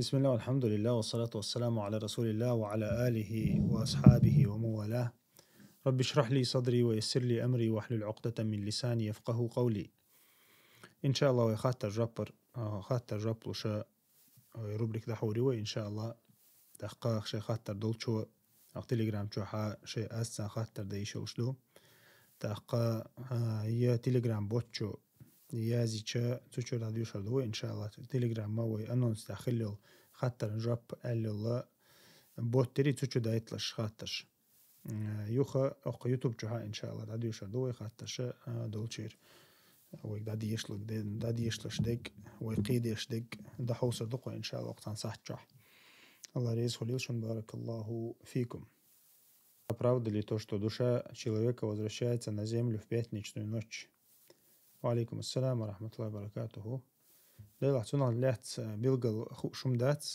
بسم الله والحمد لله والصلاة والسلام على رسول الله وعلى آله وأصحابه ومن والاه. رب اشرح لي صدري ويسر لي أمري واحلل عقدة من لساني يفقه قولي. إن شاء الله ويخاطر جبر خاطر جبر وشاء روبريك دحوري وإن شاء الله تحقق شيء خاطر دولشو أو تليجرام شو شيء أسا خاطر دايش وشلو تحقق هي تليجرام بوتشو يازي شا تشو راديو شردو إن شاء الله تليجرام ما وي أنونس داخل خاطر جب قال الله بوت تري تشو دايتلش خاطرش يوخا أو يوتيوب جها إن شاء الله راديو شردو خاطرش دولشير ويك دادي يشلك دادي يشلش ديك ويقيد يشدك ده حوصر دقة إن شاء الله وقتان صح جح الله ريز خليلشون بارك الله فيكم. Правда ли то, что душа человека возвращается на землю в пятничную ночь? وعليكم السلام ورحمة الله وبركاته. ليلة سنة لات بيلقى شمدات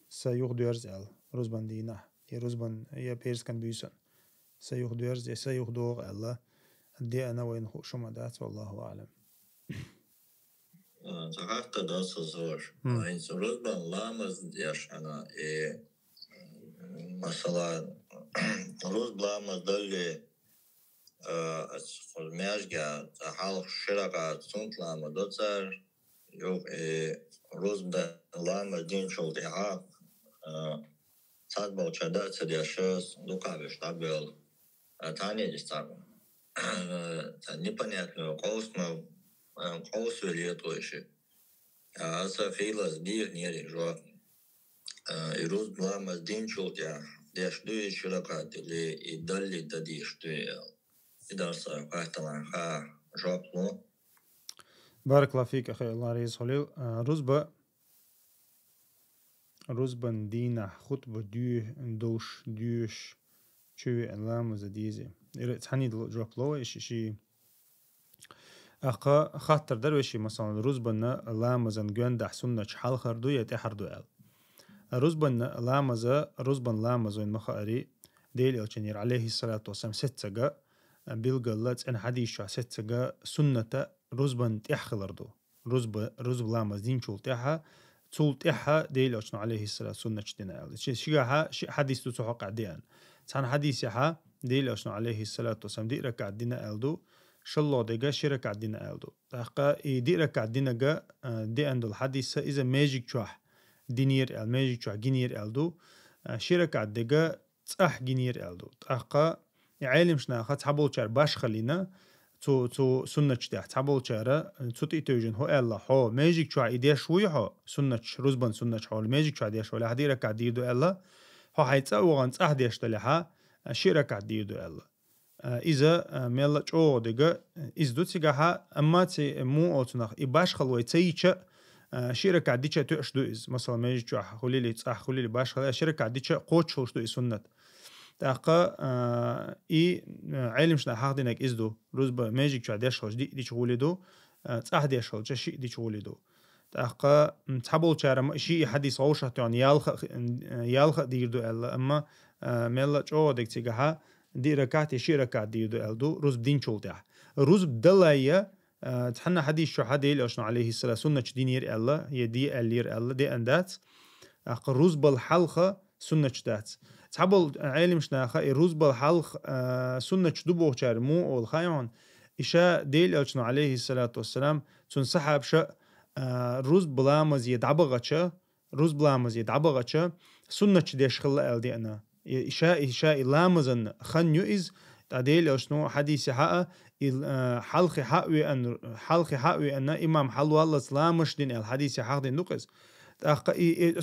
سيغدورز ال رزبان دينا رزبان يا بيرس كان بيسن سيغدورز سيغدور الله دي أنا وين شمدات والله أعلم. Загадка доста зор. Рузбан ламаз яшана и масала روز lamaz دلی خورمیاشگا حال شرکت سنت لام دوتر یو روز lamaz دین شلتی ها صد بالچده цедяшес лукавиш табел тане дистарбо непонятную колосную колосую летующий аса фейлас дир нери жо и روز lamaz دین شلتی ديشتوي شركات اللي يدلي تديشتوي إدارة قاتلان خا جابلو. بارك الله فيك أخي الله ريز خليل. رزبان دينا خطبة دوش ديوش شوي علامة زديزة تحني جابلو إيش أخا خاطر درويشي مثلا رزبان علامة زنجوان ده سنة حال خردو يتحردو ال رزبان لامزة وين مخاري ديل أوشنير عليه الصلاة والسلام ستة بيلقلت أن حديث شو ستة سنة رزبان تحخلردو رزب لامز دين شول تحها تول تحها ديل أوشن عليه الصلاة سنة شدنا ال شيء حديث تسوق عديان كان حديث يها ديل أوشن عليه الصلاة والسلام دي ركع دينا ألدو شلو ديجا شركع دينا ألدو تحقا دي ركع دينا دي عند الحديث إذا ماجيك شوح دينير ال ماجيك شو جينير الدو شركة دقة تصح جينير الدو تحقق عالم شنا خد حبول شر باش خلينا تو سنة شتاح حبول شر تو تيجون هو الله هو ماجيك شو إيديا شوي هو سنة رزبان سنة هو ماجيك شو إيديا شو له هدي ركع ديردو الله هو هيتصور عن تصح ديش تلها شركة ديردو الله إذا ميلا شو دقة إذا دوتيجها أما تي مو أوتناخ إباش خلوي تيجي شركة عديشة تأشدو إز مثلا ما يجي خليلي تصح خليلي باش خليها شركة عديشة قوتش هوشدو إز سنة تاقا علم شنا حاضنك إزدو روزبا ما يجي عديش هوش دي شغوليدو تصح ديش هوش شيء دي شغوليدو تاقا تحبول شارم شيء حديث عوشة يعني يالخ ديردو ألا أما ميلا جو ديك تيجها دي ركعتي شي ركعت ديردو ألدو روز بدين شولتها روز بدلايا تحنا حديث شو حديل أشنا عليه السلام سنة دينير الله هي دي اللير الله دي أندات الروز بالحلقة سنة دات تحبل عالم شنا خا الروز بالحلق سنة دبوه شار مو والخايون إشاء ديل أشنا عليه الصلاة والسلام تنصحب شاء روز بلامز يدعبغتشا روز بلامز يدعبغتشا سنة ديش خلا ال دي أنا إشاء لامزن خن يؤز تعديل أشنو حديث حق حلقي حقوي أن إمام حلو الله سلامش دين الحديث حق دين نقص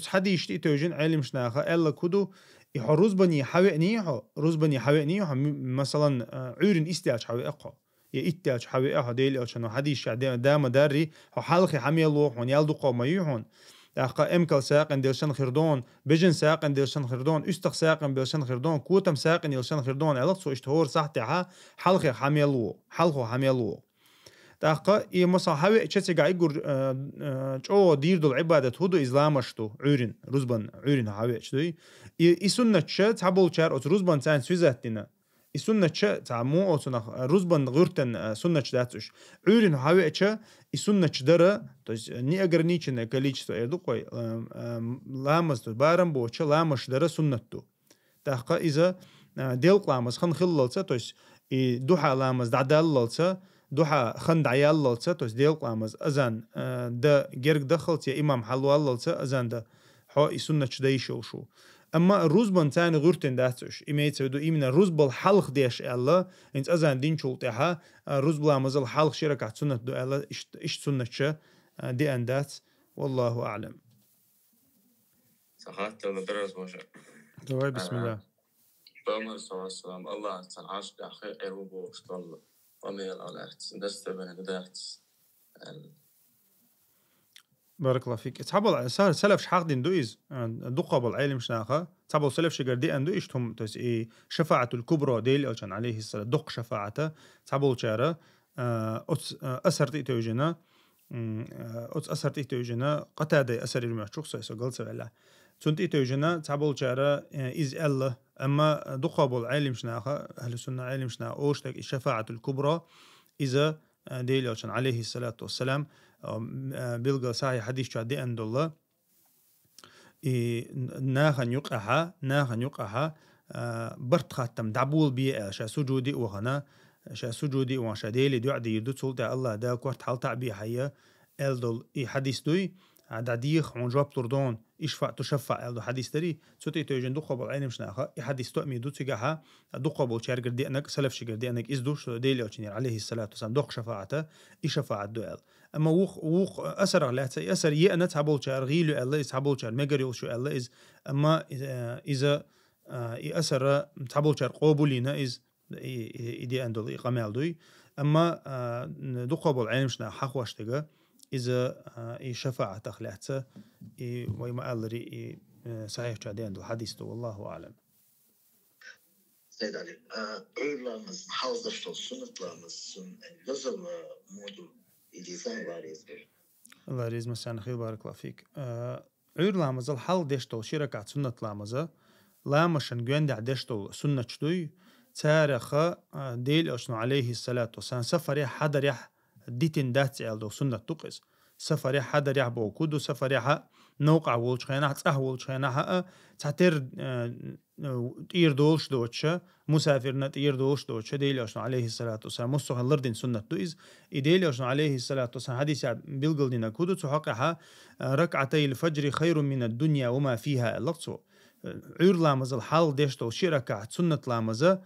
حديث تيجون علم شناخه إلا كدو يحروز بني حوينيه روز بني حوينيه مثلا عورن استياج حوي أقا يستياج حوي أقا ديل أشنو حديث دام داري حلقي حمي الله ونيالدو قوم يهون تاقا امكل ساقن ديلشن خردون بجن ساقن ديلشن خردون استخ ساقن ديلشن خردون كوتم ساقن ديلشن خردون على سو اشتهور صحتها حلقه حميلو تاقا اي مصا حوي تشتيغا يغور جو ديردو العباده هدو اسلامشتو عورن رزبن عورن حوي تشدي اي سنه تشت حبول شار رزبن تان سوزاتنا السنة تعمو أو سنة رزبن غيرتن سنة داتش عيرن هاوي السنة درا توش ني أجر نيشنا كليش تو قوي لامس تو بارم بوش لامش درا سنة تو تحقق إذا ديل لامس خن خللتsa توش دوحة لامس دعدللتsa دوحة خن دعياللتsa توش ديل لامس أذان ده جرق دخلت يا إمام حلواللتsa أذان ده حو السنة دايشو شو أما الرزبان تاني غورتن داتش إميت بدو إمنا الرزب الحلق ديش الله إنت أزان دين شولتها الرزب لامز الحلق شركة سنة دو الله إيش سنة شا دي أندات والله أعلم. صحات ولا درس باشا. طيب بسم الله. بأمر صلى الله عليه وسلم الله تعاش داخل أيوبو اشتغل وميل على أحتس دست بين داحتس. بارك الله فيك. تعبوا سلف شحاق دين دويز دقة بالعلم شناخة تعبوا سلف شجر دي أندو إشتهم تس إيه شفاعة الكبرى ديل أو عليه السلام دق شفاعته تعبوا شارة أثرت إتوجنا أثرت إتوجنا قتادة أثر المشروع سيسقل سبلا سنت إتوجنا تعبوا شارة إز الله أما دقة بالعلم شناخة أهل السنة علم شنا أوشتك شفاعة الكبرى إذا ديل أو عليه الصلاة والسلام بيلقى صحيح حديث شادي عند الله ناخن يقعها برت خاتم دعبول بي شا سجودي وهنا شا سجودي وشا ديلي دعدي يردو سلطة الله دا كورت حال تعبي حيا الدول حديث دوي عدديخ عن جواب تردون إشفع تشفع الدو حديث دري سوتي توجن دقة بالعين مش ناخا حديث تؤمي دو تجاها دقة بالشار قردي أنك سلف شي قردي أنك إزدوش ديلي أوشنير عليه الصلاة والسلام دق شفاعته إشفع الدوال أما ووخ أسر على أسر يأنا تعبول شار غيلو الله تعبول شار مجريل شو الله إز أما إذا أسر تعبول شار قبولينا إز إدي أندل إقامل دوي أما دقة بالعين مش ناخا خواشتجا إذا شفاعة تخلعته وما ألري صحيح شادي عند الحديث والله أعلم. سيد علي لامز حاضر السنة لامز سن لازم مودو يجي فهم باريز الله يريز مساء خير بارك الله فيك. عير لامز الحال دشتو شركة سنة لامزة لامشن جوند دشتو سنة شدوي تاريخ ديل أشنو عليه الصلاة والسلام سفر حضر يح ديتن داتي على سنة تقص سفر حضر يح بوكودو سفر يح نوقع والشينها تصح والشينها تعتر تير دولش دوتشا مسافرنا تير دولش دوتشا ديل أشنو عليه الصلاة والسلام مصح اللردين سنة تويز إديل أشنو عليه الصلاة والسلام حديث بيلقل دينا كودو تحققها ركعتي الفجر خير من الدنيا وما فيها اللقصو عير لامز الحال ديشتو شركة سنة لامزة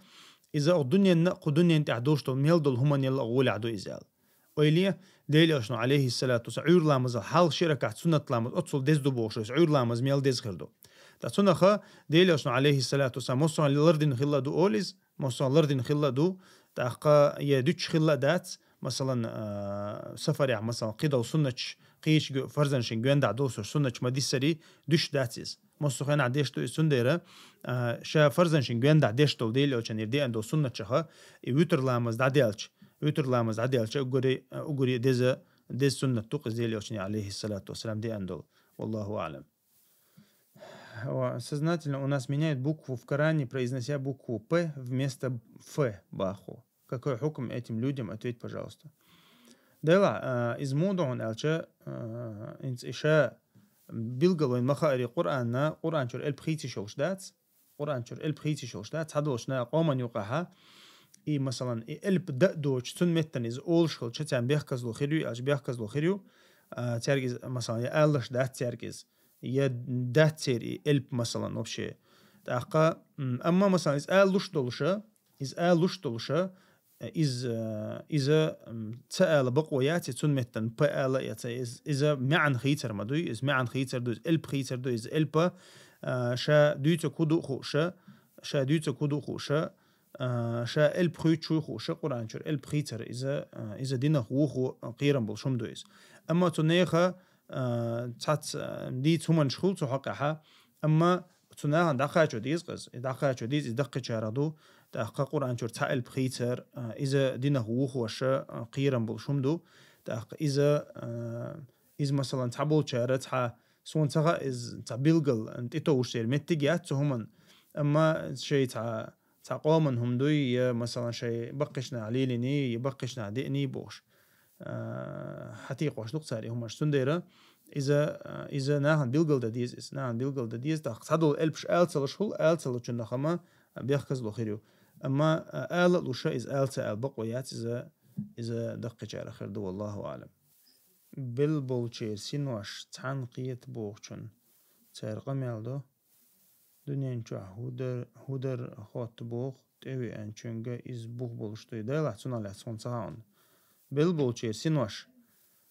إذا الدنيا نقو دنيا انت عدوشتو ميلدل هما يلا أول عدو إزال ويليه ديل أشنو عليه الصلاة والسلام عير لامز الحال شركة سنة لامز أتصل ديز دو بوشوس عير لامز ميل ديز خردو تسنة خا ديل أشنو عليه الصلاة والسلام مصر للردين خلا دو أوليز مصر للردين خلا دو تحقا يدوش خلا دات مثلا سفر يعني مثلا قيدا وسنتش قيش فرزنشن جوان دعدوس وسنتش مديسري دوش داتيز مصخين عديشتو السنديرة شا فرزنشن جوان دعديشتو ديل أو شنير دي عندو سنتشها يوتر لامز دعديلش يوتر لامز دعديلش أقولي ديز سنة توقز ديل أو شنير عليه الصلاة والسلام دي عندو والله أعلم. Сознательно у нас меняет букву в Коране, произнося букву «П» вместо «Ф» баху. Какой хукм этим людям? Ответь, пожалуйста. دلا из мудон элче инц иша билгалоин махари Qur'anna Qur'an чур эл бхити шолшдат Qur'an чур эл бхити шолшдат хадолшна قومن يقها и مثلا эл бдоч тун меттен из олшхол чатан бехказло хирю аж бехказло хирю تركز مثلا يا ألش ده تركز يا ده تري إلب مثلا نبشة تأقى أما مثلا إذا ألش دولشة إذا تأل بقويات تون متن بأل إذا معن خيتر ما دوي إذا معن خيتر دوي إلب خيتر دوي إذا إلب شا دويت كودو خوشة شا دويت كودو خوشة شا إلب خيت شو خوشة قرآن شر إلب خيتر إذا دينا خوخو قيرن بالشم دويس أما تنيخة تات ديت هم نشخول تحققها أما تناها دقة جديز قز دقة جديز دقة شردو تحقق قرآن شر تأل بخيتر إذا دينا خوخو وشا قيرن بالشم دو تحقق إذا مثلا تعبول شرت سون تغا إذ تعبيلقل أنت إتوشتير متجيات هم أما شيء تقومن هم دوي مثلا شيء بقشنا عليلني يبقشنا دقني بوش حتيق واش نقصاري هم شتنديرة إذا ناهن بيلقل دديز ناهن بيلقل دديز تاخدو البش آلتسل شهول آلتسل شن خما بيخكز لو خيريو أما آل لوشا إز آلتسل بقويات إذا دقة جار خير دو والله أعلم بالبولشير سينواش تعنقية بوخشن تسير قميالدو دنيا نشوح هودر خوات بوخ تيوي أنشنجا إز بوخ بولشتوي دا لحسونا لحسون سهاون بالبولشير سينواش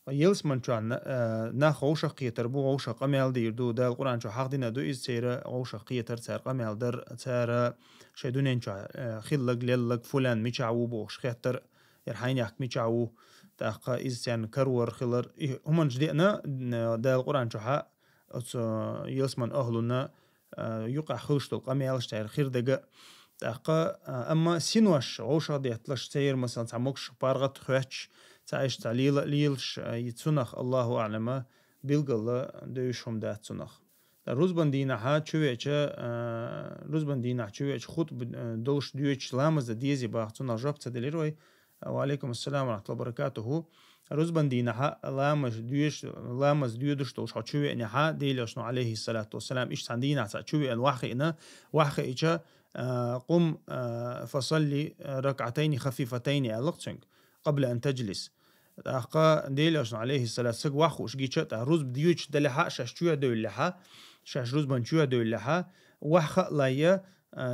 يلس من شو ناخ غوشة قيتر بو غوشة قميال ديردو دا القرآن شو حق دينا دو إز سيرا غوشة قيتر تسير قميال در تسير شي دنيا نشوح خلق للق فلان ميشعو بوخش خيتر يرحين يحك ميشعو تاقا إز سيان كرور خلر همان جدينا دا القرآن شو حق يلس من أهلنا يقع خلشتو القميال شتير خير دقا تاقا أما سينوش غوشة ديتلش تسير مثلا تعمقش بارغت خواتش تعيش تعليل ليلش يتسنخ الله أعلم بيلقل دوشهم دات سنخ روزبان دينا ها تشويتش روزبان دينا تشويتش خط دولش دويتش لامز ديزي باختنا جاب تدليروي وعليكم السلام ورحمة الله وبركاته روزبان دينا ها لامز ديودش توش تشوي إن ها ديلشنا عليه الصلاة والسلام إيش عندنا تشوي الواحد واحد إيش قم فصلي ركعتين خفيفتين علقتشنك قبل أن تجلس أخا ديلش عليه الصلاة سق واخوش جيتشت روز بديوش دلها شاشتويا دولها شاش روز بنشويا دولها واخ لايا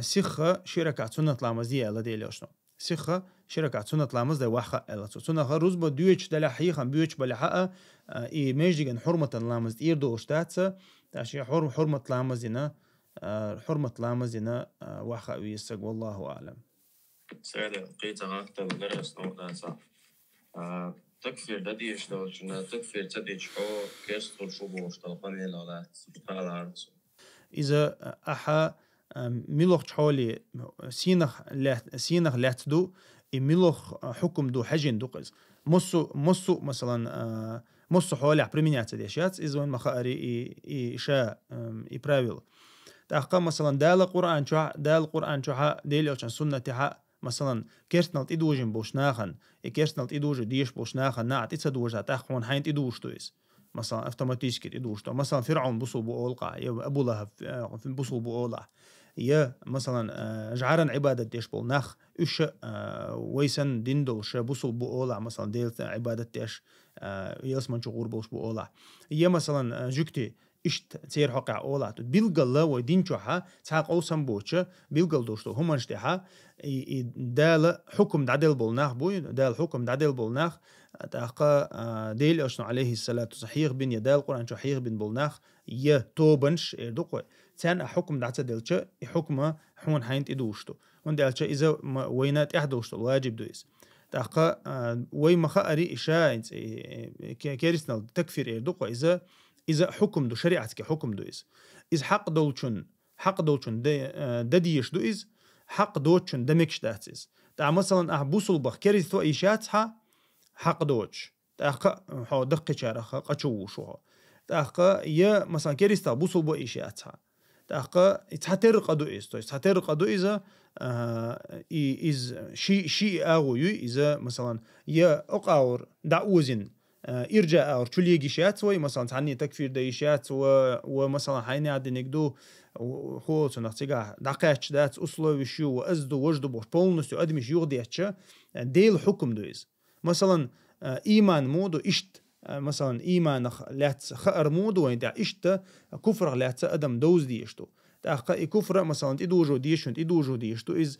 سخ شركة سنة لامزية على ديلشنا سخ شركة سنة لامز ده واخ على سنة روز بديوش دلها خم بيوش بلحقة ميجيجن حرمة لامز يردو اشتاتس تاشي حرمة لامزنا حرمة لامزنا واخ ويسق والله أعلم. سعيد قيتها أكتر درس نقطة صح. تكفير دديش دولشنا تكفير تديش حو كيستول شو بوش تلقاني لا سبحان الله. إذا أحا ملوخ حولي سينخ لاتدو ملوخ حكم دو حجين دو قز مصو مثلا مصو حولي عبرمينيات ديشات إذا وين مخاري إشاء إبراويل تأخذ مثلا دال القرآن شو ديل أو سنة تها مثلا كيرسنال تدوجن بوشناخن كيرسنال تدوج ديش بوشناخن نعت تدوج تأخذ حين تدوج تويس مثلا أوتوماتيكي تدوج تو مثلا فرعون بصل بأولقة يا أبو لهب بصل بأولقة يا مثلا جعرن عبادة ديش بولناخ إيش ويسن ديندول بصل بأولقة مثلا ديل عبادة ديش يسمن شغور بوش بأولقة يا مثلا جكتي إشت تير حقع أولات بيلقل لا ودين شوها تحق أوسم بوتش بيلقل دوشتو هم اجتها دال حكم دعدل بولناخ بوي دال حكم دعدل بولناخ تحق ديل أشنو عليه الصلاة صحيح بين يدال القرآن صحيح بين بولناخ يه توبنش دقوة تان حكم دعتدلش حكمه حون حين تدوشتو وندالش إذا وينات إحدوشتو الواجب دويس تحق وي مخاري إشاء كيرسنال تكفير دقوة إذا حكم دو شريعتك حكم دو إذ حق دولشن دديش دو حق دوتشن دمكش داتيز تا مثلا بوصل بخ كريز تو إيشاتها حق دوتش تا حو دقة شارخ قشو شو تا يا مثلا كريز تا بوصل بو إيشاتها تا يتحتر قدو تو يتحتر قدو إذا إز شيء أغوي إذا مثلا يا أقاور دعوزن إرجاء أو شو ليجي شات وي مثلا تعني تكفير دايشات ومثلا حيني عاد نقدو هو تنقطع دقائق دات أصله وشيو وأزدو وجدو بوش بولنس يقدمش يغديتش ديل حكم دويز مثلا إيمان مودو إشت مثلا إيمان لات خأر مودو وين دا إشت كفر لات أدم دوز ديشتو تأخذ كفر مثلا تدوجو ديشتو إز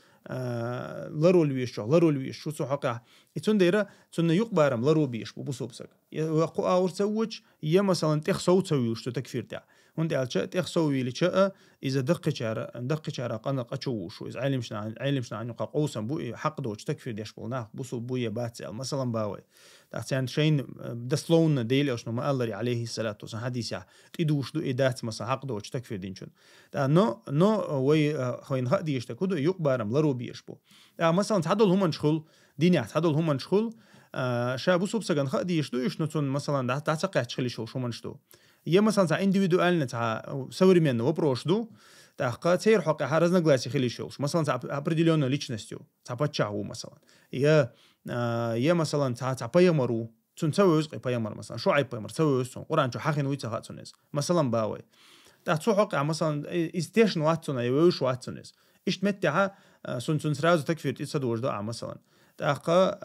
لرول ويش شو سو حقا يتنديرا تن يقبارم لرو بيش بوصوبسك يقو اور تسوج يا مثلا تخسو تسويش تكفير تاع وندي على تخسوي لشاء اذا دق شارع قنا قچوش اذا علمش عن قوسم بو حق دوش تكفير ديش بولنا بوصو بويا باتسال مثلا باوي تاعتان شين دسلون ديلي اشنو ما الله عليه الصلاه والسلام حديث تدوش دو ادات مثلا حق دوش تكفير دينشن نو وي خوين هديش تكودو يقبارم لرو بيش بو مثلا تعدل هم نشخل دينيات تعدل هم نشخل شابو سوبسغان خديش دو يشنو مثلا تعتقع تشخلي شو منشتو يا مثلا تاع انديفيدوالنا تاع سوريمن وبروشدو تحقق تير حق حرزنا гласи خلي شغلش مثلا определенной личностью تبتشعو مثلا يا مثلا تبيمرو تنسوي بيمر مثلا شو عيب بيمر تسوي قرآن شو حقين ويتها تونس مثلا باوي تحسو حق مثلا استيشن واتسونا يوش واتسونس إيش متها سون سراز تكفير تصدوج ده مثلا تحقق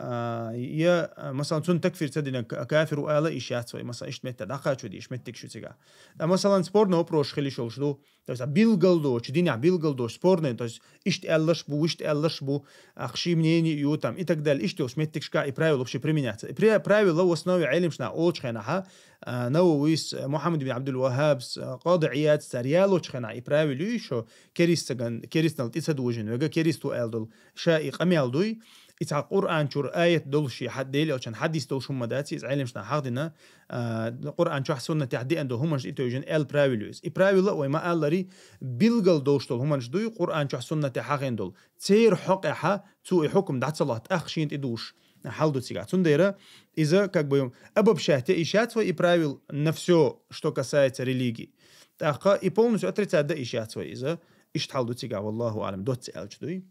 يا مثلا سون تكفير تدينا كافر وآلا إيش ياتسوي مثلا إيش متى دقة شو دي إيش متك شو تيجا مثلا سبورت نو بروش خلي شو تبص بيلجلدو تدينا بيلجلدو سبورت نتوش إيش تقلش بو أخشي منين يوتام إتقدر إيش توش متك شكا إبرايل وبشي بريمينات إبرايل لو سنوي علم شنا أوش خناها نوويس محمد بن عبد الوهاب قاضي عياد سريالو خنا إبرايل يشو كريستنال تيسدوجن وجا كريستو ألدل شائق أميالدوي إتع قرآن شور آية دولشي حد ديل أو كان حديث توش هم داتي علم شنا حاضنا القرآن شو حسنا تعدي عنده هم مش إتوجن إل برايلوس إبرايل وما ألري بيلجل دوشتول هم مش دوي قرآن شو حسنا تحاقين دول تير حقها تو حكم دعت صلاة أخشين تدوش حالدو تيجا تنديره إذا как бы обобщать ищать и правил на все, что касается религии. Так и полностью отрицать да ищать свои إذا إيش حالدو تيجا والله أعلم دوت ألجدوي.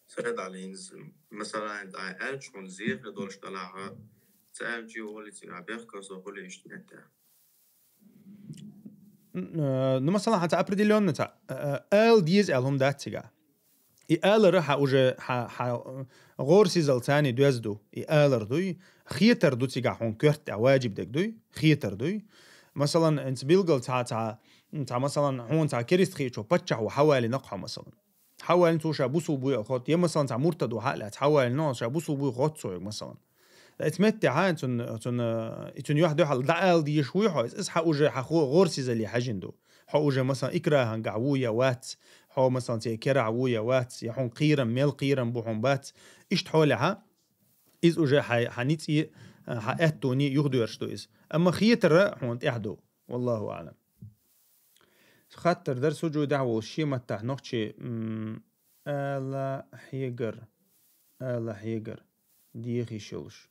سرد علينز مثلا عند ألج منزير لدورش طلعها تألجي واللي تيجا بيخكس وكل إيش نتا. مثلا حتى определенно تا أل ديز ألهم دات تيجا. إيالر حاوجه غورسي زلتاني دوزدو إيالر دوي خيتر دو تيجا حون كرت واجب دك دوي خيتر دوي مثلا انت بيلقل تا مثلا هون تا كريست خيتشو بتشع وحوالي نقحة مثلا حوالي تو شابوسو بوي أخوت يا مثلا تا مرتد وحالة حوالي نو شابوسو بوي خوت سوي مثلا اتمتع هان تن يوحد يحل دعال دي شوي حوز اس حاوجه حخو غورسي زلي حجندو حاوجه مثلا إكراهن قعوية وات حو مثلا تيكرع ويا وات يحون قيرا ميل قيرا بوحون بات إيش تحولها إذ أجا حنيتي حأتوني يغدو يرشدو إذ أما خيتر حون تحدو والله أعلم خاطر در سجو دعوة الشي متح نقشي ألا حيقر ديخي شلش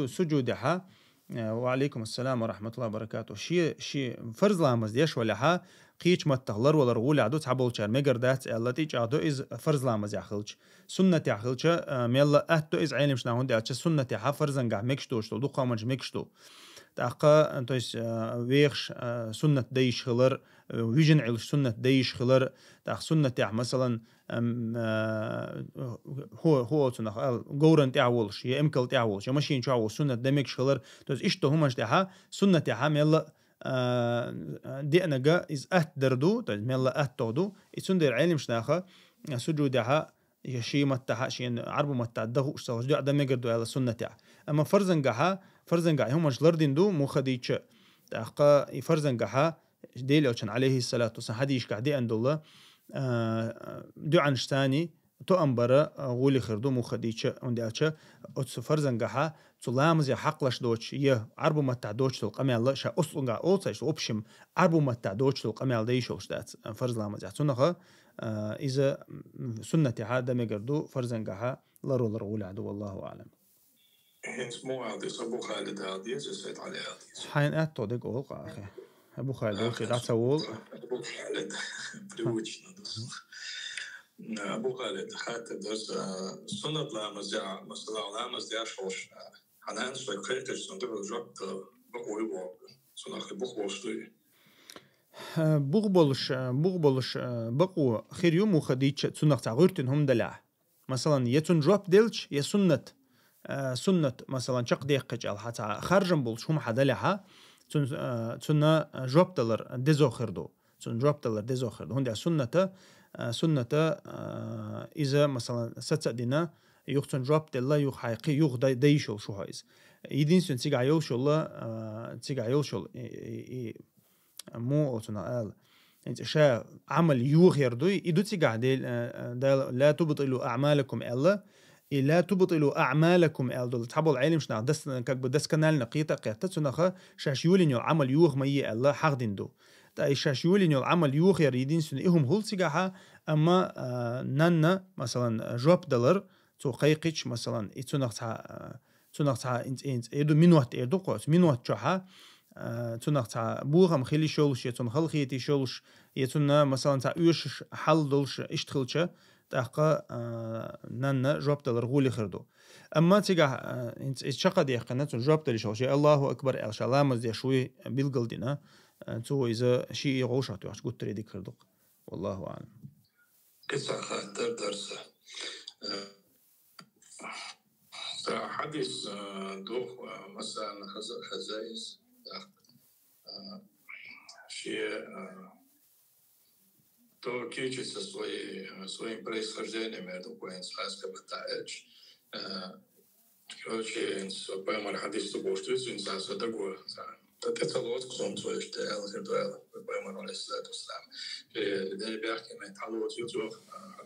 سجودها وعليكم السلام ورحمة الله وبركاته شي فرز لامز ديش ولا قيش متغلر ولا رغول عدو تعبول شار مقردات التي جادو إز فرز لامز يخلش سنة يخلش ميلا أهتو إز عيني مشنا هوندي أتش سنة يخا فرزن قع مكشتوشتو دو قامج مكشتو تاقا انتويس ويخش سنة ديش خلر ويجن علش سنة ديش خلر تاق سنة يح مثلا هو تنخ جورن تعولش يا إمكل تعولش يا ماشين تعول سنة دمكش خلر توز إشتو همش تها سنة يح ميلا دي أنا جا إز دردو توز ميلا تودو يسندر علم شناخه سجودها يشي متها شين عربو متعده وش دو عدم يقدروا على سنة يح أما فرزنجها هم جلردين دو مو خديتش تأقى فرزنجها ديل أوشن عليه الصلاة والسلام هديش قاعدي عند الله دو عنشتاني تو أمبرا غولي خردو مو خديتش عندي أتش أتس فرزنجها تلامز يحقلش دوتش يه عربو متع دوتش تلقمي الله شا أصلنا أوتش أوبشم عربو متع دوتش تلقمي الله ديشوش دات فرز لامز يحتونها إذا سنة هذا مقردو فرزنجها لرو غولي عدو والله أعلم. هنس مو عاديس أبو خالد عاديس السيد علي عاديس حين أتو دق أوقع أخي أبو خالد أوكي لا تسول أبو خالد بريوتش ندس أبو خالد حتى درس سنة لا مزيع مثلا لا مزيع شوش أنا أنسى كريتش سنة بالجوت بقوي بوق سنة أخي بقوي بغبلش بقو خير يوم وخديتش سنة تعغرتن هم دلع مثلا يتون جوب دلش يا سنة مثلا شق دقيقة على حتى خارجن بولش هم حدلها سنة جوب دلر ديزوخردو سنة جوب دلر ديزوخردو هندي سنة إذا مثلا ستدينا يختن جوب دللا يخ حقيقي يخ دايشل شو هايز يدين سن تيجا يوشل مو أتنا قال أنت شا عمل يوخ يردوي يدو تيجا لا تبطلوا أعمالكم إلا لا تبطلوا أعمالكم ألدل تحبوا العلم شنا دس كبدس كنال نقيطة قيادة نخا شاشيولين يو عمل يوخ مية الله حقدين دو تا شاشيولين يو عمل يوخ يريدين سن إهم هول سجاها أما نانا مثلا جوب دولار تو قيقش مثلا تنقطع إنت يدو منوت يدو قوس منوت شها تنخ تاع بوغم خلي شولش يتون خلخيتي شولش يتون مثلا تاع يوش حل دولش اشتخلش تاقا نن جواب الرغولي خردو اما تيجا انت شقا دي قنات جواب تلي شوش الله اكبر ان شاء الله مز شوي بالقلدنا تو اذا شيء يغوش تو قلت تريدي خردو والله اعلم قصة خاطر درس حديث دوخ مثلا خزائز شيء то кичится своим происхождением, я думаю, сказка Батаэч. Короче, поймали хадис то что это за такое. Это лот, кто то что я говорю, поймали عليه الصلاة والسلام. ده بيحكي من تعالوا يوتيوب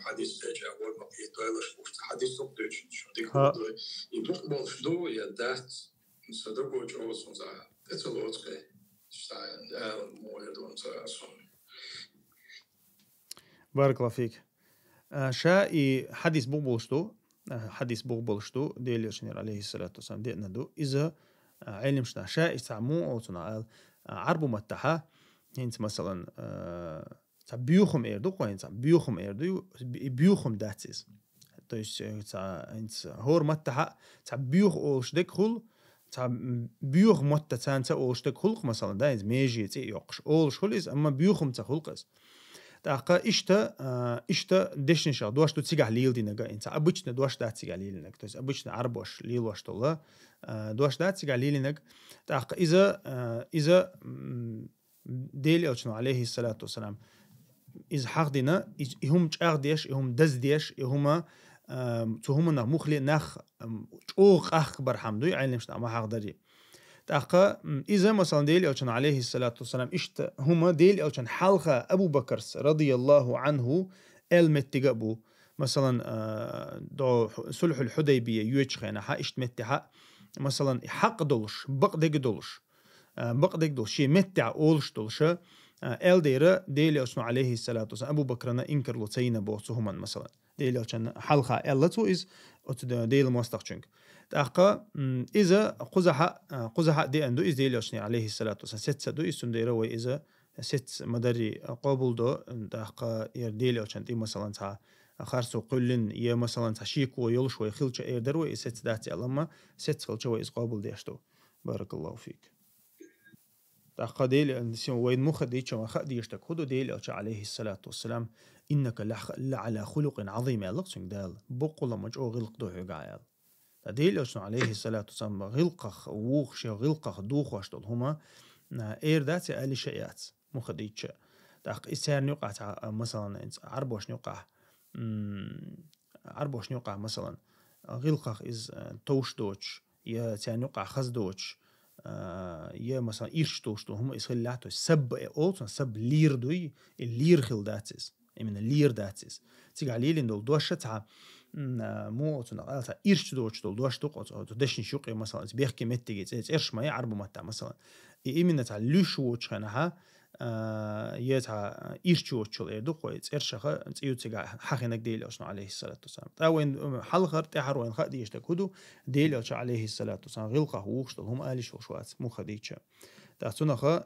حديث تاج أول ما في تويلش بوست حديث تو دوش شو ديك هو يدوخ بولش دو يا دات صدقوا جو سونزا. Это лот كي شتاين مو يدون صار بارك الله فيك شاء حديث بوغبولشتو ديلي شنير عليه الصلاة والسلام دينا دو إذا علم شنا شاء يستعمو أو تنعال عربو متحا هنت مثلا بيوخم إردو قوين بيوخم إردو بيوخم داتيز то есть هنت هور متحا بيوخ أولش ديك خل بيوخ متتانتا أولش ديك خلق مثلا دا هنت ميجي تي يوقش أولش خليز أما بيوخم تخلقز تاقا اشتا دشنشا دواشتو تيجا ليل دينغا انت обычно دوаш да تيجا ليلنك то есть обычно арбош лилош тола دوаш да تيجا ليلنك تاقا اذا ديل اوشنو عليه الصلاه والسلام از حق دينا هم چاغديش هم دزديش هما توهمنا مخلي نخ اوق اخبر حمدو علمش ما حق دري تاقا إذا مثلا ديل أوشن عليه الصلاة والسلام إشت هما ديل أوشن حلقة أبو بكر رضي الله عنه المتجابو مثلا دو صلح الحديبية يوجخنا حا إشت متحا مثلا حق دولش بقدق دولش شي متع أولش دولش ديرة ديل أوشن عليه الصلاة والسلام أبو بكرنا إنكر لطينا بوصهما مثلا ديل أوشن حلقة تو إز ديل مستقشنك تاقا إذا قزح دي أندو إز ديل أوشني عليه الصلاة والسلام ست دو إسون ديرا وإذا ست مدري قابل دو تاقا يرديل أوشن دي مثلا تا خارسو قلن يا مثلا تا شيكو يلش ويخلش إيردر وإز ست داتي ألما ست خلش وإز قابل ديشتو بارك الله فيك تاقا ديل أندسيون وين مخديش وما خديشتك خدو ديل أوش عليه الصلاة والسلام إنك لعلى خلق عظيم يلقسن دال بقول مجو غلق دو حقايل ديل أوشن عليه الصلاة والسلام غلقخ ووخش غلقخ دوخ واشتول هما داتي آلي شيئات مخديتش تاق إسهر نيوقع مثلا عربوش نيوقع مثلا غلقخ إز توش دوش يا تانيوقع خز دوش يا مثلا إيرش توش دو هما إسخل لاتو سب أولتون سب لير دوي اللير خل داتيز من اللير داتيز تيجي عليلين دول دوشتها مو تنقل تا إيرش دوش توقع تدشن شوقي مثلا بيحكي متجي إيرش ما يعربوا متى مثلا إيمنا تا لوش وتشخنها يتها إيرش وتشل إيردو قويت إيرش خا تيجي حقنك ديل أشنا عليه الصلاة والسلام تاوين حلقة تحروين خديش تكودو ديل أش عليه الصلاة والسلام غلقه ووشتل هم آلي شوشوات مو خديتش تحتنا خا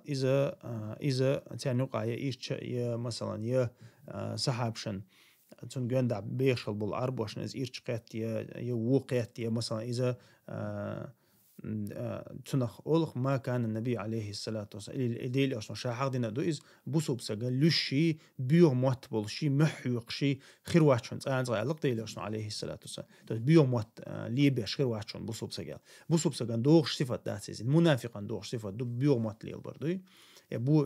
إذا تانوقع يا إيرش يا مثلا يا سحابشن تون جندع بيشل بالعرب وعشان إذا إيرش قيت يا وقيت يا مثلا إذا تنخ أولخ ما كان النبي عليه الصلاة والسلام إديل أصلا شاحق دينا دو إز بوسوب سجل لشي بيو موت شي محيق شي خير واتشون صار علق ديل أصلا عليه الصلاة والسلام بيو موت ليبيش خير واتشون بوسوب سجل دوغش صفة داتيز المنافق دوغش صفة دو بيو موت ليل بردوي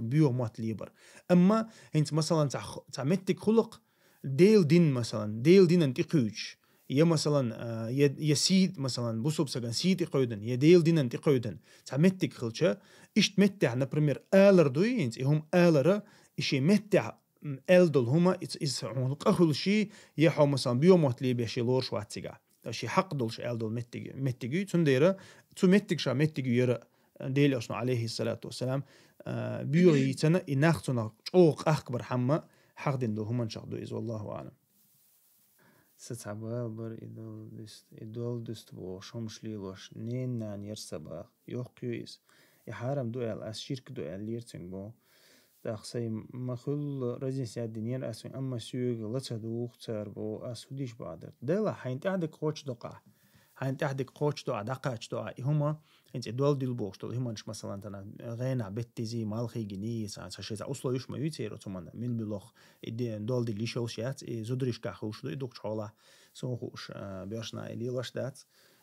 بيو موت ليبر أما أنت مثلا تعمتك خلق ديل دين مثلا ديل دين أنت قوش يا مثلا يا سيد مثلا بوسوب سجن سيد يقودن يا ديل دين أنت قودن تعمتك خلشة إيش تمتع نبرمير آلر دوينت هم آلرة إشي متع آلدل هما إس هنقول شيء يحو مثلا بيومات لي بيشي لور شو هتجا شيء حق دلش آلدل متجي تنديرة متج شا متجي يرى ديل أصلا عليه الصلاة والسلام بيوري تنا إنختنا أوق أكبر حما حق دين دل هما نشقدو إز والله أعلم ستعبا بر إدول دست بوش هم شليلوش نين نان يرسبا يوق يويس يحارم دوال أس شرك دوال ليرتنجو داخسي مخل رزين سياد دنيا أسوين أما سيوغ لتصدوخ تربو أسوديش بادر دلا حين تعدك قوش دقع حين تعدك قوش دقع دقاش دقع هما انت دول ديل بوشتول هما نش مثلا تنا غينا بتزي مالخي جنيه ساشيزا أصلا يش ما يتيرو تمانا من بلوخ دول ديل ليشوشيات زودريش كاخوش دو دوك شولا سوخوش بيرشنا اللي لاش دات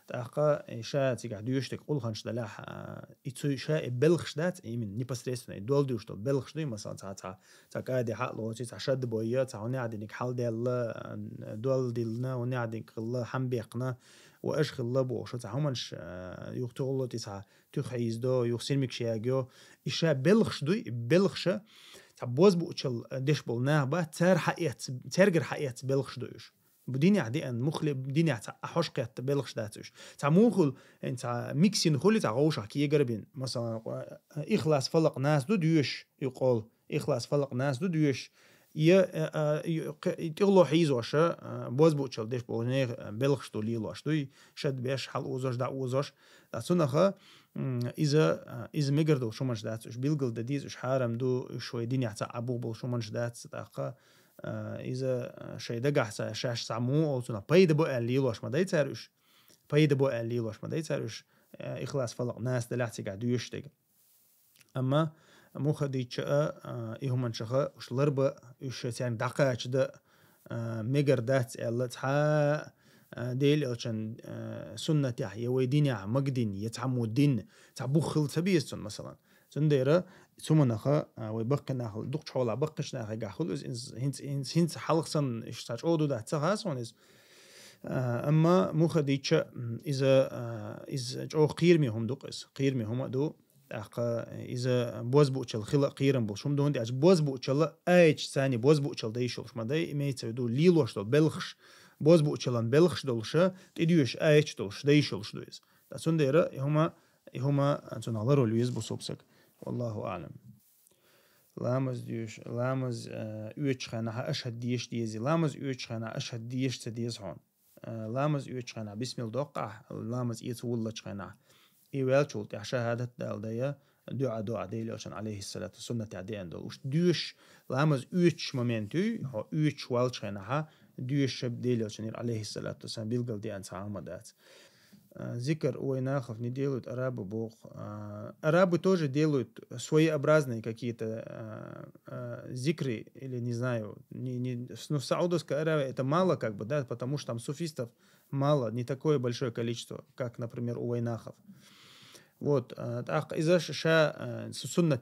تاقا شات يقع ديوشتك قول خانش دلاح يتسو شا بلخش دات من نيباستريسنا دول ديوشتو بلخش دي مثلا تا قاعد حقلو تا شد بويا تا ونعدنك حال ديال دول ديلنا ونعدنك الله حنبيقنا واش الله بوش تا همنش يختولو تا تخيز دو يخسلمك شياغو إشا بلخش دوي بلخش تا بوز بوچل ديش بولنا با تر حقيقت ترجر حقيقت بلخش دويش بديني عدي أن مخلي بديني أحوش قيت بلغش داتوش تا موخل أنت ميكسين خلي تا غوش حكي يقربين مثلا إخلاص فلق ناس دو ديوش يقول إخلاص فلق ناس دو ديوش تغلو حيزوش بوز بوچل ديش بوني بلغش دو ليلوش دوي شد بيش حل اوزوش دا اوزوش دا سنخه إذا مقردو شو منش داتوش بيلقل داديزوش حارم دو شوي ديني عتا أبو بل شو منش دات تاقا إذا شيء دقع شاش سامو أو تنا بايد بو الليلوش ما دايتاروش بايد بو الليلوش ما دايتاروش إخلاص فلق ناس دلعتي قاعد يشتغل أما مو خديتش إيهم من شخا وش لربا وش يعني دقاش ده ميجر دات اللي تها ديل أوشن سنة يحيى ويدين مقدين يتعمو الدين تعبو خل تبيستون مثلا سنديرة ثم نخا ويبقى نخل دكتور حول بقش نخا جاخل هنت حلقة اشتاج أودو ده تهاس ونز أما مو خديتش إذا جو قيرمي هم دقس قيرمي هم دو إذا بوز بوتشل خلق قيرم بوشم دون دي بوز بوتشل أيش ثاني بوز بوتشل ديشلش ما داي ما يتسودو ليلوش دول بلخش بوز بوتشلان بلخش دولش تديوش أيش دولش ديشلش دويز ده سنديرة هما أنتون على روليز بصوبسك والله أعلم لامز ديوش لامز يوتش خنا أشهد ديش ديزي لامز يوتش خنا أشهد ديش تديز هون لامز يوتش خنا بسم الدقة لامز يتولش خنا إيوال شولت شهادة دالدية دعاء ديلي عشان عليه الصلاة والسنة عديان دول وش ديوش لامز يوتش مومنتو هو يوتش والش خنا ديوش ديلي عشان عليه الصلاة والسلام بيلقل دي أنت عامدات ذكر ويناخف не делают арабы бог арабы тоже делают своеобразные какие-то зикры или не знаю но в Саудовской Аравии это мало как бы да потому что там суфистов мало не такое большое количество как например у вайнахов вот إذا شا سنة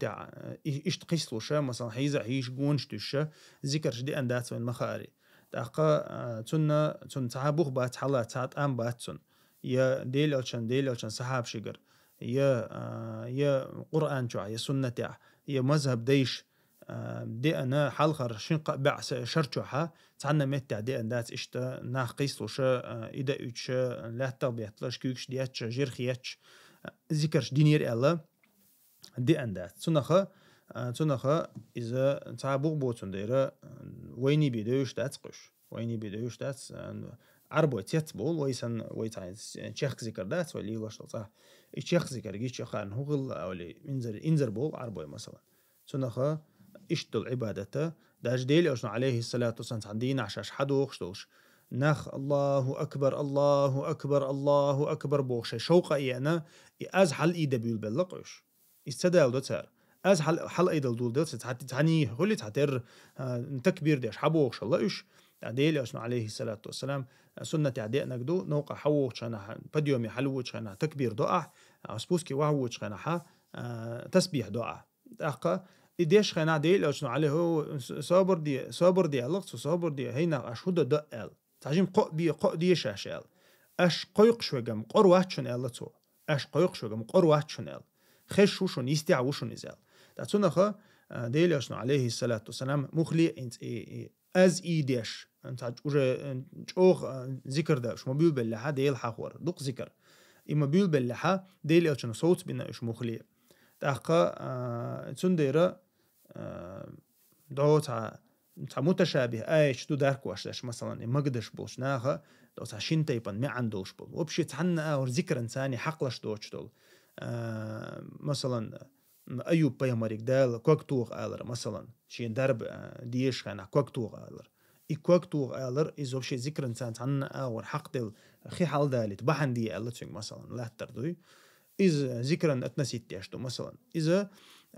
إيش تقيسلو شا مثلا حيزع هيش جونش تشا ذكر جدي أندات من مخاري تاقا سنة تعبوخ بات حالات ساعت أم باتسن يا ديل ألشان صحاب شجر يا قرآن جوا يا سنة يا مذهب ديش دي أنا حلقة شنق بعث شرجها تعنا متى دي أندات إشتا ناقيس لوشا إذا إيش لا تبيت لاش كيكش دياتش جرخياتش ذكرش دينير الله دي أندات سنخة إذا تعبوغ بوتون ديرا ويني بيدوش داتقش ويني بيدوش دات عربو تيتبول ويسان تشيخ ذكر دات ولا يلاش صح تشيخ ذكر جيش خان هوغل أو لي إنزر بول عربو مثلا سنخة إشتل عبادته داش ديل أشنا عليه الصلاة والسلام عندنا عشاش حدو خشتوش نخ الله أكبر الله أكبر الله أكبر بوخش شوقة إيانا أزحل إيدا بيول بلقش استدال دوتر أزحل إيدا دول دوتر تعني هولي تعتر تكبير داش حبوخش الله إيش ديل أشنا عليه الصلاة والسلام سنة عدينا قدو نوقع حووش أنا بديوم يحلوش أنا تكبير دعاء أسبوسكي وهوش أنا تسبيح دعاء أقا إديش خنا ديل أشنا عليه هو صابر دي الله صابر دي هنا أشهد دقل تعجم قو دي شاشل أش قيق شو جم قروات شن الله تو أش قيق شو جم قروات شن ال خش وشون يستعوشون إزال تاتونا خا ديل أشنا عليه الصلاة والسلام مخلي أنت از إيديش أنت أوج ذكر ده شو مبيول باللحة ديل حخور دق ذكر إما بيول باللحة ديل أشنا صوت بنا إيش مخلي تحقق تنديرة دوت متشابه ايش دو دارك واشلاش مثلا مقدش بوش ناخا دوت شين تيبان ما عندوش بول وبشي تحنا اور ذكر انساني حقلش دوش دول مثلا أيوب بيامريك دال كوكتوغ آلر مثلا شين درب ديش خانا كوكتوغ آلر كوكتوغ آلر إذا بشي ذكر إنسان عنا أو حق دل خي حال دالت بحن دي آلر مثلا لا تردوي إذا ذكرا أتنسيت تيشتو مثلا إذا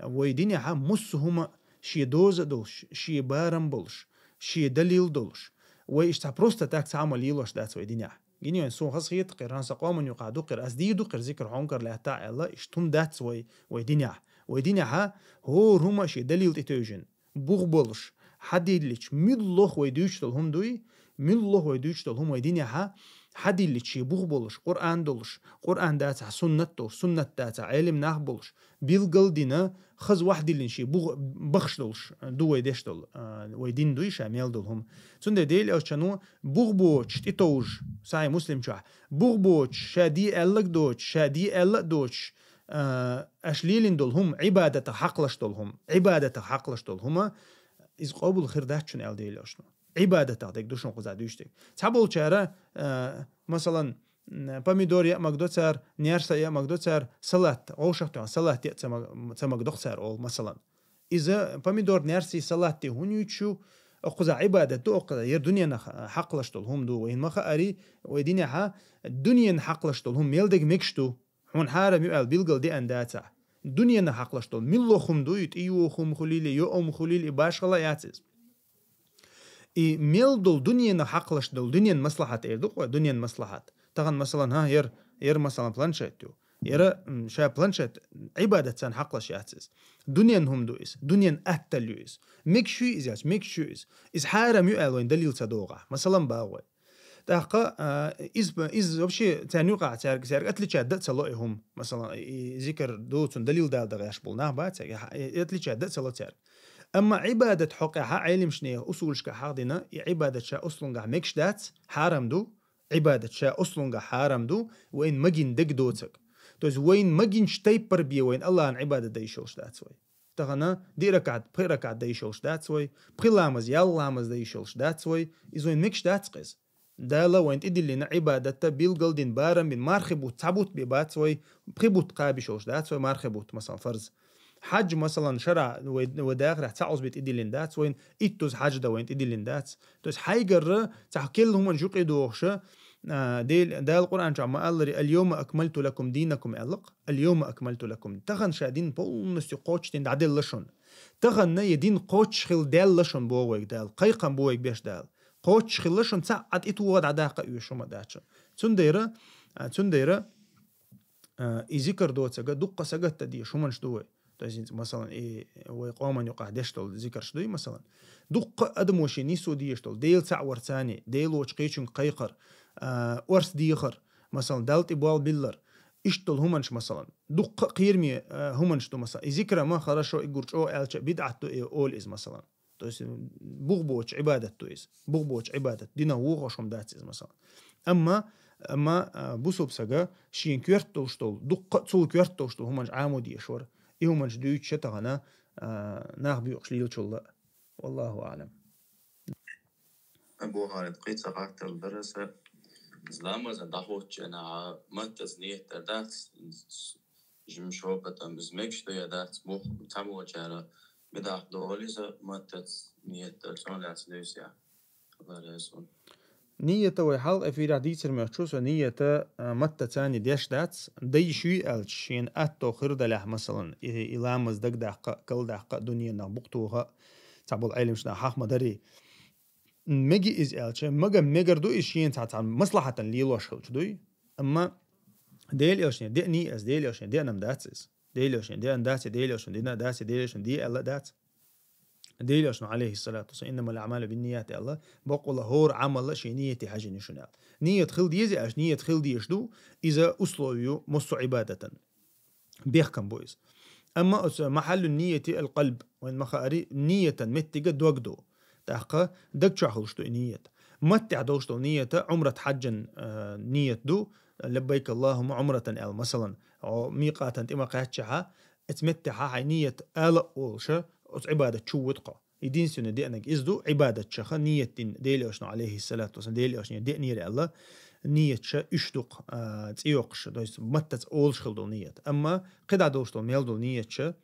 ويديني حا مسهما شي دوز دولش شي بارم بولش شي دليل دولش ويشتع بروستا تاك تعمل يلوش دات ويديني جيني إنسان خاص خيط قران سقام يقعدو قر أسديدو قر ذكر حنكر لا تاع الله إشتم دات ويديني حا هو هما شي دليل تتوجن بوغ بولش حدي ليش ملوخ ويدوش هم دوي ملوخ ويدوش هم ويديني حا حدي اللي شي بوغ بولش قرآن دولش قرآن داتا سنة دولش سنة داتا علم ناه بولش بيلقل دينا خز واحد اللي شي بوغ بخش دولش دو ويدش دول ويدين دوي شامل دولهم سنده ديل أو شنو بوغ بوش تتوج ساي مسلم شاه بوغ بوش شادي ألق دوش شادي ألق دوش أشليلين دولهم عبادة حقلش دولهم عبادة حقلش دولهم إذ قابل خير داشون أل ديل أشنو عبادة تاعك دوشون قزا دوشتك تحبول شارع مثلا باميدور يا مقدوتر نيرسا يا مقدوتر صلاة أو شخص صلاة يا مقدوتر أو مثلا إذا باميدور نيرسي صلاة هنيشو قزا عبادة تو قزا يردنيا حقلش طولهم دو وين ما خاري ويديني ها الدنيا حقلش طولهم يلدق مكشتو هون حارم يقال بيلقل دي أنداتا الدنيا حقلش طول ملوخم دو يتيوخم خليلي يوم خليلي باش خلا ياتز ميل دول دنيا حقلش دول دنيا مصلحة إيردوق ودنيا مصلحة تغن مثلا ها ير مثلا بلانشيتو ير شا بلانشيت عبادة سان حقلش ياتز دنيا هم دويس دنيا أهتلويس ميكشو إزاش ميكشو إز حارم يقالوين دليل صدوقة مثلا باوي تاقا إز وبشي تانيوقع تارك أتلي شادت صلوئهم مثلا ذكر دوتون دليل دال دغيش بولناه بات أتلي شادت صلو تارك أما عبادة حقها علم شنية أصولش حاضنة عبادة شا أصلنجا ميكش دات حرام دو عبادة شا أصلنجا حرام دو وين مجين دق دوتك توز وين مجين شتيبر بيه وين الله عن عبادة دايشوش دات سوي تغنا دي ركعت بخي ركعت دايشوش دات سوي بخي لامز يال لامز دايشوش دات سوي إذا وين ميكش دات قيس دالا وين تدي لنا عبادة بيلقل دين بارم من مارخبوت تعبوت ببات سوي بخبوت قابشوش دات سوي مارخبوت مثلا فرز حج مثلا شرع وداخل رح تعوز بيت إدي لندات وين إتوز حج دا وين إدي لندات توز حيقر تحكيل هم نجوق إدوخش ديل القرآن جمع قال اليوم أكملت لكم دينكم ألق اليوم أكملت لكم تغن شادين بول نستي قوتش تين دعدل لشون تغن يدين قوتش خل دال لشون بوويك دال قيقم بوويك بيش دال قوتش خل لشون ساعد إتو واد عداقة يوشوما داتش تنديرة إذكر دوت سجا دقة سجا تدي شو منش دوي مثلا ويقوم يقع دشتل ذكر شدوي مثلا دق ادم وشي نيسو ديشتل ديل ساع ورثاني ديل وشقيشن قيقر ورث ديخر مثلا دالت ابوال بيلر اشتل همنش مثلا دق قيرمي همنش تو مثلا ذكر ما خرشو يقرشو الش بدعت اول از مثلا توس بوغبوش عباده تويس بوغبوش عباده دينا وغشم داتس مثلا اما بوسوب سجا شين كيرتوشتل دق تصل كيرتوشتل همنش عامودي شور يوم جديد شتغنا ناخبي قليل شو والله أعلم. أبو خالد قيت سقطت الدراسة زلامة زندحوت أنا ما تزنيه تدات جمشوبة مزمكش ده يدات مو تامو جرا بدأ دوليزة ما تزنيه ترسون لاتسليسيا غيرسون نية وحال في رديت المحشوس نية متى تاني ديش دات دي شيء الشين أتو خرد له مثلا إلامز دق كل دق دنيا نبقتوها تعبوا العلم شنا حق مدري مجي إز ألش مجر دو إشين تعال مصلحة ليلوش دوي أما ديل يوشين دي ني أز ديل يوشين دي أنا داتس ديل يوشين دي أنا داتس ديل يوشين دي أنا داتس ديل يوشين دي ألا دات ديل يوشين عليه الصلاة والسلام إنما الأعمال بالنيات الله بقول هور عمل شيء نيتي حاجة نشنال نية خل ديزي أش نية خل ديش دو إذا أصلوا مصو عبادة بيحكم بويز أما محل النية القلب وين مخاري نية متجة دوغدو تحقق دك شخلشتو نية متع دوشتو نية عمرة حجا نية دو لبيك اللهم عمرة ال مثلا أو ميقاتا إما قاتشها اتمتعها نية آل أولشة عبادة شو وتقع يدين سنة دي أنك إزدو عبادة شخا نية ديلي أشنا عليه الصلاة والسلام ديلي أشنا دي نير الله نية شا اشتق تيوقش دويس متت أولش خلدو نية أما قد دوشتو ميلدو نية شا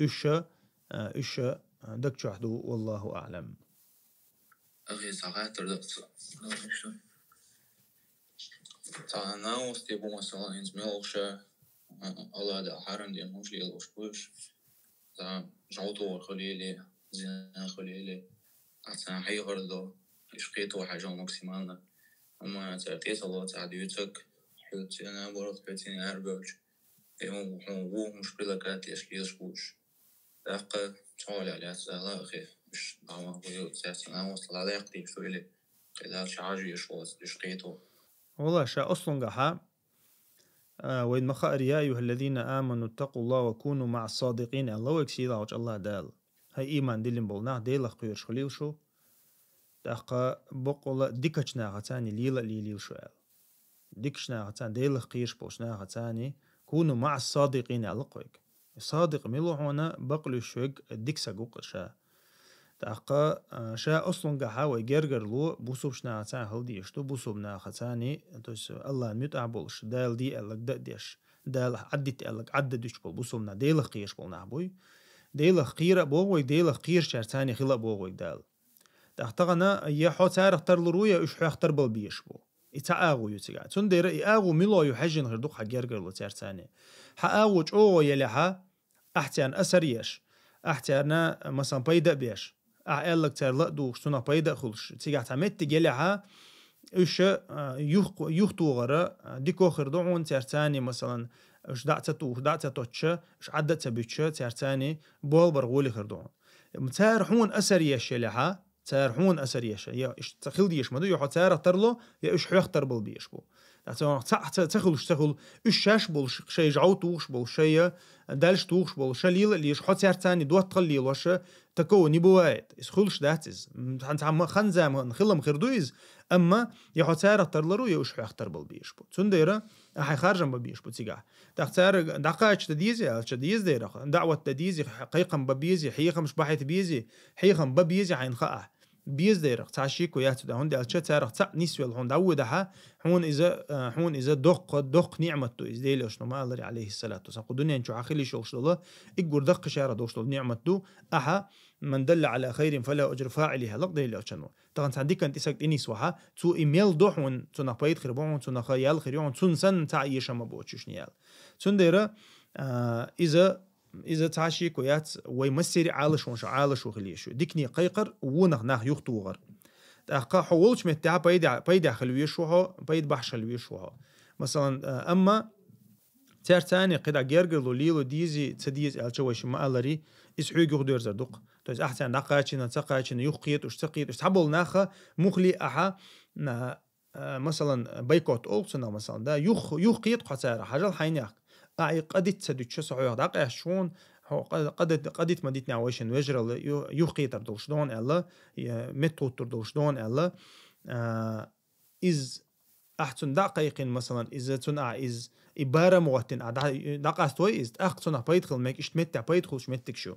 إيش دك شحدو والله أعلم. أخي ساعات تردت تعنا وستيبو مثلا إنز ميلوشة الله ده حرم دي مش يلوش بوش تا جوتو خليلي زين خليلي أحسن حي هردو إشقيتو حاجة ماكسيمالنا أما تعطيت الله تعديتك حلت أنا برضه حلتني أربعج يوم هو مشكلة كانت إشكيش بوش دقة شغل على سهلة أخي مش دعوة هو ساسنا وصل على يقتي شو إلي خلال شعاجي يشوز إشقيتو والله شا أصلا قحا وإن مخا يا أيها الذين آمنوا اتقوا الله وكونوا مع الصادقين الله يكسيدا وجه الله دال هاي إيمان دلين بولنا ديلا قيرش خليل شو دقة بقول ديكشنا غتاني ليلا ليل شو ديكشنا غتان ديلا قيرش بوشنا غتاني كونوا مع الصادقين على قويك صادق ميلو هنا بقلو شوق ديكسا قوق شا دقة شا أصلا قحا ويجرجر لو بوسوبشنا غتان هلدي يشتو بوسوبنا غتاني توس الله متعبولش دال دي ألك ديش دال عدت ألك عددش بول بوسوبنا ديلا قيرش بولنا بوي ديلا قيرة بوغوي ديلا قير شارتاني خلا بوغوي دال دقتغنا يحو تارخ ترلرويا إش حيختر بالبيش بو إتعاغو يتقع تندير إياغو ميلو يحجن غير دوق حجرجر لو تارتاني حاغو أو يلحا أحتيان أسريش أحتيانا مثلا بيدا بيش أعلق ترلا دوش سنا بيدا خلش تيجي تعمد تجلها إيش يختو غرا ديكو خردون تارتاني مثلا إيش دعتتوش إيش عدت بيتش تارتاني بول برغولي خردون متارحون أسريش يلحا تارحون أسريش يا إيش تخيل ديش مدو يحط تارح ترلو يا إيش حيختر بالبيش بو تخل إيش شاش بول شيء جعوتوش بول شيء دالش توش بول شليل اللي يحط تارتاني دوت تخلي وش تكو نبوات إسخولش داتز عم خنزام خلهم خردويز أما يحط تارح ترلو يا إيش حيختر بالبيش بو تنديرة هاي خارجا بالبيش بو تيجا دكتور دقائق تديزي تديز ديرة دعوة تديزي حقيقة ببيزي حقيقة مش بحيث بيزي حقيقة ببيزي عين خاء بيز ديرق تعشيك ويات ده هندي أشياء تارق تع نسوي الهون دعودها حون إذا دق نعمته إز ديل أشنو ما الله عليه الصلاة والسلام قدني أنشوا عخلي شغل الله يقول دق شارة دوشل نعمته أها من دل على خير فلا أجر فاعلها لق ديل أشنو طبعا عندك أنت سكت إني سوها تو إيميل دوحون تو نقيد خربون تو نخيال خيرون تو سن تعيش ما بوتشش نيال تنديره إذا تعشيك ويات ويمسيري عالش ونش عالش وخليشو ديكني قيقر ونخ يختوغر تأقا حولش متاع بيدا خلويشوها بيد بحش خلويشوها مثلا أما تارتاني قد جرجر ليلو ديزي تديز الجوش ما ألري إسحوق يقدر زردق توز أحسن نقاشنا تقاشنا يخيط وشتقيط وشتحبل ناخا مخلي أحا مثلا بيكوت أولسنا مثلا دا يخيط قصار حاجة الحينيك قدت سدوتش صحيح دقيق شون قدت مديتنا ويشن وجرل يخيط دولشدون ألا متوت دولشدون ألا إز أحسن دقيق مثلا إذا تنع إز إبارة موتن دقاستوي إز أحسن بيدخل ماك إشتمتع بيدخل شمتك شو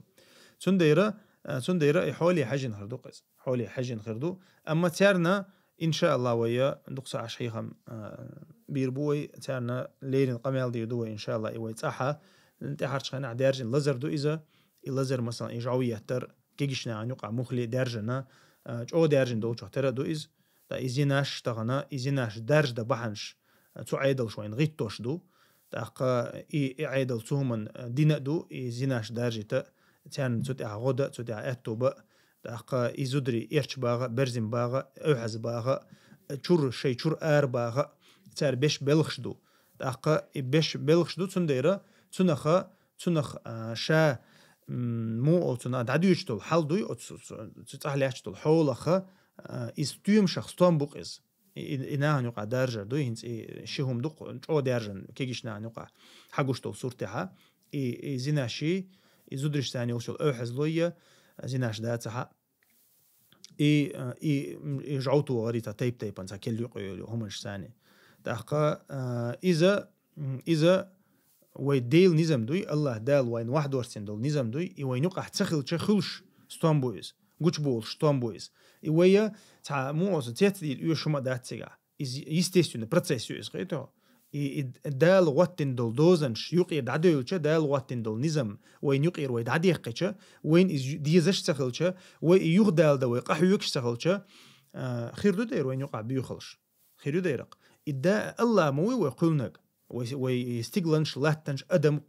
تنديرة حولي حجن خردو قز حولي حجن خردو أما تارنا إن شاء الله ويا دقصة عشيخم بيربوي تارنا ليرين قميل ديردوي إن شاء الله إيوه تأحى انتحر شخنا دارجن لزر دو إذا اللزر مثلا إجعوية تر كيجشنا عن يقع مخلي دارجنا جو دارجن دو تر دو إز دا إزيناش تغنا إزيناش دارج دا بحنش تو عيدل شوين غيتوش دو تأقى عيدل تومن دينا دو إزيناش دارجي تان تودع غدا تودع أتوبة تأقى إزودري إيرش باغا برزم باغا أوحز باغا شور شي شور آر باغا تار بيش بلخش دو تأقى بيش بلخش دو تنديرة تنخ شا مو أو تنا دعديوش تول حال دوي أو تتحليش تول حولخ استيوم شخص توم بوقز إنها نقع درجة دوي هنس شيهم دق أو درجة كيجشنا نقع حقوش تول صورتها زناشي زودرش ثاني وصل أوحز لويا زناش داتها جعوتو غريتا تيب أنت كل يقول همش ثاني تحقق إذا ويديل نظام دوي الله دال وين واحد ورسين دول نظام دوي وين يقع تخلش ستون بويز قوش بول ستون بويز ويا تع مو أصلا تيتدي يوشما داتسيجا естественно процесс يس غيره دال واتن دول دوزنش يقير دعديلش دال واتن دول نظام وين يقير وين دعديقش وين ديزش سخلش وين يغدال ده ويقح يكش سخلش خير دو دير وين يقع بيخلش خير دو ديرق إدا الله موي ويقولنك ويستقلنش لاتنش أدم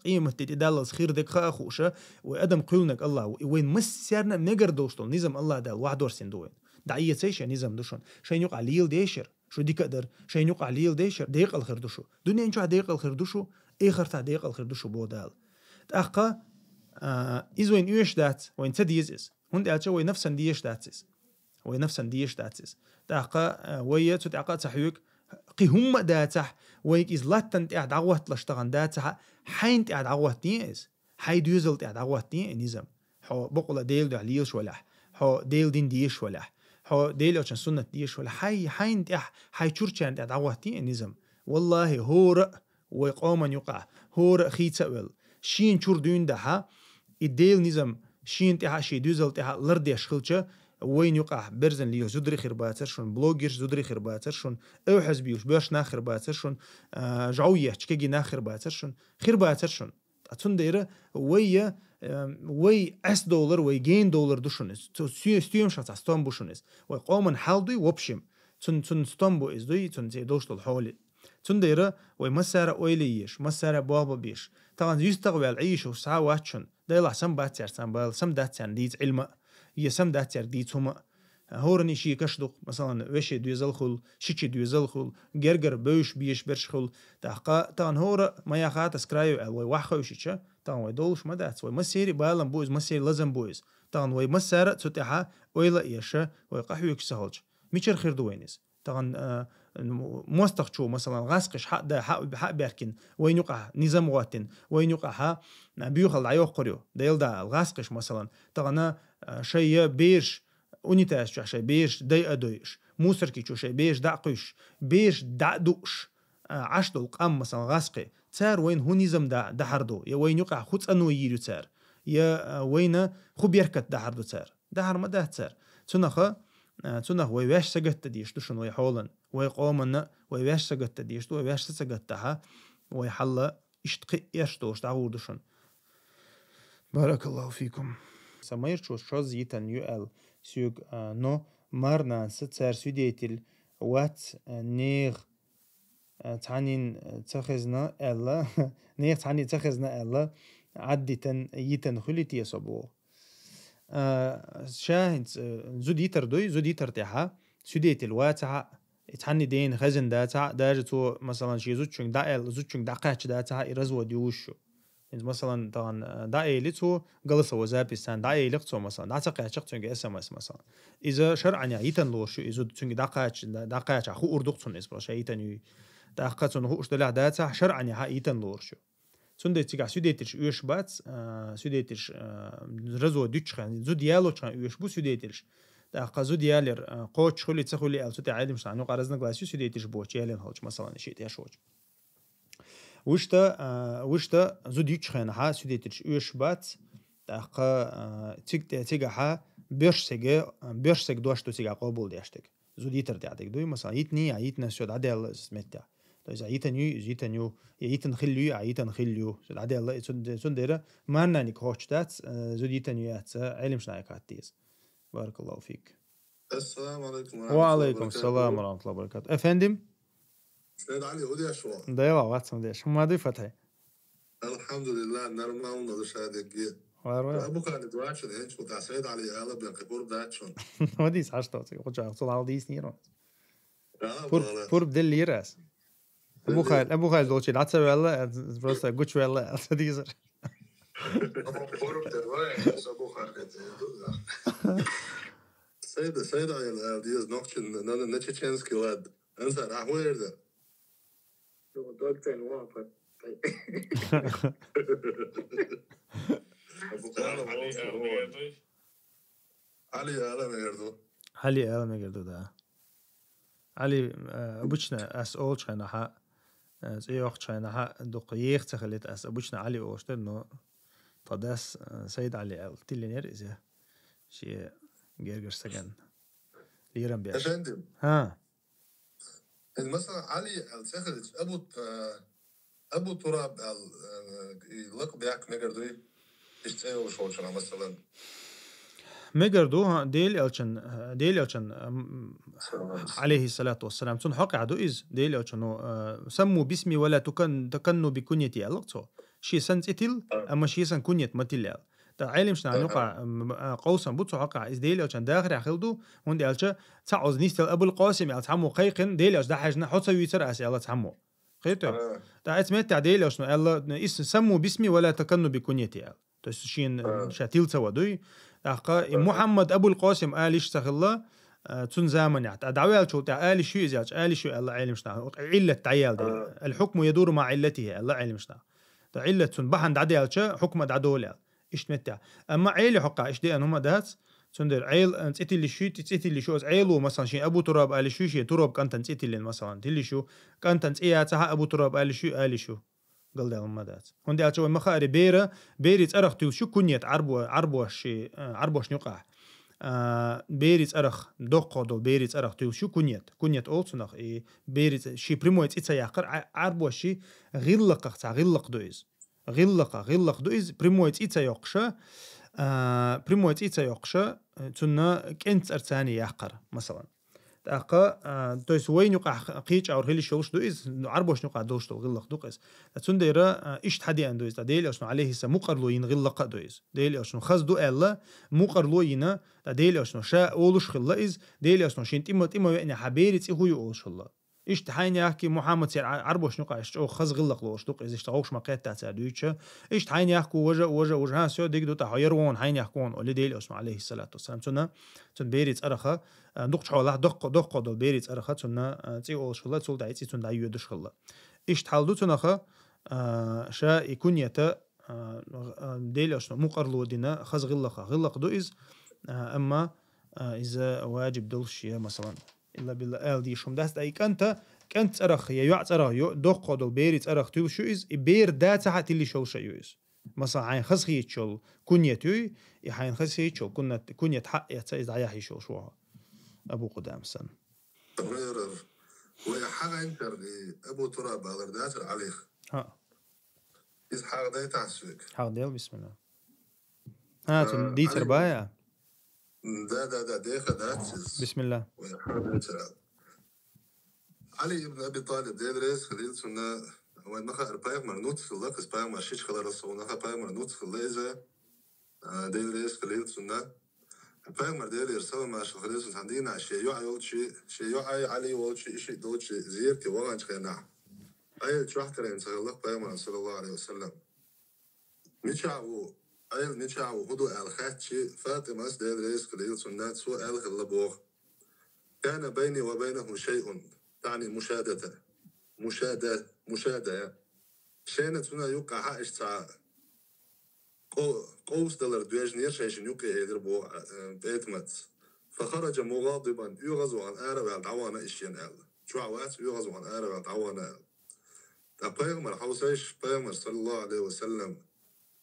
قيمة تدالس خير دك خاخوشة وأدم قولنك الله وين مسيرنا نقر دوستل نظام الله دال واحد ورسين دوين دعية سيش نظام دوشون شين يقع ليل ديشر شو دي قدر شين يقع ليل ديشر ديق الخير دوشو دنيا انشو ديق الخير دوشو اخر تاع ديق الخير دوشو بودال تاقا إز وين يوش دات وين تديز هند ألشا وين نفسن ديش داتس وين نفسن ديش داتس تاقا ويا تاقا تحيوك قيهم داتح ويك إز لاتن تاعد عوات لاشتغن داتح حين تاعد عوات نيز حي ديوزل تاعد عوات نيزم حو بقول ديل دع ليش ولا حو ديل دين ديش ولا حو ديل عشان سنة ديش ولا حين تاع حي شورشان تاعد عوات نيزم والله هور ويقومن يقع هور خيتسأول شين شور دون دها الديل نظام شين تاع شي دوزل تاع لردي شخلچه وين يقع برزن ليه زدري خرباتر شون بلوجر زدري خرباتر شون او حزبيوش باش نا خرباتر شون جعويه تشكي نا خرباتر شون خرباتر شون اتون ديره وي $1 وي $1 دوشونس ستيوم شات ستون بوشونس وي قومن حالدي وبشم تون ستون بو از دوي تون زي دوشل الحول تون ديره وي مساره اويليش مساره بابا بيش طبعا يستقبل عيش وساعه واتشون دايلا سم باتير سم بال سم داتير ديت علم هي سم داتير ديت هما هورني شي كشدق مثلا وشي دوزل خل شيشي دوزل خل جرجر بوش بيش برشخل تحقا طبعا هور ما ياخات سكرايو وي واخوشيتش طبعا وي دولش ما دات وي مسيري بالم بوز مسيري لازم بوز طبعا وي مساره تتحا ويلا يشه وي قحويك سهلج ميشر خير دوينس طبعا موستخشو مثلا غاسقش حق ده حق بيركن وين يقع نظام واتن وين يقع بيوخل عيوخ قريو ديل ده الغاسقش مثلا طبعا شيء بيرش اونيتاش شيء بيرش داي ادويش موسركي شيء بيرش دعقش بيرش دعدوش عشدو القام مثلا غاسقي تار وين هو نظام ده حردو يا وين يقع خص انو ييرو تار يا وين خو بيركت ده حردو تار ده حر ما ده تار تنخ ويواش سجت ديش دوشن ويحولن ويقومن ويواش سجت ديش ويواش سجتها ويحل اشتقي يشتوش تعود دوشن بارك الله فيكم سمير شوز يتن يؤل سيوغ نو مارنا ستسار سوديتل وات نيغ تعنين تخزنا ألا نيغ تعني تخزنا ألا عدتن يتن خليتي يصبو شاهد زود يتر تاعها سوديت الواتع تعني دين خزن داتا داجتو مثلا شي زوتشون دايل زوتشون دقاش داتا يرزو ديوشو مثلا طبعا دايلتو جلسه وزابيستان دايلتو مثلا داتا شقتون اس ام اس مثلا اذا شرعا يتن لوشو اذا تشون دقاش خو اردقتون اس باش يتن دقاتون هو اشتلا داتا شرعا يتن لوشو سندي تيجا سوديتش يوش بات سوديتش رزو ديتشخان زو ديالو تشان يوش بو سوديتش دا قازو ديالر قوتش خلي تخلي او تي عالم شانو قرزنا غلاسيو سوديتش بوچ يالن هولش مثلا شي تياشوج وشتا زو ديتشخان ها سوديتش يوش بات دا قا تيجا ها بيرشسك دوشتو تيجا قبول دياشتك زو ديتر ديادك دوي مثلا يتنا سود عدل سميتا إذا يتن خليو العادي الله سنديرة ما نانيك هوشتات زود يتنيات علم شنايكات ديز بارك الله فيك. السلام عليكم وعليكم السلام ورحمة الله وبركاته. أفندم سيد علي ودي أشوا دايوا واتسم ديش ما دي فتحي الحمد لله نرمى ونضش هذا الجيل أبوك أنا دواتش الهنش وتاع سيد علي هلا بينقبور داتشون وديس عشتوتي وجع طول على ديس نيرون بور بدل ليراس أبو خالد دوتشي لا تسوي الله بروسا قوتش ولا ديزر أبو خالد سيد علي ديز نوكشن نتشينسكي لاد أنسى أحوير ده دكتور وافق علي ألا ميردو ده علي بوشنا أس أول شيء نها زي أخت شيء نها دقيق تخليت أس بوشنا علي أوشتر إنه فداس سيد علي أول تلينير إذا شيء جرجر سجن ليرم بيش أفندم ها مثلا علي السخرج أبو تراب اللقب ياك مقدري يشتغل شوشنا مثلا مقدرو ديل ألشن عليه الصلاة والسلام تون حق عدو إز ديل ألشنو سموا باسمي ولا تكنوا بكنيتي ألقصو شي سنت إتل أما شي سن كنيت متل علم شنا نقع قوسا بوتسو حقع إز ديل ألشن داخل عخلدو وندي ألشا تعوز نيستل أبو القاسم يلتحمو قيقن ديل ألش دا حاجنا حوصا ويتر أسي الله تحمو خيرتو دا أتمت ديل ألشنو الله سموا باسمي ولا تكنوا بكنيتي تشين شاتيل تودوي أخا محمد أبو القاسم آلش تخلا تون زمن يعني دعوة شو تعالي شو إزاج آلي شو الله علم شنا علة تعيال ده الحكم يدور مع علته الله علم شنا علة تون بحن دعدي شا حكم دعدولة إيش متى أما عيل حقا إيش دي أنهم دهت تندر عيل أنت إتي اللي شو عيلو مثلا شيء أبو تراب آلي شو شيء تراب كانت أنت إتي اللي مثلا تلي شو كانت أنت إيه تها أبو تراب آلي شو قال ده ما دات هندي أشوف مخاري بيريت أرخ تو شو كنيت عربوش نقع بيريت أرخ دقة بيريت أرخ تو شو كنيت أولسنخ بيريت شي بريمويت إتسا يقر عربوش غلق دويز بريمويت إتسا يقشة بريمويت إتسا يقشة تنا كنت أرتاني يقر مثلا أقا تويس وين يقع قيج أو غيلي شوش دويز عربوش نقع دوش تو غلق دوقس تنديرا إيش حدي عن دويز ديل أشنو عليه سا مقرلوين غلق دويز ديل أشنو خز دو ألا مقرلوين ديل أشنو شاء أولش خلاص ديل أشنو شين إما يعني حبيرت إخوي أولش خلا إيش تحين يحكي محمد سير عربوش نقع إيش أو خز غلق لوش دوقس إيش تغوش مقات تاع دويتشا إيش تحين يحكوا وجه سو ديك دو تحيرون حين يحكون أولي ديل أشنو عليه الصلاة والسلام تن بيريت أرخا دقت حوله دق دول بيريت أرخا تنا تي أولش خلا تول دايتي تن دايو دش خلا إيش تحلدو تنخا شا يكون يتا ديل أشنو مقرلو دينا خز غلق دويز أما إذا واجب دلش مثلا إلا بالله دي شوم داست أي كنت أرخ يعت أرخ دق دول بيريت أرخ تو شو إز بير دات حتى اللي شو شيوز مثلا عين خزخي تشل كنيتوي يحين خزخي تشل كنيت حق يتسايز عياحي شو أبو قدام سن ويا حاجة إنكر أبو تراب هذا دات عليه إذا حاجة ده تعسوك حاجة ده بسم الله دي تربايا ده خدات بسم الله ويا حاجة ده علي ابن أبي طالب ده درس خليل سنة وين نخا أربعة مرنوت في الله كسبعة مرشيش خلال رسول نخا أربعة مرنوت في الله إذا ده درس خليل سنة أربعة مرديل يرسل ما خليل سنة عندنا شيء يعي علي والشيء شيء دوت زير كي وغن خينا أي شرح كلام سأله بيامر صلى الله عليه وسلم نشعو هدو الخات شيء فاطمة ده درس خليل سنة سوء الخلبوغ كان بيني وبينه شيء تعني مشادة شينت هنا يوقع حائش تاع قوس دلر دويج نير شيشن يوقع يدربو بيتمت فخرج مغاضبا يغزو عن آرب عن دعوانا إشيان آل شو عوات يغزو عن آرب عن دعوانا آل بيغمر حوسيش بيغمر صلى الله عليه وسلم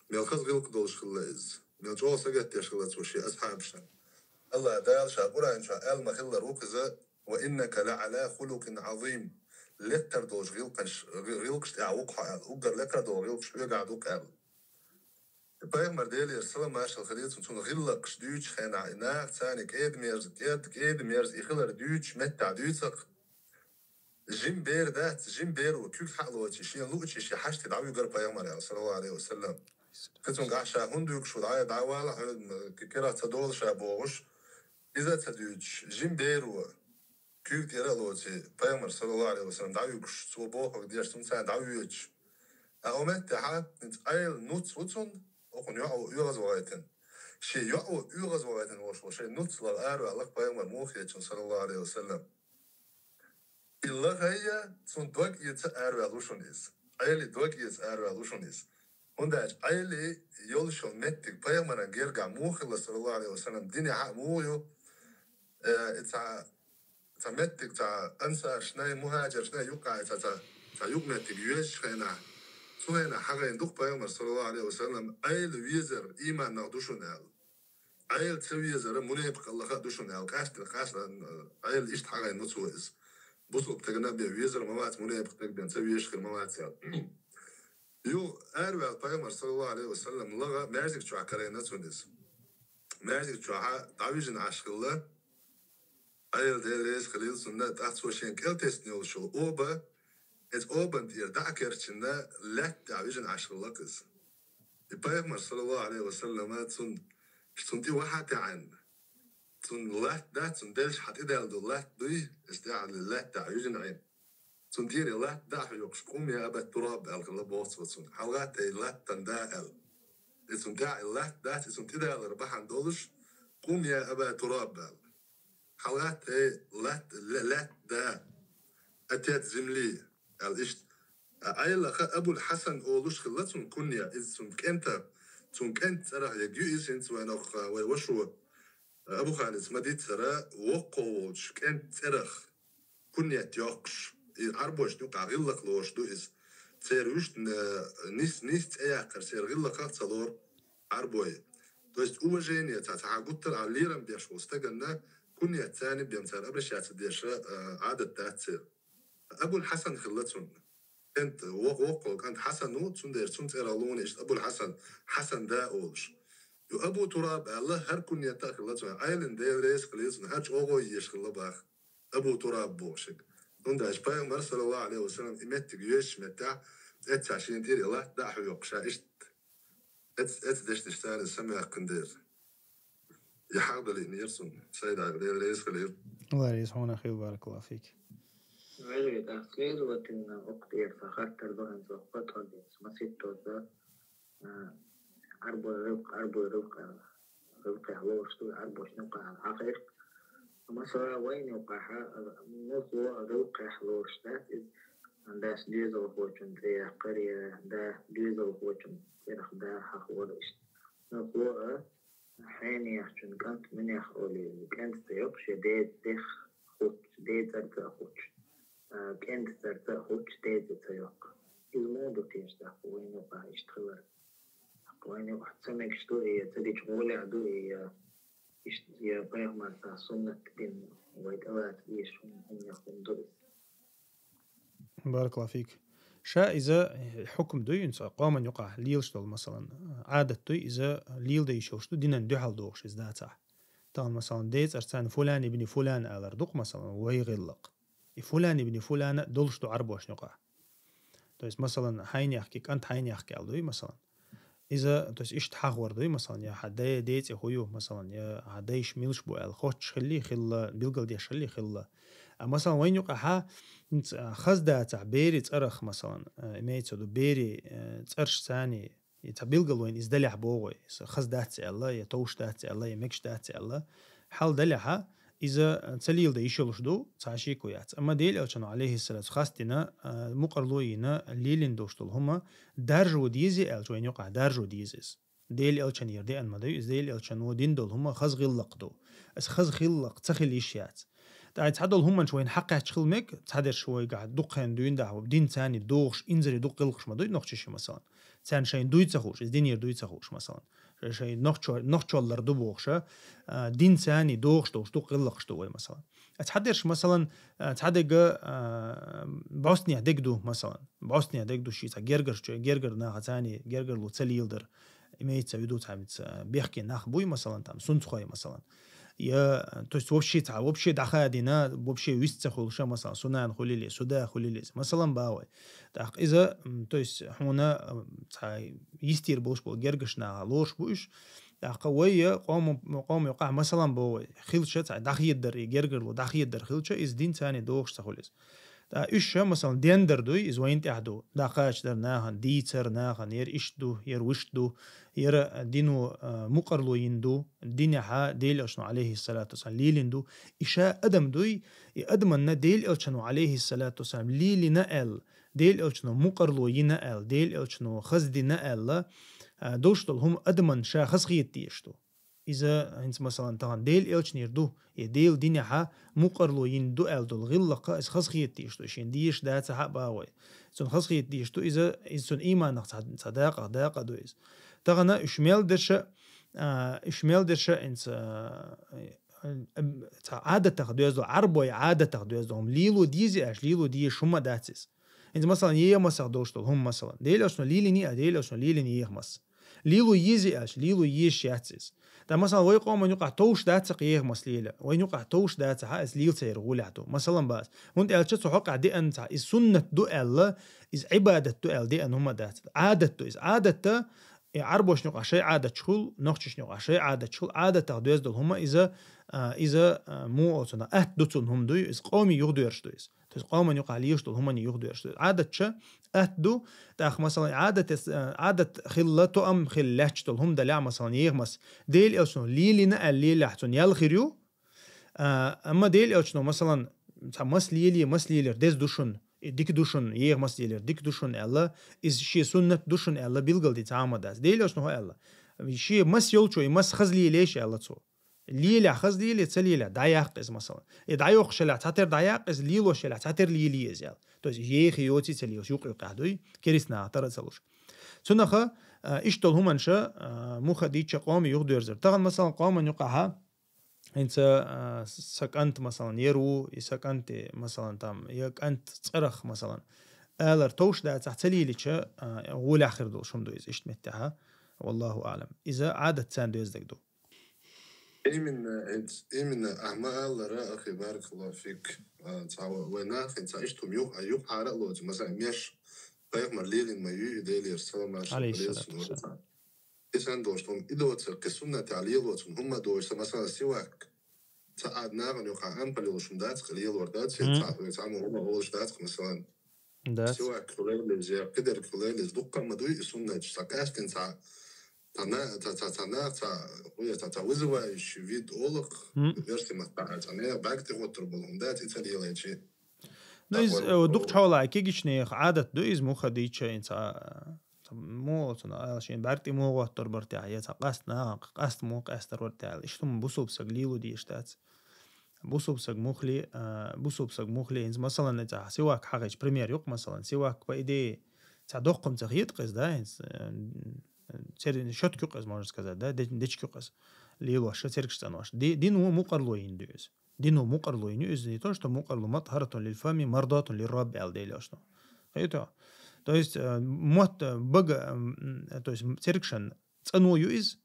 من الخز غلق دولش خلاز من الجوة سقط يشغلت وشي أصحاب شن الله دال شاقورا إن شاء آل مخلا روكزا وإنك لعلى خلق عظيم لتر دوش غلقش تعوقها آل أقر لكر دو غلقش يقعدوك آل بيغمر ديلي يرسل ماشا الخليط سنتون غلقش دوش خينا إناك تاني كيد ميرز إخلر دوش متع دوشق جيم بير وكيف حقلوتي شيء لوتشي شي حاجتي دعوي قر بيغمر صلى الله عليه وسلم كتون قعشا هندوك شو دعوة كيرا تدول شابوغش إذا تدوش جيم بير كيف تيرالوتي بيغمر صلى الله عليه وسلم دعويكش سوبوغ دياش تنسان دعويكش أغمت تحت نتقايل نوت وطن أخن يغز وغايتن شي يغز وغايتن وشي نوت للآر الله بيغمر موخيتش صلى الله عليه وسلم إلا هي تون دوك يتآر والوشونيز عيلي دوك يتآر والوشونيز هنداش عيلي يولشون متك بيغمر نجيرجع موخي صلى الله عليه وسلم ديني حق مويو تا متك تا أنسى شناي مهاجر شناي يوقع تا يوقمتك يوش خينا سوينا حاجة يندوق بيغمر صلى الله عليه وسلم عيل ويزر إيمان نغدوشون آل عيل تسويزر منيبق الله خدوشون آل قاشت عيل إشت حاجة ينوتوز بوصل تجنا بيوزر موات مني بختك بنسوي يشكل موات يعني يو أروع البيغمبر صلى الله عليه وسلم لغة مازك شو عكرينا سندس مازك شو عاوجن عشق الله أيل ديليس خليل سنة تحت وشين كل تسنيول شو أوبا إت أوبن دير دعكرتشنا لا تعوجن عشق الله كز البيغمبر صلى الله عليه وسلم تنتي واحد عن تن لا ده تندلش حتى ده الله دوي استعال الله تعوجن عين تنتيري الله ده يقشكم يا أبا التراب الغلا بوص وصن حلقات الله تنداء تنتع الله ده تنتي ده الربح عن دولش قوم يا أبا تراب حلقات لا ده أتيت زملي الإشت أيلا أبو الحسن أولوش خلتهم كنيا إذ كنت ترى يجيو إنت وأنا وشو أبو خالد ما ديت ترى وقوش كنت ترى كنيا تياقش عربوش نوقع غلق لوش دو إز تيروش نيست أياقر سير غلق أتصدور عربوي دوست أوجينيا تعقدت على ليرم بيش وستقلنا كنيا تاني بيمتار أبرشات ديش عادة تاتسير أبو الحسن خلتهم كنت وقل كانت حسن نوت سندير سنتيرالون إيش أبو الحسن حسن دا أولش يو أبو تراب الله هر كنيا تاخلتهم عيلن دير ريس خليتهم هرش أوغو يشخل باخ أبو تراب بوشك ننداش بايغمبر صلى الله عليه وسلم إمتك يوش متاع عشان ديري الله داحو يقشا إشت ديش تشتاني سمع كندير يحاول لي يرسم سيد عقدير ليس خليل الله يسعون أخي وبارك الله فيك. غير تأخير وكن أقدر فخرت البهن زوقتها ديس مسيت توزا أربو ربق هلوش تو أربو شنوقع العقير مثلا وين يوقعها نوكو ربق هلوش that is and that's diesel fortune ده قرية ده diesel fortune كيرخ ده حقورش نوكو حين يحجن كانت من يخولي كانت تيقش ديخ خوش زرقا خوش كانت زرقا خوش تيوق الموضوع تيجده وين يوقع يشتغل وين يوقع تسميك شتو هي تديج غولي عدو هي يا بيغمر تا سنة دين ويدوات ليش هم يخون دوز بارك الله فيك. شا إذا حكم دوي إنسا قاما يقع ليلشتول مثلا عادة دوي إذا ليل دي شوشتو دينان دو حال دوغش إذا تاع طبعا مثلا ديت أرسان فلان ابن فلان ألردوق مثلا ويغلق فلان ابن فلان دولشتو عربوش نقع تويس مثلا حين يحكي أنت حين يحكي دوي مثلا إذا تويس إيش تحاور دوي مثلا يا حدا ديت يخويو مثلا يا حدا يشميلش بو الخوش خلي خلا بيلقل دي خلي خلا مثلا وين يقع خز دا تاع بيري تأرخ مثلا ميتو دو بيري تأرش ثاني يتبيلقل وين إزدلح بوغي خز داتي الله يتوش داتي الله يمكش داتي الله حال دلحها إذا تليل دا يشلش دو تعشيكو يات أما ديل ألشانو عليه السلام خاستنا مقرلوينا ليلين دوشتول هما دارجو ديزي ألش وين يقع دارجو ديزيز ديل ألشان يردي أن مدو إز ديل ألشانو دين دول هما خز غلق دو أس خز غلق تخل إشيات تعدل هم شوين حقه تشخلمك تعدل شوي قاعد دقين دوين دعوة بدين ثاني دوغش إنزري دق قلقش ما دوي نخشش مثلا ثاني شيء دوي تخوش إز دينير دوي تخوش مثلا شيء نخشولر دوبوخشة دين ثاني دوغش دق قلقش دوي مثلا تحدرش مثلا تحدق بوسنيا دقدو مثلا بوسنيا دقدو شيء جرجر ناخ ثاني جرجر لو تسليلدر إميت سويدو تعمت بيحكي ناخ بوي مثلا تعم سنتخوي مثلا يا توست وبشي دخادنا وبشي ويستخول شا مثلا سنان خليلي سودا خليلي مثلا باوي تاق إذا توست هنا يستير بوش بو جرجشنا لوش بوش قوية قوم يقع مثلا بوي خلشة دخيدر جرجر ودخيدر خلشة إز دين ثاني دوخش تخلص إيش مثلا ديندر دوي إز وين تحدو دقاش در ناهن ديتر ناهن ير إشدو ير وشدو ير دينو مقرلو يندو دين حا ديل أشنو عليه الصلاة والسلام ليلندو إشاء أدم دوي أدمنا ديل أشنو عليه الصلاة والسلام ليل نقل ديل أشنو مقرلو ينقل ديل أشنو خزدي نقل دوشتل هم أدمن شا خزغيت يشتو إذا أنت مثلا تان ديل إلشنير دو يديل دينيا حا مقرلو يندو ألدو الغلقة إز خزغيت يشتو إشين ديش داتا حق باوي إذن خزغيت يشتو إذا إذن إيمان صداقة داقة دو إز تغنى إشمال درشا إنت عادة تاخدوز عربوي عادة تاخدوزهم ليلو ديزي اش ليلو دي شوما داتس انت مثلا يمس دوشتل هم مثلا ديل شنو ليلني اديل شنو ليلني يغمس ليلو يزي اش ليلو يش ياتس ده مثلا وي قوم يقع توش داتق يغمس ليله وين يقع توش داتق اس ليل سير غولاتو مثلا بس وانت الشت حق دي انت السنه دو ال از عباده دو ال دي ان هم دات عادته از عادته عربوش نقع شيء عادة شغل نقش نقع شيء عادة شغل عادة تقدوز دول هم إذا مو أصلا دوتون هم دوي إذا قومي يغدو يرشدويس تس قوم يقع ليش دول هم يغدو يرشدو عادة شة دو تأخ مثلا عادة خلته أم خلاتش دول هم دلع مثلا يغمس ديل أصلا ليلنا الليل لحتون يالخيريو أما ديل أصلا مثلا مس ليلي ديز دوشن ديك دوشن يغمس ليلر ديك دوشن الله إز شيء سنة دوشن الله بيلقل دي تعامل داس ديل أصلا هو الله شيء مس يلشوا مس خزلي ليش الله تو ليلة خز ليلة تسليلة دايق إز مثلا دايق شلع تعتر دايق إز ليلو شلع تعتر ليلي إز يال توز يخيوتي تسليوش يوق قاعدوي كريسنا ترى تسلوش سنخة إشتول هم أنشا مخديتش قوم يغدو يرزر تغن مثلا قوم يقعها انت سكنت مثلا يرو سكنت مثلا تام يك انت تصرخ مثلا الر توش دا تحت ليلتش غول اخر دول شم دويز اشت متها والله اعلم اذا عادت سان دويز دك دو من اعمال را اخي بارك الله فيك وناخ انت اشتم يوق على لوج مثلا مش بيغمر ليل ما يدير السلام عليه الصلاه والسلام إذا دوشتم إدوت كسنة تعليلوتم هم دوشت مثلا سواك تعادنا غن يقع أمبليوشم دات قليل وردات تعمل هم أولش دات مثلا سواك كليل زي قدر كليل دقة مدوي سنة تكاستن تا وزوا شفيد أولق versi متبعت أنا بعد تغطر بالهم دات إتاليا ليشي نيز ودقت حولا كيجشني عادة دويز مو خديتش إنت مو أصلا شيء بعرتي مو وتر برتاعية قاست مو قاستر برتاع إشتم بوسوب سجليلو دي إشتات بوسوب سج مخلي إنز مثلا إنت سواك حاجة بريمير يوق مثلا سواك بإيدي تعدقم تغيير قص ده إنز سير شت كوقس مارس كذا ده ديش كوقس ليلو شت سيركش تناش دي نو مقرلوين دوز دي نو مقرلوين دوز دي توش مقرلو مطهرة للفم مرضاة للرب الديل أصلا خيطة то есть мот бог то есть церкшан цану юиз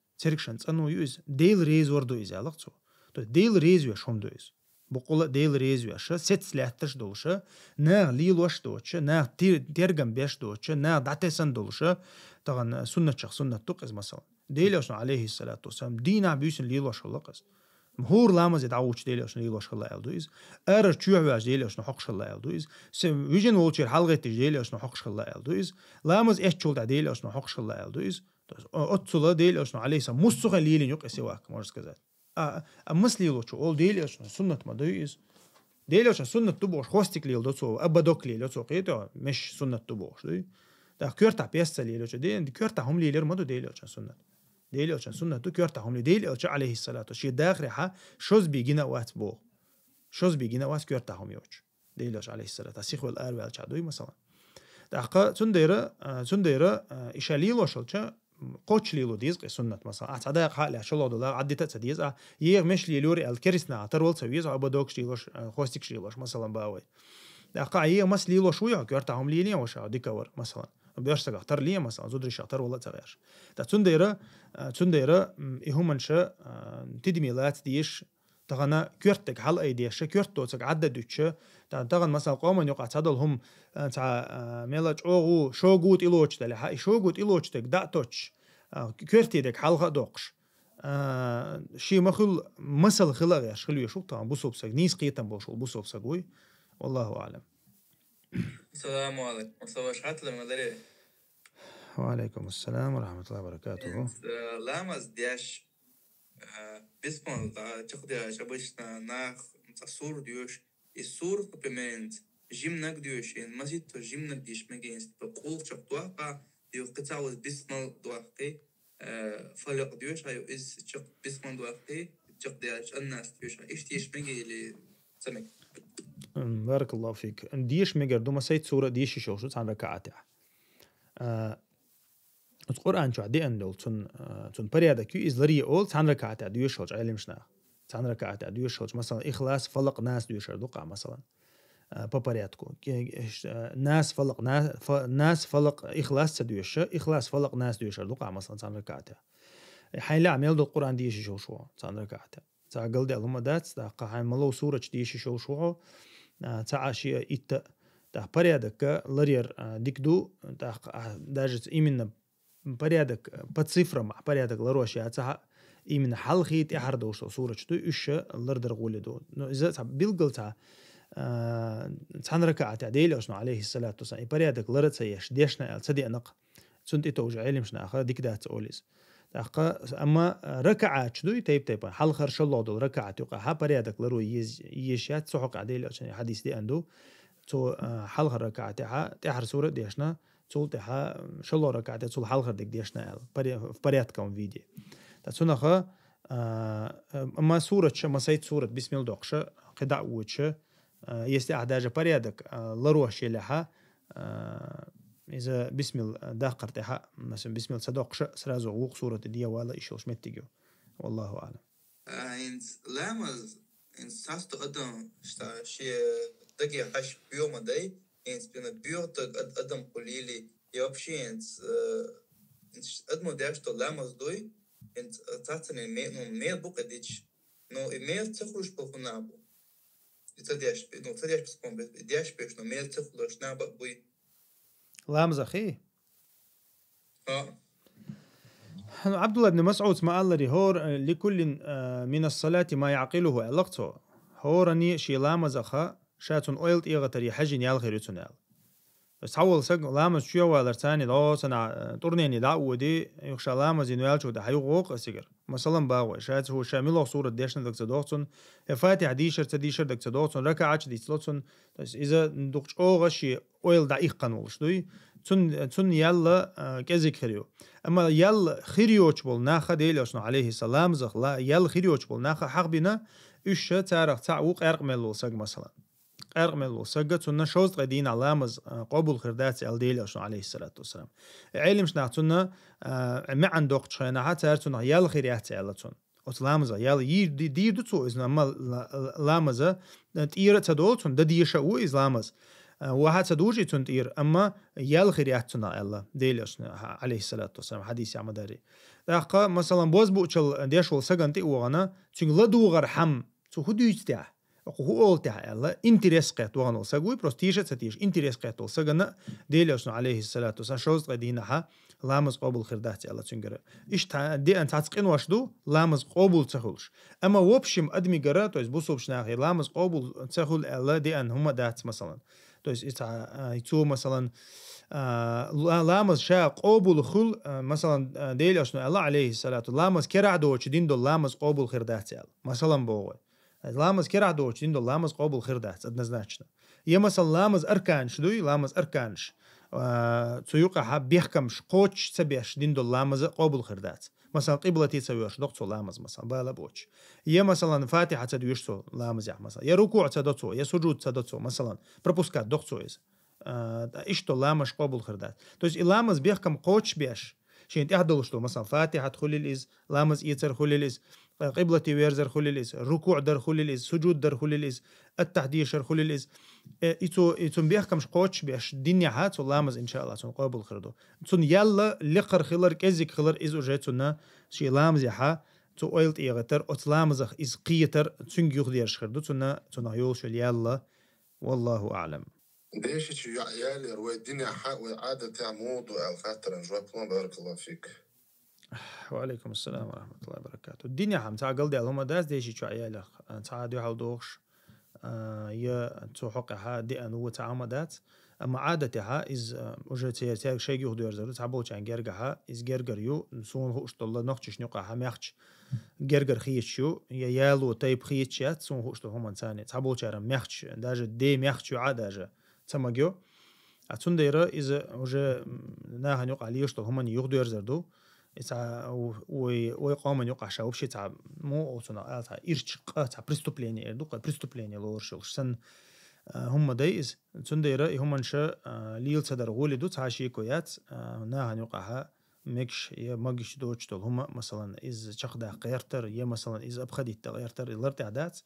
дейл рейз ворду из алакцу то есть дейл рейз я шом доиз букула дейл рейз я ша сет сляташ долша на лилош доча на тергам беш доча на датесан долша таган суннат тук из масал дейлош عليه الصلاه والسلام دينا بيسن ليلوش لقس مهور لامز يدعوش ديلوش ليلوش الله يلدويز ار تشوعواش ديلوش نحقش الله يلدويز سم فيجن وولشر حلقه ديلوش نحقش الله يلدويز لامز اشتول ديلوش نحقش الله يلدويز اتسلا ديلوش عليه سم مسخ ليلين يق سواك مرس كذا مسليلوش اول ديلوش سنه ما دويز ديلوش سنه تبوش خوستك ليل دوتسو ابدوك ليل دوتسو قيتو مش سنه تبوش دي ده كيرتا بيسا ليلوش دي كيرتا هم ليلر مدو ديلوش سنه ديلي أوشان سنة تو كيرتهم لديلي أوش عليه الصلاة والسلام داخل ها شوز بيجينا وقت بو شوز بيجينا وقت كيرتهم يوش ديلي أوش عليه الصلاة السيخ والأر والشادوي مثلا دقة سنديرة إشاليل وشلشة قوتش ليلو ديز سنة مثلا أعتقد حال عشلة دولا عدت تديز يير مش ليلوري الكريسنا ترول سويز أبدوكش ليلوش خوستيكش ليلوش مثلا باوي دقة يير مس ليلو شوية كيرتهم ليلي وش ديكور مثلا بيرش تغتر ليه مثلا زودري شغتر ولا تغير ده تنديرة يهم نشا تدميلات ديش تغنى كيرتك حل أي ديش كيرتو تك عدد دوتش تغن مثلا قوم يقع تدلهم تاع ميلاج أو شوغوت إلوش ده لها شوغوت إلوش تك داتوش كيرتي دك حلقة دوقش شيء مخل مثل خلاغ يشخلو يشوف طبعا بوسوب سج نيس قيتم بوشول بوسوب سجوي والله أعلم. السلام عليكم. وصواشات لما دري. وعليكم السلام ورحمة الله وبركاته. لامز دياش بسمع تاخد شبيشنا ناخ تصور ديوش الصور كبمنت جيمناك ديوش إن مزيد جيمناك ديش مجينس بقول شقطوقع ديو قطعوز بسمع دواقي فلق ديوش هايو إز شق بسمع دواقي شق دياش الناس ديوش إيش ديش مجي اللي سمك. بارك الله فيك. ديش مجر دوما سيد سورة ديش شوشو عن ركعاتها. القرآن شو عدي أن دول تون بريادة كيو إزلري أول عن ركعاتها ديوش شوش علم شنا تعن ركعات دويش مثلا إخلاص فلق ناس دويش دوقع مثلا ببرياتكو ناس فلق ناس فلق إخلاص دويش إخلاص فلق ناس دويش دوقع مثلا تعن ركعات حين لا عمل دو القرآن ديش شو تعن ركعات تا قلدي اللهم دات تا قاعد ملو سورة ديش شو تا شيء إت تا بريادك لرير ديكدو تا داجت إيمن بريادك بتصفر مع بريادك لروشي تا إيمن حلخيت إحردو سورة دو إيش لردر قولدو إذا تا بيلقلتا تعن ركعات عديل أشنو عليه الصلاة والسلام بريادك لرد سيش ديشنا تصدق نق سنت توجع علم شنا آخر ديك دات أوليز أما ركعات شدوي تيب حل خرش الله دول ركعات يقع ها بريادك لرو يشات سحق عديل عشان حديث دي عنده تو حل خر ركعات ها تحر سورة ديشنا تول تها شلو ركعات تول حل خر ديك ديشنا في بريات كون فيديو تسونخ أما سورة ما سيد سورة بسم الله دقش قدع وش يستي أحداج بريادك لروح شيلها إذا بسم الله داقرتها مثلا بسم الله صدقش سرازو وق سورة دي ولا إيش متجو والله أعلم. إنت لامز إنت ساست قدم شيء دقي حش بيوم داي إنت بين بيوت قدم قليلي يبشي إنت قدم داش تو لامز دوي إنت تعتني ميل بوق ديش نو ميل تخرج بفنابو تديش نو تديش بسكون ديش بيش نو ميل تخرج نابا بوي لامز أخي عبد الله بن مسعود ما قال لي هور لكل من الصلاة ما يعقله علاقته هورني شي لامز أخا شاتون أويلت إيغتري حجين يالخير يتنال بس حول سق لامز شو ولا ثاني لا سنة طرني دعوة يخشى لامز إنه يالشوا ده حيوق أسيجر مثلا باوي شات هو شامل صورة ديشنا دك تدوتون فاتح ديشر تديشر دك تدوتون ركعة دي تلوتون بس إذا ندقش أوغشي أويل دقيق قنولش دوي تون يلا كذي خريو أما يلا خريوش بول ناخا ديلوشنا عليه السلام زخ لا يلا خريوش بول ناخا حق بنا إيش تعرف تعوق أرق ملو سق مثلا أرق ملو سق تون شوز قدين علامز قبول خردات الديلوشنا عليه الصلاة والسلام علمش نعتنا ما عندك شينا حتى تون يلا خريات على تون وسلامزا يلا يدي دتو إذا ما لامزا تيرة تدول تون ددي شو إسلامز واحد سدوجي تنتير أما يالخير يحتنا الله ديلش عليه الصلاة والسلام حديث عم داري لقى مثلا بوز بوشل ديشول سجنتي وغنا تين لدوغر حم تو خديج تاع هو أول تاع الله إنترس قط وغنا سجوي بروستيشة ستيش إنترس قط سجنا ديلش عليه الصلاة والسلام شوز قدينها لامز قبول خردات الله تنجر إيش دي أنت تعتقين واشدو لامز قبول تخلش أما وبشم أدمي جرات ويز بوسوبش ناخي لامز قبول تخل الله دي أن هم دات مثلا تويس يتو مثلا لامز شا قبول خل مثلا ديلش الله عليه الصلاة لامز كرع دوش دين دو لامز قبول خردات مثلا بوه لامز كرع دوش دين دو لامز قبول خردات أدنزناچنا يا مثلا لامز أركانش دوي لامز أركانش تيوقع بيحكمش قوتش سبيش دين دو لامز قبول خردات مثلا قبلتي تسويش دكتور لامز مثلا بالا بوش يا مثلا فاتحة تدويشتو لامز يا مثلا يا ركوع تدوتو يا سجود تدوتو مثلا بروبوسكات دكتور إيشتو لامش قبول خردات تويس لامز بيحكم قوتش بيش شين تحدلشتو مثلا فاتحة خلي الإز لامز يتر خلي الإز قبلتي ويرزر خلي الإز ركوع در خلي الإز سجود در خلي الإز التحديشر خلي الإز إتو بيحكمش قوتش بيش الدنيا هات لامز إن شاء الله تون قبول خردو تون يلا لقر خلر كزيك خلر إز وجهتنا شي لامز يحا تو أويلت إيغتر أتلامزخ إز قيتر تون يخديرش خردو تون هيولش يلا والله أعلم ديش يالي روي الدنيا حق وعادة تعمود والخاطر نجواب بارك الله فيك. وعليكم السلام ورحمة الله وبركاته. الدنيا هم تعقل دي اللهم داس ديشي شو عيالك تعادي حال دوخش يا تحقها دي أنو تعمدات أما عادتها إز وجهتها تاج شيء يهدور زر تعبوش عن جرجها إز جرجر يو نسون هوش طلّا نقطش نقعها مخش جرجر خيشيو يالو طيب خيشيات سون هوش هم إنسان تعبوش عن مخش داج دي مخش عادة تماجو أتون ديرة إذا وجه ناه نقع ليش طل هم يهدور زردو إذا ويقام يقع شاوب شيء تع مو أصلا تع إرتقاء تع بريستوبليني إردوق بريستوبليني لورشلش سن هم دايز تنديرة هم إنشاء ليل صدر غولي دو تعشي كويات ناه نقعها مكش يا ماجش دوتشتول هما مثلا إز شخدا قيرتر يا مثلا إز أبخدي تغيرتر إلرت عدات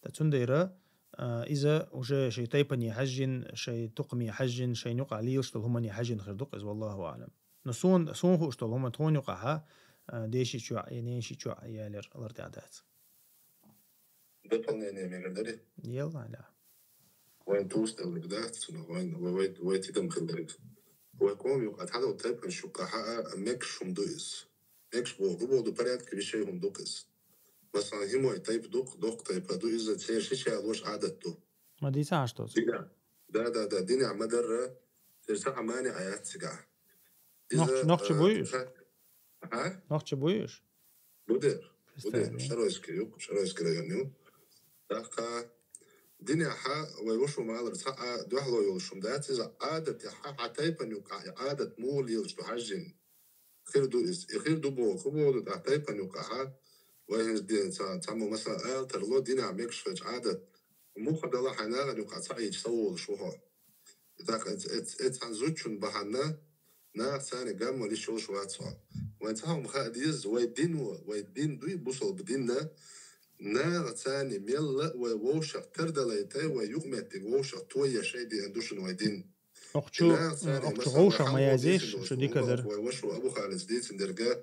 تتنديرا إذا وجا شيء تيبن يحجن شيء تقم يحجن شيء يقع لي يشتول هما يحجن خردق إز والله أعلم نصون هو اشتول هما تون يقعها ديشي شو يعني شي شو يالر إلرت عدات بطلنا يعني من قدره يلا لا وين توصل لقدات وين تدم خلدرك ويكون يقعد هذا وتيبن شو قحقا مكش هم دويس مكش بو دو بريات كبيشي هم دوكس مثلا همو تيب دوق تيب دو إذا تسير شيء الوش عادته ما دي ساعة توصل ده ديني عم مدر ترسع ماني آيات سجع نقش بويش ها نقش بويش بدر شرويس كده يعني دقة ديني حا ويوشو مال رسع دوحلو يوشم دات إذا عادة حا تيبن يقع عادة مول يلش تحجن خير دو خير دو بو خبو ده تيبن يقع وين دي تعمل مثلا ترلو دينا عميكش فج عادة مو خد الله حناغن يقع صعيد صول شو هو إذا هنزوجون بحنا نا ثاني جام ولي شو شوات صار وين تهم خاديز ويدين دوي بوصل بديننا نا ثاني ميل ووشة تردليته ويقمت ووشة تويا شيء دي عندوشن ويدين أقشو غوشة ما يزيش شو دي كدر وشو أبو خالد ديت درجة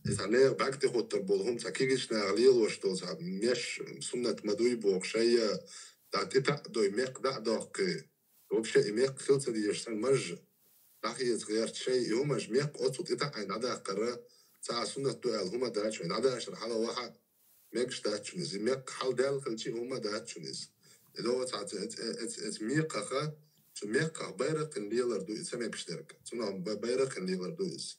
إثناء بعد خود تربولهم تكيجش نعليل وشتوز مش سنة مدوي بوق شيء تعتقد دوي ميق دعك وبشيء ميق خلص دي يشتغل مرج تحكي غير شيء يومش ميق أصوت إتعين عدا قرر ساعة سنة دوال هما داتش وين عدا عشر حلا واحد ميقش داتشونيز ميق حال دال كل شيء هما داتشونيز اللي هو ساعة ميق خا ميق بيرق الليلر دو إسميقش درك سنة بيرق الليلر دويز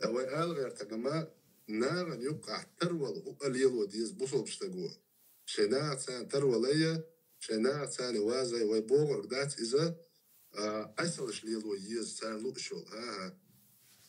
أو قال غير تجمع نار يقع تروى القليل وديز بوصل بشتجوا شناع ثاني تروى ليا شناع ثاني وازي ويبوغ دات إذا أصلش ليل ويز ثاني لوشول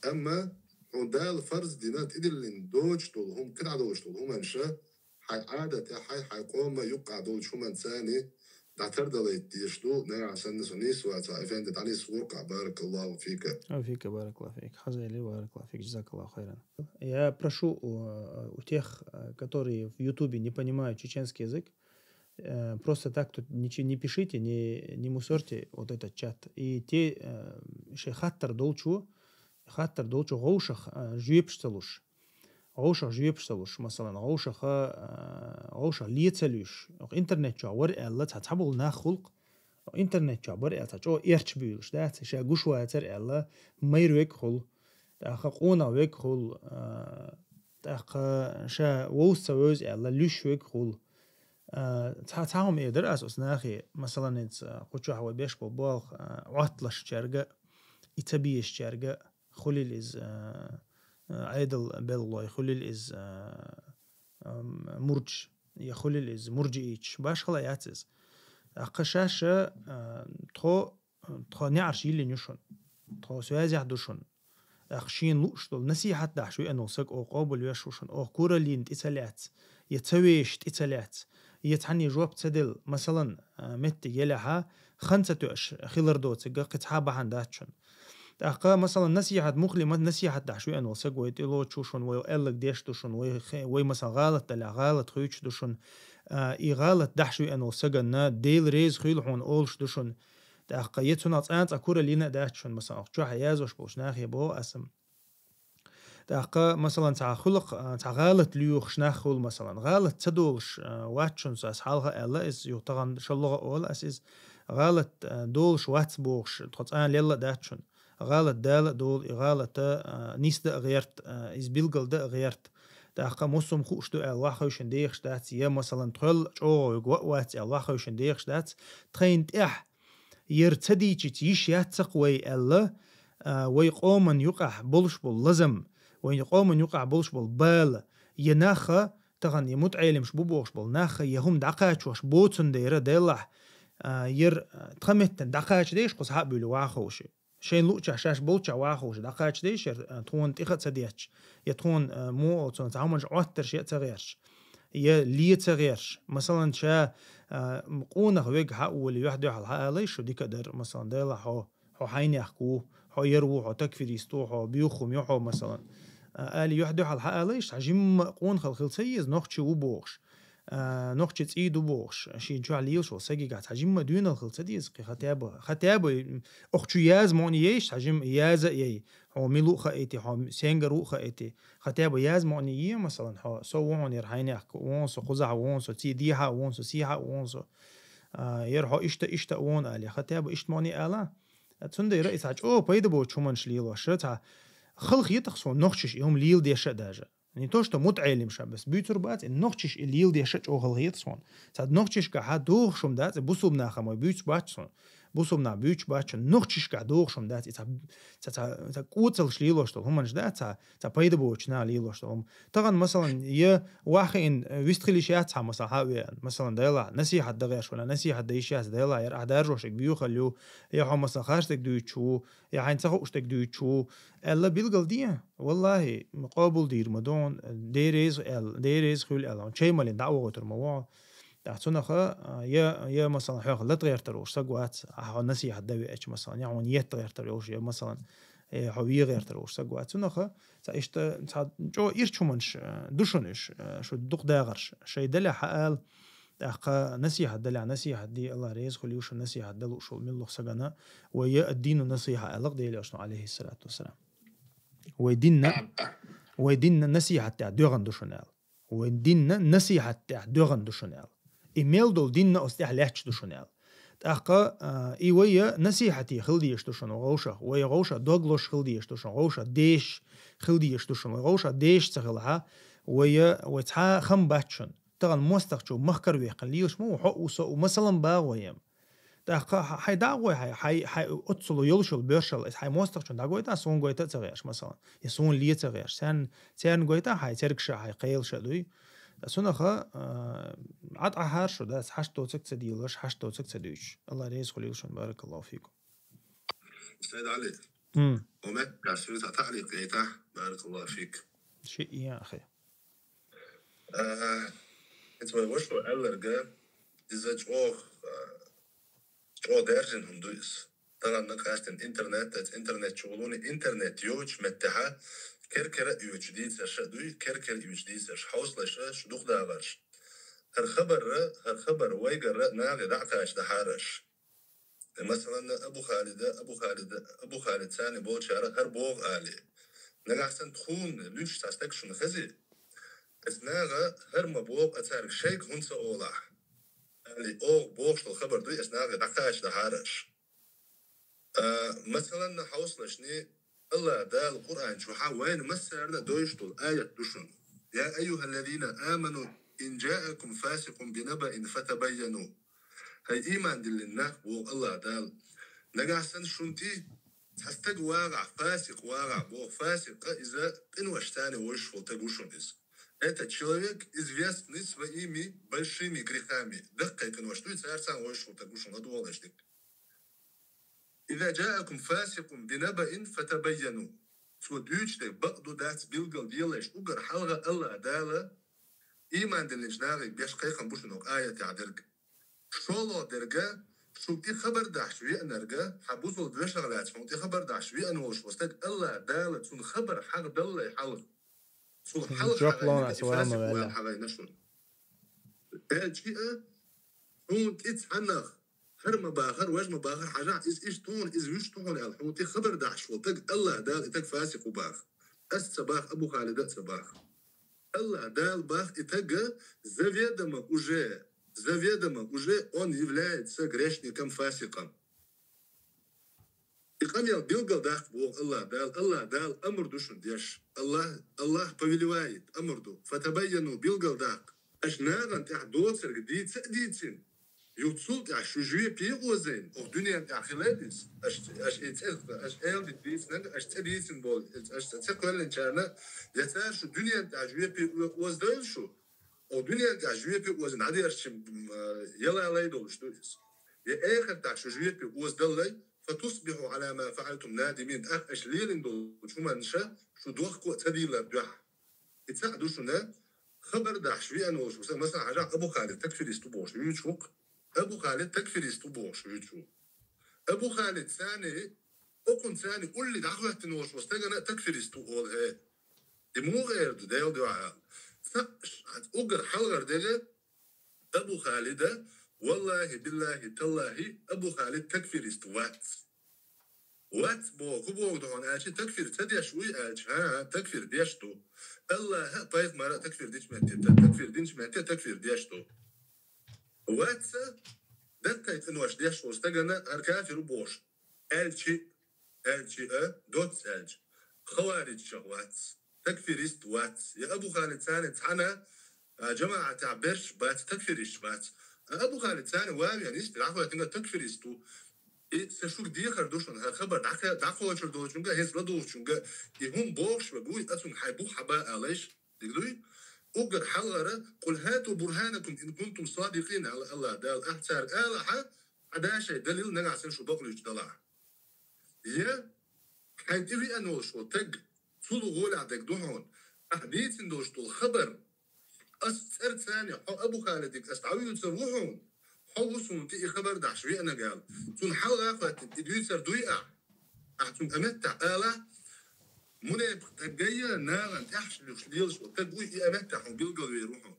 أما ودال فرض دينات إدلين دوج طولهم كده دوج طولهم أنشا حي عادة حي قوم يقع دوج هم ثاني تعترض يشتو نرى عشان نسونيس وعارفين تتعني سورق بارك الله فيك. فيك بارك الله فيك. حزيلي بارك الله фик, جزاك الله خيرا. Я прошу у тех, которые в Ютубе не понимают чеченский язык, просто так тут ничего не пишите, не мусорьте вот этот чат. И те хаттар долчу غوشخ جيبشتلوش. غوشخ جيبشتلوش مثلا غوشخ ليتسلوش. إنترنت جاور الله تحبول ناخلق. إنترنت جاور الله تجو إيرش بيلش. ده شيء جوشواتر الله ما يرويك خل. تأخذ قونا ويك خل. تأخذ شيء ووسوز الله ليش ويك خل. تعهم يقدر أساس ناخي مثلا إنت قطع هو بيش بالبال عطلش جرجة يتبيش جرجة خليل إز عيدل بالله خليل إز مرج يخليل إز مرجئيش باش خلا يعتز أقشاشة تخو نعرش يلي نشون تخو سوازع دوشون أخشين لوشتل نصيحة دحشو أنو سك أو قابل يشوشون أو كورالين تتلات يتويش تتلات يتحني جواب تدل مثلا مت يلها خمسة خلر دوت قطعة بحنداتشون أقا مثلا نصيحة مخلمة نصيحة دحشو أنو سك ويتلو تشوشون ويقلق ديش دوشون وي مثلا غلط تلا غلط خويش دوشون غلط دحشو أنو سكنا ديل ريز خيلحون أولش دوشون أقا يتونات أنت كورالين داتشون مثلا أخشو حيازوش بوش ناخي بو أسم تاقا مثلا تاع خلق تاع غلط ليوخ شناخول مثلا غلط تدولش واتشون ساس حالها الا اس يوتغن شلغه اول اس غلط دولش واتبوخش تقطعن ليلا داتشون غلط دال دول غلط نيس دا غيرت از بيلغل دا غيرت تاقا موسم خوش دو الواخوشن ديخش دات يا مثلا تخل او وات الواخوشن ديخش دات ترينت يرتدي تيش ياتقوي الا ويقومن يقع بولش بول لازم وين يقوم يقع بولش بالبال يناخا تغن يموت عيلم شبوبوش بالناخا يهم دقاش وش بوتن ديرا ديلح ير تخمت دقاش ديش قص حق بيلو واخوش شين لوچ شاش بولچ واخوش دقاش ديش تون تخت سديش يتون مو تون تعمل عتر شيء تغيرش ي لي تغيرش مثلا شا مقونه ويج حق واللي يحد يحل ليش دي كدر مثلا ديلح هو حين يحكو حو يروحو تكفير يستوحو بيوخم يوحو مثلا آلي يحدو على الحق ليش عجيم قون خل سيز نوخشي وبوخش نوخشي تسيد وبوخش شي جو عليوش وسجي قاعد عجيم دون الخل سديز ختابو أختو ياز مونيش عجيم ياز يي هو ميلو خايتي هو سينجرو خايتي ختابو ياز مونية مثلا هو سوون يرحيني وونسو قزع وونسو تيديها وونسو سيها وونسو يرحو إشتا وون آلي ختابو إشت موني آلا تسندي رئيس عج بيدا بو تشومن شليلو شرتها خلق يتخصون نخشش يوم ليل دي شا داجا يعني توشتا متعلم شا بس بيتر بات نخشش الليل دي شا خلق يتخصون تاد نخشش كا دوغ شوم دات بوسوب ناخا موي بيتش باتشون بوسوب نا بيتش باتشون نخشش كا دوغ شوم دات تا كوتل شليلو شتو هم نجدا تا بيدا بو تشنا ليلو شتو طبعا مثلا ي واخين ويستخليشات مثلا هاوي مثلا دايلا نصيحه دغيش ولا نصيحه دايشاس دايلا ير ادارجوش بيوخلو يا هم مثلا خاشتك دويتشو يا حين تخوشتك دويتشو الا بيلقل دي والله مقابل دير مدون ديريز خول الان شيء مالين دعوه غتر موضوع تحسنا خا يا مثلا حق لا تغير تروش سقوات نصيحه داوي اتش مثلا يعني يتغير تروش مثلا هويه غير تروش سقوات سنا خا ايش جو يرشو منش دوشنش شو دق داغرش شيء دلع حال أخا نصيحة دلع نصيحة دي الله ريز خليوش النصيحة دلو شو من الله سجنا ويا الدين النصيحة ألق دي أشنو عليه الصلاة والسلام ويديننا نصيحة تاع دوغن دوشنال ويديننا نصيحة تاع دوغن دوشنال إيميل دول ديننا أستح لحش دوشنال أخا إيويا نصيحتي خلديش دوشن غوشة ويا غوشة دوغلوش خلديش دوشن غوشة ديش خلديش دوشن غوشة ديش تغلها ويتها خم باتشن تغن موستخشو مخكر ويقليوش مو حقوسو ومثلا باغويم تاخا حي داغوي حي اتسلو يلشل بيرشل حي موستخشو داغوي تا سون غويتا تغيش مثلا يسون لي تغيش سان غويتا حي تركش حي قيل شدوي سنخا عاد هارشو داس حشتو تكتديلش حشتو تكتديش الله ريز خليوشن بارك الله فيكم سيد علي وما كاسوس تعليق ايتا بارك الله فيك شيء يا اخي انت ما وشو ألرجع إذا جو درجن هم دويس طبعا نقاشت الإنترنت شغلوني إنترنت يوج متها كركرة يوج ديس أشدوي كركرة يوج ديس أش حوصلة شو دخل داغرش هالخبر ويجر ناقي دعكاش دحارش مثلا أبو خالد ثاني بولشارة هربوغ آلي نقاشتن تخون ليش تستكشن خزي اسناغا هرما بوق اتارك شيك هنسا اولا اللي بوغش الخبر دوي اسناغا دعكاش دحارش مثلا حوصلشني الله دا القرآن شوحا وين مسارنا دويشتو الآية دوشن يا أيها الذين آمنوا إن جاءكم فاسق بنبأ فتبينوا هاي إيمان دي للناك بوغ الله دال نقاسن شنتي تحستق واقع فاسق واقع بوغ فاسق إذا إنوشتاني ويشفو تقوشن этот человек известный своими большими грехами. إذا جاءكم فاسق بنبأ فتبينوا. سوديوشتك بقدو دات بيلقل ديالش وقر حلقة الله دالة إيمان دلنجناغي بيش قيقن بوشنوك آية تعدرق. شولو درقا شوكتي خبر دعشوية نرقا حبوزو دوشغلات شوكتي خبر دعشوية نوش وستك الله دالة تون خبر حق دالة يحلق. جوكلون أسوام ولا أجيء هون تتعنخ هرم باخر وجم باخر حاجات إيش تون ويش تون الحون خبر دعش وتك الله دال إتك فاسق وباخ السباخ أبو خالد السباخ الله دال باخ إتك заведомо уже он является грешником фасиком. إقامة بيلقى داخل بوغ الله دال أمر دوشن ديش الله повелевает أمر دو فتبينوا بيلقى داخل أشناغن تحدوثر ديتين يوتسوك أشجوية بيغوزين أو دنيا أخلاليس أشتريتين بول أشتقل لنشارنا يتارش دنيا أشجوية بيغوزين شو أو دنيا أشجوية بيغوزين عادي أرشم يلا يدولش دويس يأخر تأشجوية بيغوزين فتصبحوا على ما فعلتم نادمين أشليلين دول شو منشا شو دوخكو تديلا دوح يتساعدوا شنا خبر دعشوي أنا وشو مثلا حاجة أبو خالد تكفير يستبوش يوتشوك أبو خالد تكفير يستبوش يوتشوك أبو خالد ثاني أكون ثاني قول لي دعوة تنوش واستجنا تكفر استوول هاي مو غير ده دعاء أجر حلقة ده أبو خالد والله بالله تالله أبو خالد تكفر استوات وات بو كبو دهون أشي تكفر تدي شوي أش ها تكفر ديشتو الله طيب مرة تكفر ديش ماتي تكفر ديش ماتي تكفر ديشتو وات دقيت إنه أش ديش واستجنا أركافر بوش ألشي دوت ألش خوارج شهوات تكفيريست وات يا أبو خالد ثاني تحنا جماعة تعبرش بات تكفيريش بات أبو خالد ثاني واوي يعني إيش تعرفوا تنقى تكفيريستو إيه سشوك دي خردوشون هالخبر دعكوا شردوشونجا هيز لدوشونجا يهم بوش وجوي أتون حيبو حباء عليش تقدري أجر حلقة قل هاتوا برهانكم إن كنتم صادقين على الله دال أحتار آلحة عداشة دليل نقع شو بقول يجدلع يا حيدي أنو شو تج طول غول عدك دهون أحديث إندوش طول خبر أستر ثاني حو أبو خالدك أستعوي يتروحون حوصون تي خبر دعش في أنا قال تون حلقة قلت يتر دويقع أحتون أمتع آلة مناب تجيا ناغن تحش ليش وتجوي أمتع هم بيلقوا يروحون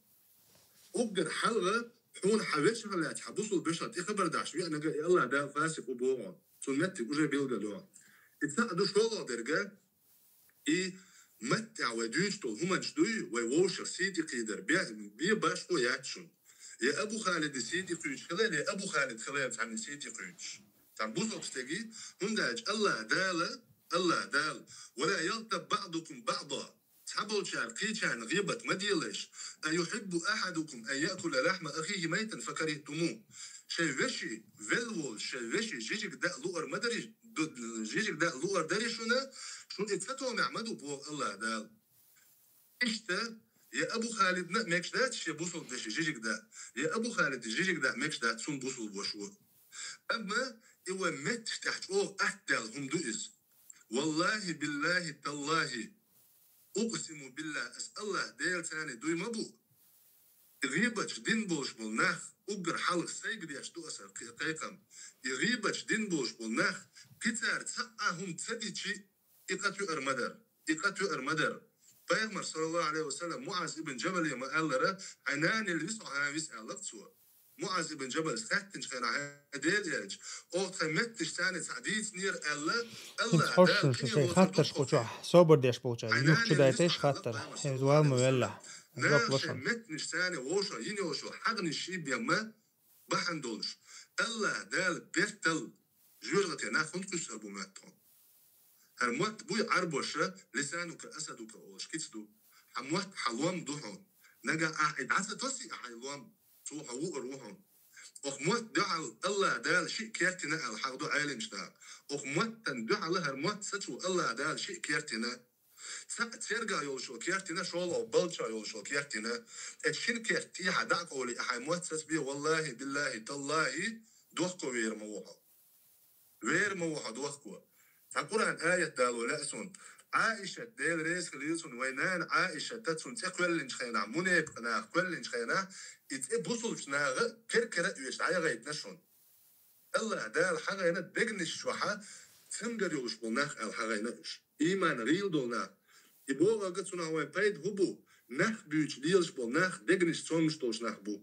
أجر حلقة حون حويش ولا تحبسوا البشر تي خبر دعش في أنا قال يلا ده فاسق وبوعون تون متى وجا بيلقوا دون اتساعدوا شو درجة إيه متع وديجتول هما جدوي ويوشر سيدي قيدر بيا باشو ياتشون يا أبو خالد سيدي قيش خلال يا أبو خالد خلال تعمل سيدي قيش تعم بوصل تستجي هم داج الله دال ولا يغتب بعضكم بعضا تحبوا شارقي كان غيبة ما ديلش أيحب أحدكم أن يأكل لحم أخيه ميتا فكرهتموه شيء وشي فيلول شيء وشي جيجك دا لؤر مدري جيجك دا لؤر داري شونا شون اتفتوا معمدوا بو الله دال اشتا يا أبو خالد ماكش داتش يا بوصل داشي جيجك دا يا أبو خالد جيجك دا ماكش دات سون بوصل بوشو أما إوا مت تحت أوه أهدال هم دوئز والله بالله تالله أقسم بالله أسأل الله ديل ثاني دوي مبو غيبتش دين بوش بالناخ أجر حلق سيجد يشتو أسر قيقم غيبتش دين بوش بالناخ كتار تسعهم تسديتشي إقاتو أرمدر بيغمر صلى الله عليه وسلم معاذ ابن جبل يما قال لرا عنان اللي يسعى يسأل لقصوا معاذ ابن جبل سختنش خينا هديج أو تمتش ثاني تعديد نير الله تحوش شيء خطر شقوشح صبر ديش بوشا يوخ دايتش خطر هزوال مويلا ناش متنش ثاني ووشا يني وشو حقني الشيب يما بحندولش الله دال بيرتل جورغتي ناخد كسر بوماتهم هرموت بوي عربوشة لسانك أسدك أوش كتدو حموت حلوام دوحون نجا أحد عسى توسي حلوام صوح وروحون أخموت دعال الله دال شيء كيرتنا الحقدو عالم شتا أخموت تندعال هرموت ستو الله دال شيء كيرتنا ترجع يوشو كيرتنا شغل أو بلشة يوشو كيرتنا اتشين كيرتي حداك أولي أحموت سسبي والله بالله تالله دوخكو وير موحة دوخكو فالقرآن آية دالو لأسون عائشة ديل ريس خليلسون وينان عائشة تتسون تقويلنش خينا منيب قناخ قويلنش خينا بوصل شناغ كركرة يشعي غيتنشون الله دال حاجة هنا بيجنش شوحة تنقر يوش بولناخ الحاجة هناش إيمان ريل دولنا إبوغا قدسونا هو بايد هبو نخ بيوش ليلش بولناخ بيجنش تونش توش نخبو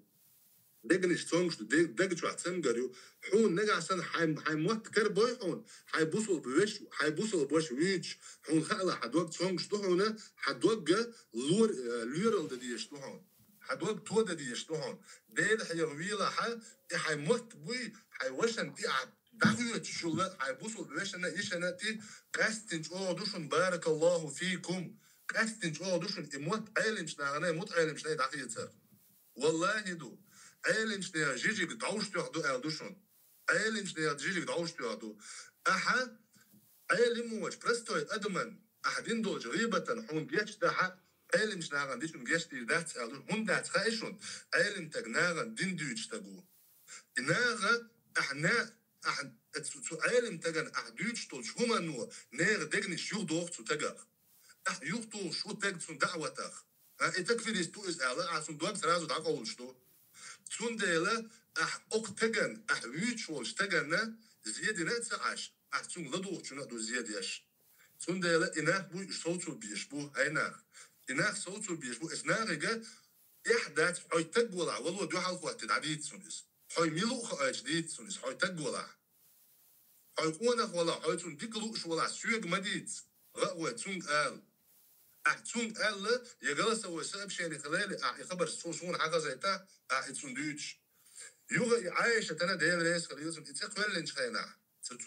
دقنش تونش دقش واحد سمجريو حون نجع سن حيموت كربوي حون حيبوصل بوش ويتش حون خلا حدوق تونش تهونه حدوق لورل دديش تهون حدوق تو دديش تهون ديل حيرويلا حيموت بوي حيوشن تي دعوة شو حيبوصل بوشنا يشنا تي قاستنج دوشن بارك الله فيكم قاستنج دوشن إموت عالمش ناغنا موت عالمش ناي دعية والله دو عالمش نيا جيجي قدعوش تيوحدو أعدوشون عالمش نيا جيجي قدعوش تيوحدو أحا عالم وش برستوي أدمن أحدين دول جريبة حون بيش داحا عالمش ناغن ديشون بيش دي دات أعدوش هم دات خايشون عالم تاق ناغن دين دوش تاقو ناغا أحنا عالم تاقن أحدوش تولش هما نوا ناغ دقنش يوغدوخ تو تاقاق يوغدو شو تاقتون دعوتاق إتاكفير يستو إزعالا عسون دواب سرازو دعاقولشتو تون ديلا أقتجن ويتشولش تجنا زيادة نتسعش أحسن لدو شنو دو زياديش سون ده إناه بو صوتو بيشبو هيناه إناه صوتو بيشبو إسناغة إحداث حي تقولع والله دو حال وقت العديد سونس حي ميلو جديد سونس حي تقولع حي قونا ولا حي تون ديكلوش ولا سوق مديد غقوة تون قال أحتون قال يجلس وساب شيء خلال خبر سون حاجة زي تا أحتون دوتش يوغا عايشة تنا ديال ريس خليلسون إتقبل لنشخينا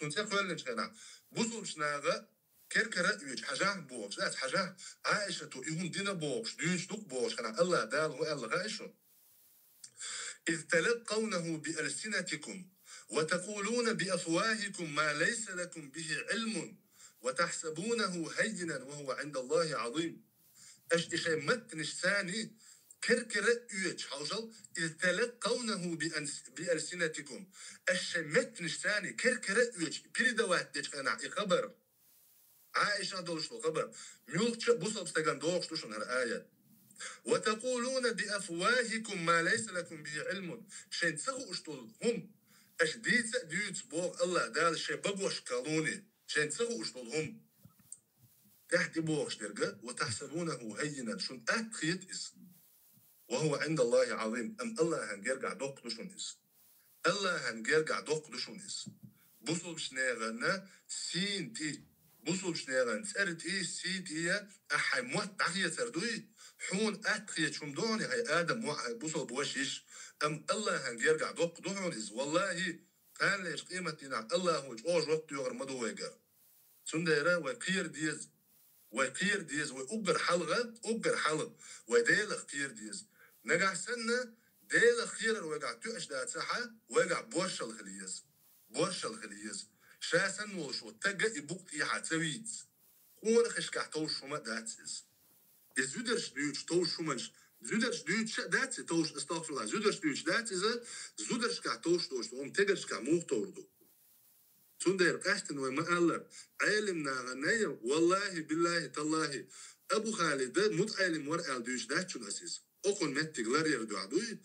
تون تقبل لنشخينا بوصل شناغا كركرة يوج حاجة بوش لا حاجة عايشة تو يهون دينا بوش دوش دوك بوش خنا الله دال هو الله غايشون إذ تلقونه بألسنتكم وتقولون بأفواهكم ما ليس لكم به علم وتحسبونه هينا وهو عند الله عظيم إشي متنش ثاني كركرة يوج حوجل إذ تلقونه بألسنتكم إشي متنش ثاني كركرة يوج بريدوات ديش خبر عائشة دوشلو خبر ميولك بوصل بستغان دوش دوشن هر آيات وتقولون بأفواهكم ما ليس لكم به علم شين تسغو اشتول هم اش ديت ديوت بوغ الله دال شي بقوش قانوني شين تسغو اشتول هم تحت بوغش درقة وتحسبونه هينا شن أتخيط إس وهو عند الله عظيم أم الله هنجرقع دوق دوشن إس الله هنجرقع دوق دوشن إس بوصل بشناغنا سين تي بوصل شنيران سرت سيت هي أحي موت تحية سردوي حون أتخية شم دوني هاي آدم وحي بوصل بوشيش أم الله هنجرقع دوق دون إز والله كان ليش قيمة دينا الله هو جوج وقت يغر مدو ويقر سنديرا وقير ديز وأقر حلغة وديل قير ديز نقع سنة ديل خير وقع تؤش دات سحة وقع بورش الخليز شاسن وشو تجا يبوق يحتويت هو نخشكح توش وما داتس زودرش ديوش توش ومنش زودرش ديوش داتس توش استغفر الله زودرش ديوش داتس زودرش كح توش وهم تجرش كح موه توردو تندير قاشتن وما قال علمنا غنيا والله بالله تالله أبو خالد متعلم ورقة ديوش داتشون أسيس أقول متى غير يردو عدوي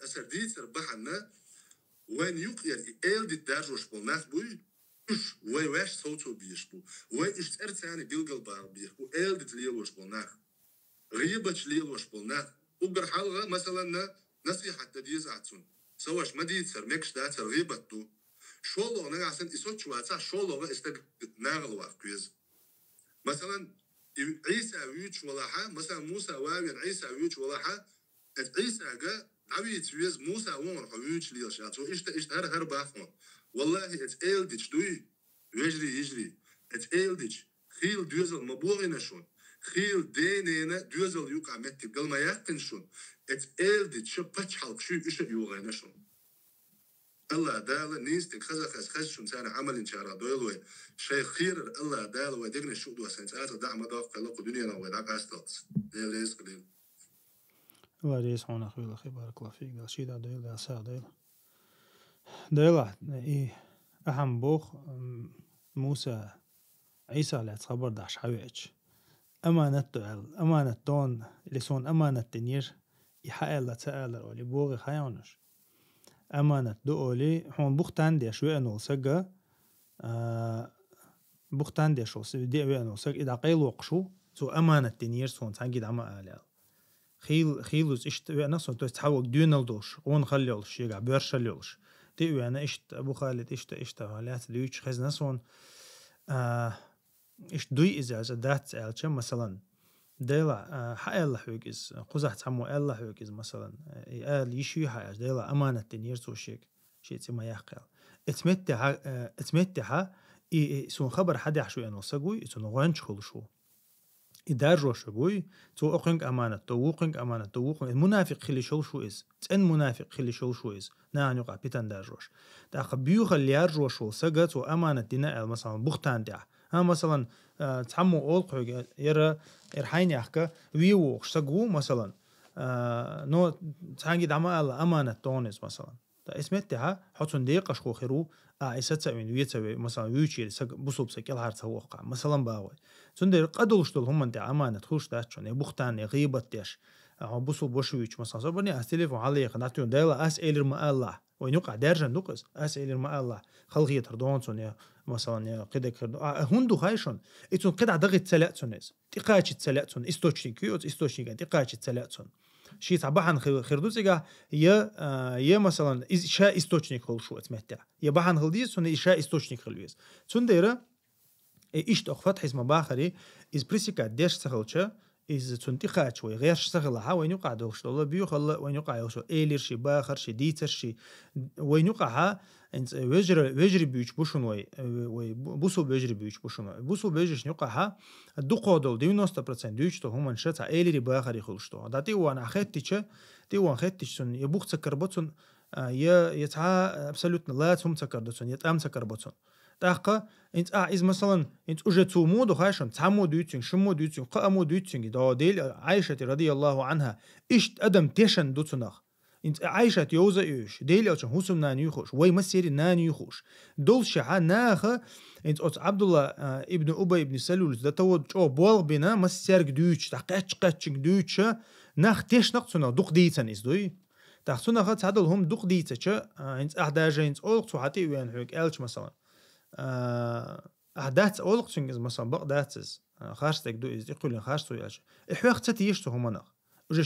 أسر ديتر بحنا وين يقير إلدي دارجوش بالناس بوي إيش ويش صوتو بيشبو ويش ترتاني بيلقل بار بيشبو إلدي تليلوش بالناس غيبة تليلوش بالناس وقر حلقة مثلا نصيحة تديز عتون سواش ما ديتر مكش داتر غيبة تو شولو نعسن إسوت شواتها شولو استق ناغل واقيز مثلا عيسى ويوش ولاحة مثلا موسى واوين عيسى ويوش ولاحة عيسى جا عبيت ويز موسى وون حويوش ليش يعني شو إيش هر باخون والله إتقلدش دوي يجري إتقلدش خيل دوزل مبوغي نشون خيل دينينا دوزل يوقع متى قل ما يقن شون إتقلدش شو بتش حلق شو إيش يوغي نشون الله دال نيستك خز شون سنة عمل إن شاء الله دويلوي شيء خير الله دال ودقنا شو دوا سنتات دعم ضاق قلق دنيا وداك أستلس ليش قليل الله يسعون أخوي الأخي بارك الله فيك قال شيء دايل يا سعد دايل إيه أهم بوخ موسى عيسى لا تخبر داش حويج أمانة تون لسون أمانة تنير يحقق لا تسأل أولي بوغي خيانش أمانة دولي هون بوختان دي شوية نوسجا بوختان دي شو سيدي نوسج إذا قيل وقشو سو أمانة تنير سون تانجد عما آلال خيلوز إشت وأنا صون تحوق دينالدوش ون خليولش يقع بيرشليولش تي وأنا إشت أبو خالد إشت هالات ديوش خزنا صون إشت دوي إذا دات ألشة مثلا ديلا حقل حوجز قزح تعمو الله حوجز مثلا قال يشوي حاجة ديلا أمانة تنير سو شيء ما يحقل اتمتها سون خبر حدا شو أنا سجوي سون غنش خلشو إدارجو شجوي تو أقنق أمانة توقنق أمانة توقنق المنافق خلي شو إز تن منافق خلي شو إز نحن يقع بيتن دارجوش تأخذ بيوخ اللي يرجو شو سجت وأمانة دينا مثلا بختان ده ها مثلا تحمو أول حاجة يرحين يحكي ويوخ سجو مثلا نو تانجي دعما أمانة تونس مثلا اسمتها حطون دقيقة شو خيرو إستة من ويتسوي مثلا ويشيل بصوب سكيل هارت هوقع مثلا باوي تندر قدوش دول هم أنت أمانة تخش داشون يبختان غيبة داش بصوب وشويش مثلا صبرني أستلف عليه قناتون دايلا أسئلة ما الله وين يقع دارجن دوقس أسئلة ما الله خلقية تردونسون يا مثلا يا قدك هندو هايشون إتون قدع ضغط سلاتسونيز تقاش تسلاتسون استوشنيك يوت استوشنيك تقاش تسلاتسون شيء تعبان خيردوسيجا يا مثلا شا استوشنيك خل شو اسمته يا بحن خلديس سون شا استوشنيك خلويس سنديرة إيش تأخذ حزم باخري إز بريسيكا ديش سخلشة إز تنتقاد شوي غير شغلها وين يقع دوش الله بيخل وين يقع يوشو إيلر شي باخر شي ديتر شي وين يقعها إنت وجري بيوش بوشون وي بوسو بيجري بيوش بوشون بوسو بيجش يقعها الدقودل 90% دوش تو هم نشتا إيلر باخر يخلشتو داتي وانا خدتش تي وان خدتش سن يبوخ تكربتون يتعا أبسولوتنا لا تهم تكردتون يتأم تكربتون تاقة انت إذا مثلا انت أجتو مودو خايشون تعمو دوتين شمو دوتين قامو دوتين دا ديل عائشة رضي الله عنها إشت أدم تيشن دوتناخ انت عائشة يوزا إيش ديل أوشن هوسم ناني يخوش وي مسيري ناني يخوش دول شعا ناخا انت أوت عبد الله ابن أبي ابن سلول دا تود جو بولغ بنا مسيرك دوتش تاقاتش قاتشك دوتش ناخ تيش نقصنا دوق ديتن إزدوي تاقصنا خات هادل هم دوق ديتش انت أحداجة انت أولق حتى وين حوك ألش مثلا أحداث أولق شنجز مثلا بقداتز خارجتك دو إز يقولون خارجتو ياش إحوق تتيشتو همنا وجا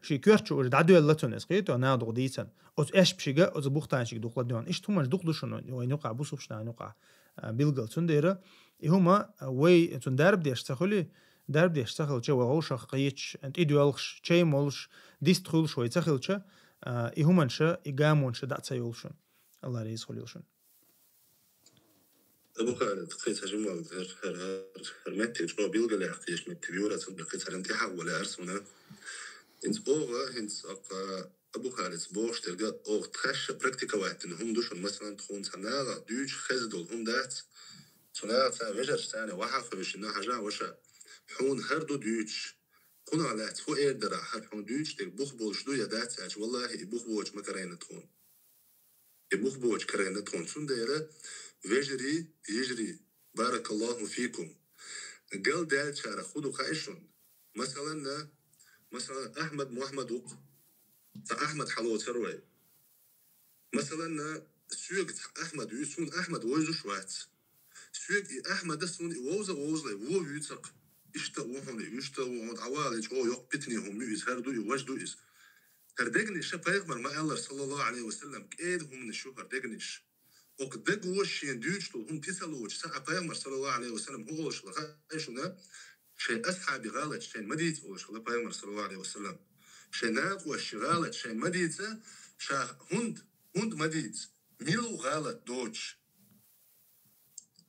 شي كورتشو وجا دعدو يلتون إسقيتو أنا دوق ديتن أوت إيش بشيجا أوت بوختان شيك دوق لديون إيش تهمش دوق دوشنو وين يقع بوسو بشنا يقع بيلقل تنديرة هما وي تندرب ديش تخلي درب ديش تخل شو وغوش قيتش أنت إيديولش شيء مولش ديستخل شوي تخل شا هما شا إقامون شا دعت سيولشون الله ريز خليوشون أبو خالد قيس هجمة هرمتي جو بيلقى لحقيش من تبيورة بقيت هرنتيحة ولا أرسونا إنت أوغا إنت أبو خالد بوش تلقى أوغ تخش براكتيكا واحد إنهم دوشن مثلا تخون سناغا دوش خزدول هم دات سناغا وجر ثاني وحافة بش إنها حاجة وشا حون هردو دوش قنا على تفو إيردرا حون دوش تك بوخ بولش دو يدات أج والله يبوخ بوش ما كرينة تخون يبوخ بوش كرينة تخون سنديرة يجري بارك الله فيكم قال دال شارع خدو خايشون مثلا أحمد محمد وق أحمد حلو تروي مثلا سوق أحمد يسون أحمد ويزو شوات سوق أحمد سون ووزا وو يتق يشتوون عوالج أو يق بتني هم يز هردو يوجدو يز هردقني شبايغمر ما الله صلى الله عليه وسلم كيد هم من الشو هردقنيش وقد وشين دوشتو هم تسالوش ساعة بايغمر صلى الله عليه وسلم هو وش لخايشونا شيء أصحاب غالط شيء مديت وش لخا بايغمر صلى الله عليه وسلم شيء ناق وش غالط شيء مديت شا هند مديت ميلو غالط دوش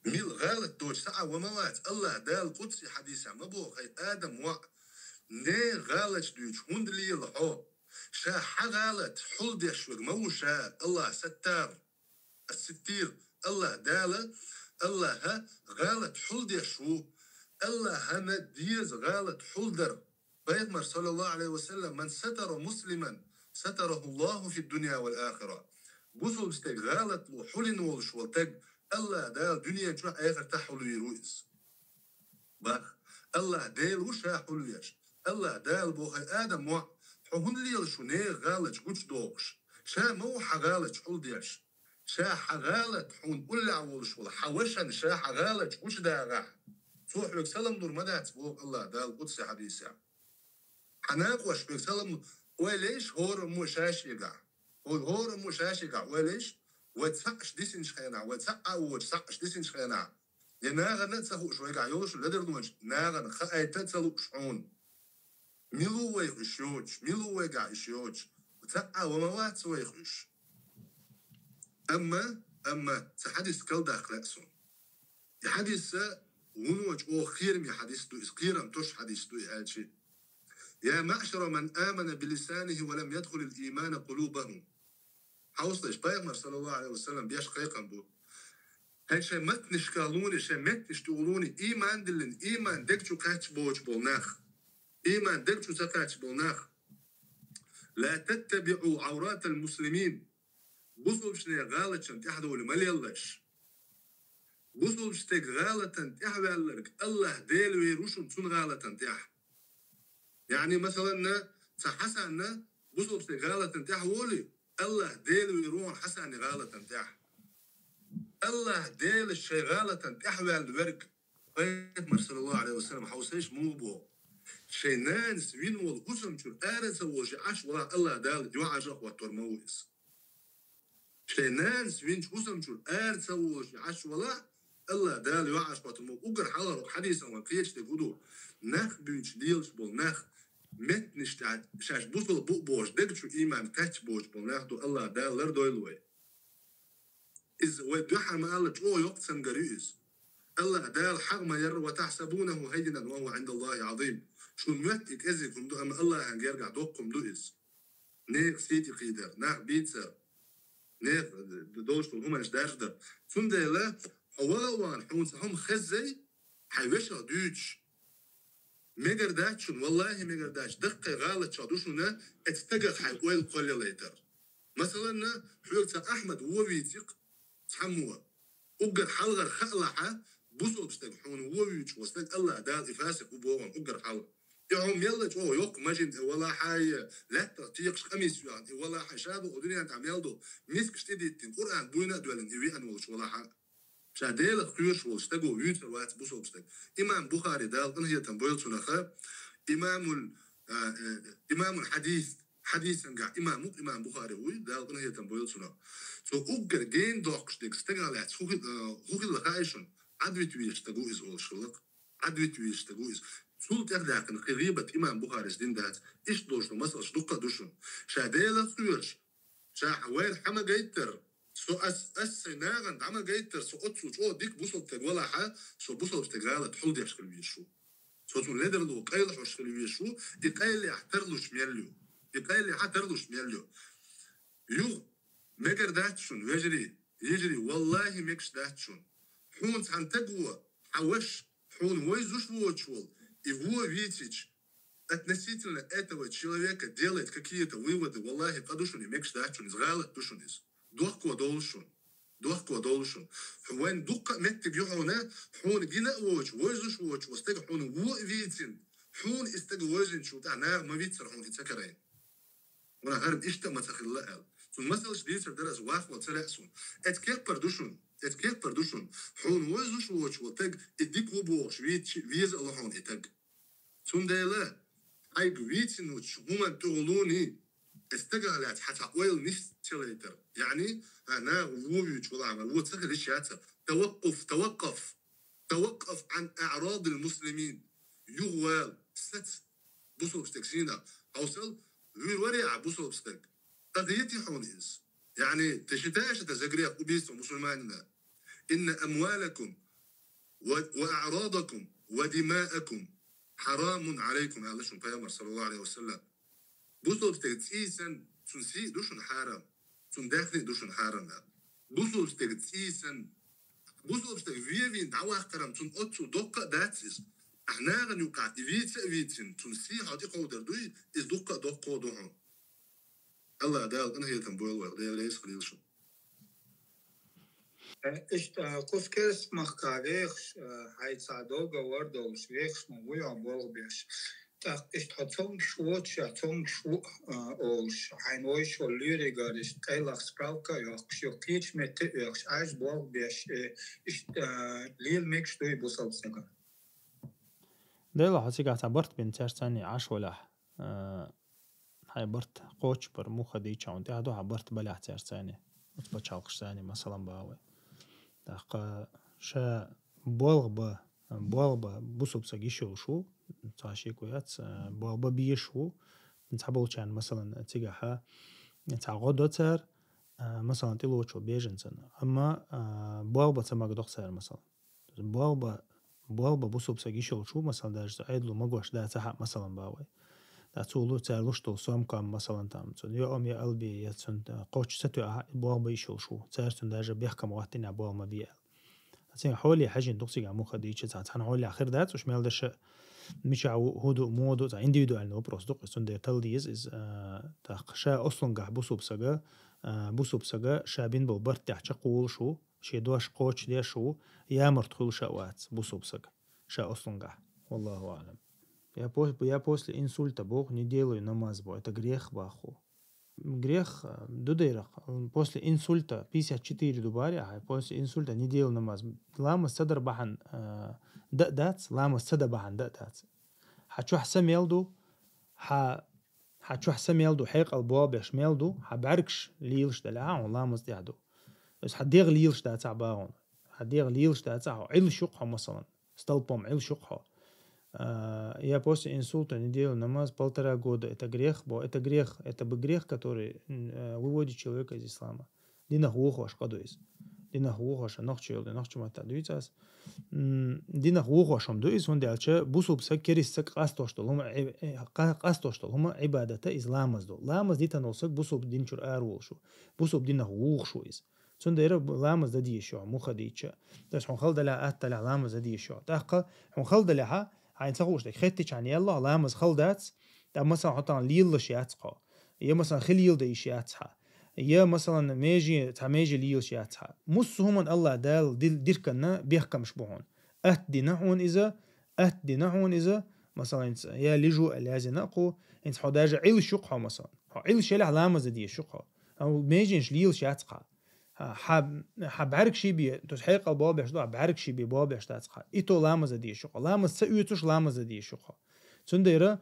ميل غالط دوش ساعة وموات الله دال قدسي حديثة مبوخ هي آدم نه غالط دوش هند لي الحو شا حغالط حل ديشوك موشا الله ستار الستير الله دالة الله ها غالط حلد شو الله هنا ديز غالط حلدر بيغمر صلى الله عليه وسلم من ستر مسلما ستره الله في الدنيا والآخرة بوصل بستيق غالط وحلن والش والتق الله دال دنيا شو آخر تحلو يرويز باخ الله دال وش حلو يش الله دال بوخي آدم حهن لي شو نه غالط قوش دوغش شا موحى غالط حلد يش شاح غالط حون قل عولش ولا حوشن شاح غالط وش دا غا صوح بك سلام نور مدات بوق الله دا القدس حديث يعني حناقوش بك سلام وليش هور مشاش يقع هور مشاش يقع وليش وتسقش ديسن شخينا وتسقع وتسقش ديسن شخينا يناغا نتسهو شو يقع يولش لدر نوش ناغا خاي تتسلو شعون ميلو ويخشوش ميلو ويقع يشوش وتسقع وموات ويخش أما تحدث كل داخل أسون يحدث ونوج أو خير من حديث دو خيرا توش حديث دو شيء يا معشر من آمن بلسانه ولم يدخل الإيمان قلوبهم حوصلش بايغمر صلى الله عليه وسلم بيش قيقا بو هاي شيء مت نشكالوني شيء مت نشتغلوني إيمان دلن إيمان دكتو كاتش بوج بولناخ إيمان دكتو سكاتش بولناخ لا تتبعوا عورات المسلمين بوصل بشني غالطاً تحدو لمليلش بوصل بشتك غالطاً تحوالك الله ديل ويروشن تون غالطاً تح يعني مثلاً تحسن بوصل بشتك غالطاً تحولي الله ديل يروح حسن غالة تاح الله ديل الشيء غالة تحوي الورق قيد صلى الله عليه وسلم حوسيش مو بو شيء ناس وين والقسم شو أرز وجه عش ولا الله دال جوع جق وترمويس شيء ناس وين قسم شو أرز وجه عش ولا الله دال جوع عش وترمو أقر حلقة حديثا وقيش تقولوا نخ بيج ديلش بول نخ مت نشتعد شاش بوصل بوش دقت شو إيمان تاتش بوش بول ناخدو الله دال لردويلوي إذ ودوحة ما الله جو يقسم قريز الله دال حق ما ير وتحسبونه هينا وهو عند الله عظيم شو المت إكزيكم دو أما الله هنجرجع دوقكم دوئز نيك سيتي قيدر ناخ بيتسر نيك دوش هما إشداش در ثم ده لا أولا حونس هم خزي حيوشة دوش ميقرداتشون والله ميقرداتش دقة غالط شادوشونا اتتقل حيقويل قولي ليتر مثلا حيوكتا أحمد هو بيتيق تحموه أقر حلغر خلحة بوصل بستقحون هو بيتش وستق الله دال إفاسق وبوغن أقر حلغ يوم يلا جو يوق مجن ولا حي لا تطيقش قميص يعني ولا حي شابه ودنيا تعملدو مسك شتيدتين قرآن بوينا دولن إيوي أنولش ولا حي شاديل خيرش وستقو ويتر وات بوصل بستق إمام بخاري دال إنهي تنبويل سنخا إمام الحديث حديثا قاع إمام بخاري هو دال إنهي تنبويل سنخا سو أقر جين دوقش ديك استقالات خوخي لخايشن عدويت ويش تقو إز أول شلق عدويت ويش تقو إز سولت يخدعك غيبة إمام بخاري سدين دات إيش دوشنو مثلا شدوكا دوشن شاديل خيرش شا حوال حما جيتر سو ناغن عما جيتر سو أتسو شو ديك بوصل تقولا حا سو بوصل تقالة تحول دي أشكال بيشو سو تون ليدر لو قايل أشكال بيشو يقايل لي احترلوش ميليو يقايل لي حترلوش ميليو يو ميجر داتشون يجري والله ميكش داتشون حون عن تقوى حوش حون ويزوش ووتشول его видеть относительно этого человека делает какие-то выводы, والله قدوشون يمكش داتشون изغالط دوشونيز دوخكو دولشون وين دوقة متى بيوحونا حون جينا ويزوش واستجا حون هو فيتين حون استجا ويزن شو تاع ما بيتصير حون يتسكرين وانا غير إيش ما تخلى ثم مثلا شديد درس واقف وتسرقسون اتكيك بردوشون حون ويزوش وتج اديك وبوش فيز الله حون اتج ثم ده هاي بيتين هما تقولوني استجعلت حتى ويل نستليتر يعني أنا وويج ولا عمل وتسهل الشاتة توقف عن أعراض المسلمين يغوال ست بوصل بستكسينا أوصل ويوريع بوصل بستك قضيتي حونيز يعني تشتاش تزجريا قبيس مسلماننا إن أموالكم وأعراضكم ودماءكم حرام عليكم على شو بيامر صلى الله عليه وسلم بوصل بستكسيسن تنسي دوشن حرام تندخل دوشن حرام بوصل بستكسيسن بوصل بستكفيين دعوة كرام تن أتو دقة داتس احنا غنيوقع فيتين تنسي هادي قودر دوي إز دقة دوهن الله دال أنا هي تنبويل وغدي ليس خليل شو إشت كوفكس مخكاريخ هاي صادوغا وردوش ويخش مويا بولبيش так ist hat zum schwotsch zum schwo olsch ein oi scho lyriger ist teilach sprauka ja kshokich mit euch als borg bish ist lil mix du busalsaga ده لو حسيك اعتبرت بنتاش تاني عاش ولا هاي برت قوش بر مو خدي تشاون تي هادو عبرت بلا احتاج تاني وتبتشالقش تاني مثلا باوي داق شا بولغ بوصل بساقيشو شو تعشيك ويات بابا بيشو نتحبول كان مثلا تيجاها نتعقدتر مثلا تلوشو بيجنسن أما بابا تماك دكتور مثلا بابا بوصل بساقيشو شو مثلا داج عيدلو مقوش دا تحق مثلا باوي دا تولو تلوشتو سومكام مثلا تام يوم يا قلبي يتسن قوش ستو بابا يشو شو تارتن داج بيحكم وقتنا بابا بيال تين حولي حاجة دكتور عمو خديتش تحن حولي آخر دات وش مال دش مش هودو مودو تا individual نو بروسدق سندر تلديز إز تاقشا أصلاً جح بوسوب سجا شابين بالبرت تحت قول شو شيء دوش قوش ده شو يا مرتخل شوات بوسوب سجا شا أصلاً جح والله أعلم يا بوس لإنسول تبوق نديلو نماز بو это грех баху грех дудейрах. После инсульта 54 дубари, а после инсульта неделю намаз. Ламаз садар бахан дац, ламаз сада бахан дац. حتشو حسام يلدو حتشو حسام يلدو حيق البواب يش ميلدو حبعركش ليلش دلعا ولامز ديعدو بس حديغ ليلش دا تعباون حديغ ليلش دا تعو عيل شقها مثلا столпом عيل شقها я после инсульта неделю намаз 1,5 года. Это грех, это бы грех, который выводит человека из ислама. Динах ухош кадуис. Динах ухош нох чилде нох чумата дуицас. Динах ухошом дуис он делче бусубса керисак qastoshtolum qastoshtolum ibadata islamazdo. Ламаз дитанолсак бусуб динчур арулшу. Бусуб динах ухшуис. Цундера ламаз да дишо мухадича. Das хон халдала атала ламаз да дишо. Таqa хон халдала عين سقوش ده خدتش عن يلا لامز خلدات ده مثلا حطان ليل شياتها يا مثلا خليل ده شياتها يا مثلا ميجي ليل شياتها مسهم الله دال ديركنا بيحكم شبهون أهدناهون إذا مثلا يا لجو الذي نقو إنت حداجة عيل شقها مثلا عيل شيء لامز دي شقها أو ميجيش ليل شياتها حبعرك شي بي تحقيق الباب يشدو بعرك شي بي باب يشتاتخا إتو لامز دي شقة لامز سأيوتوش لامز دي شقة تنديرا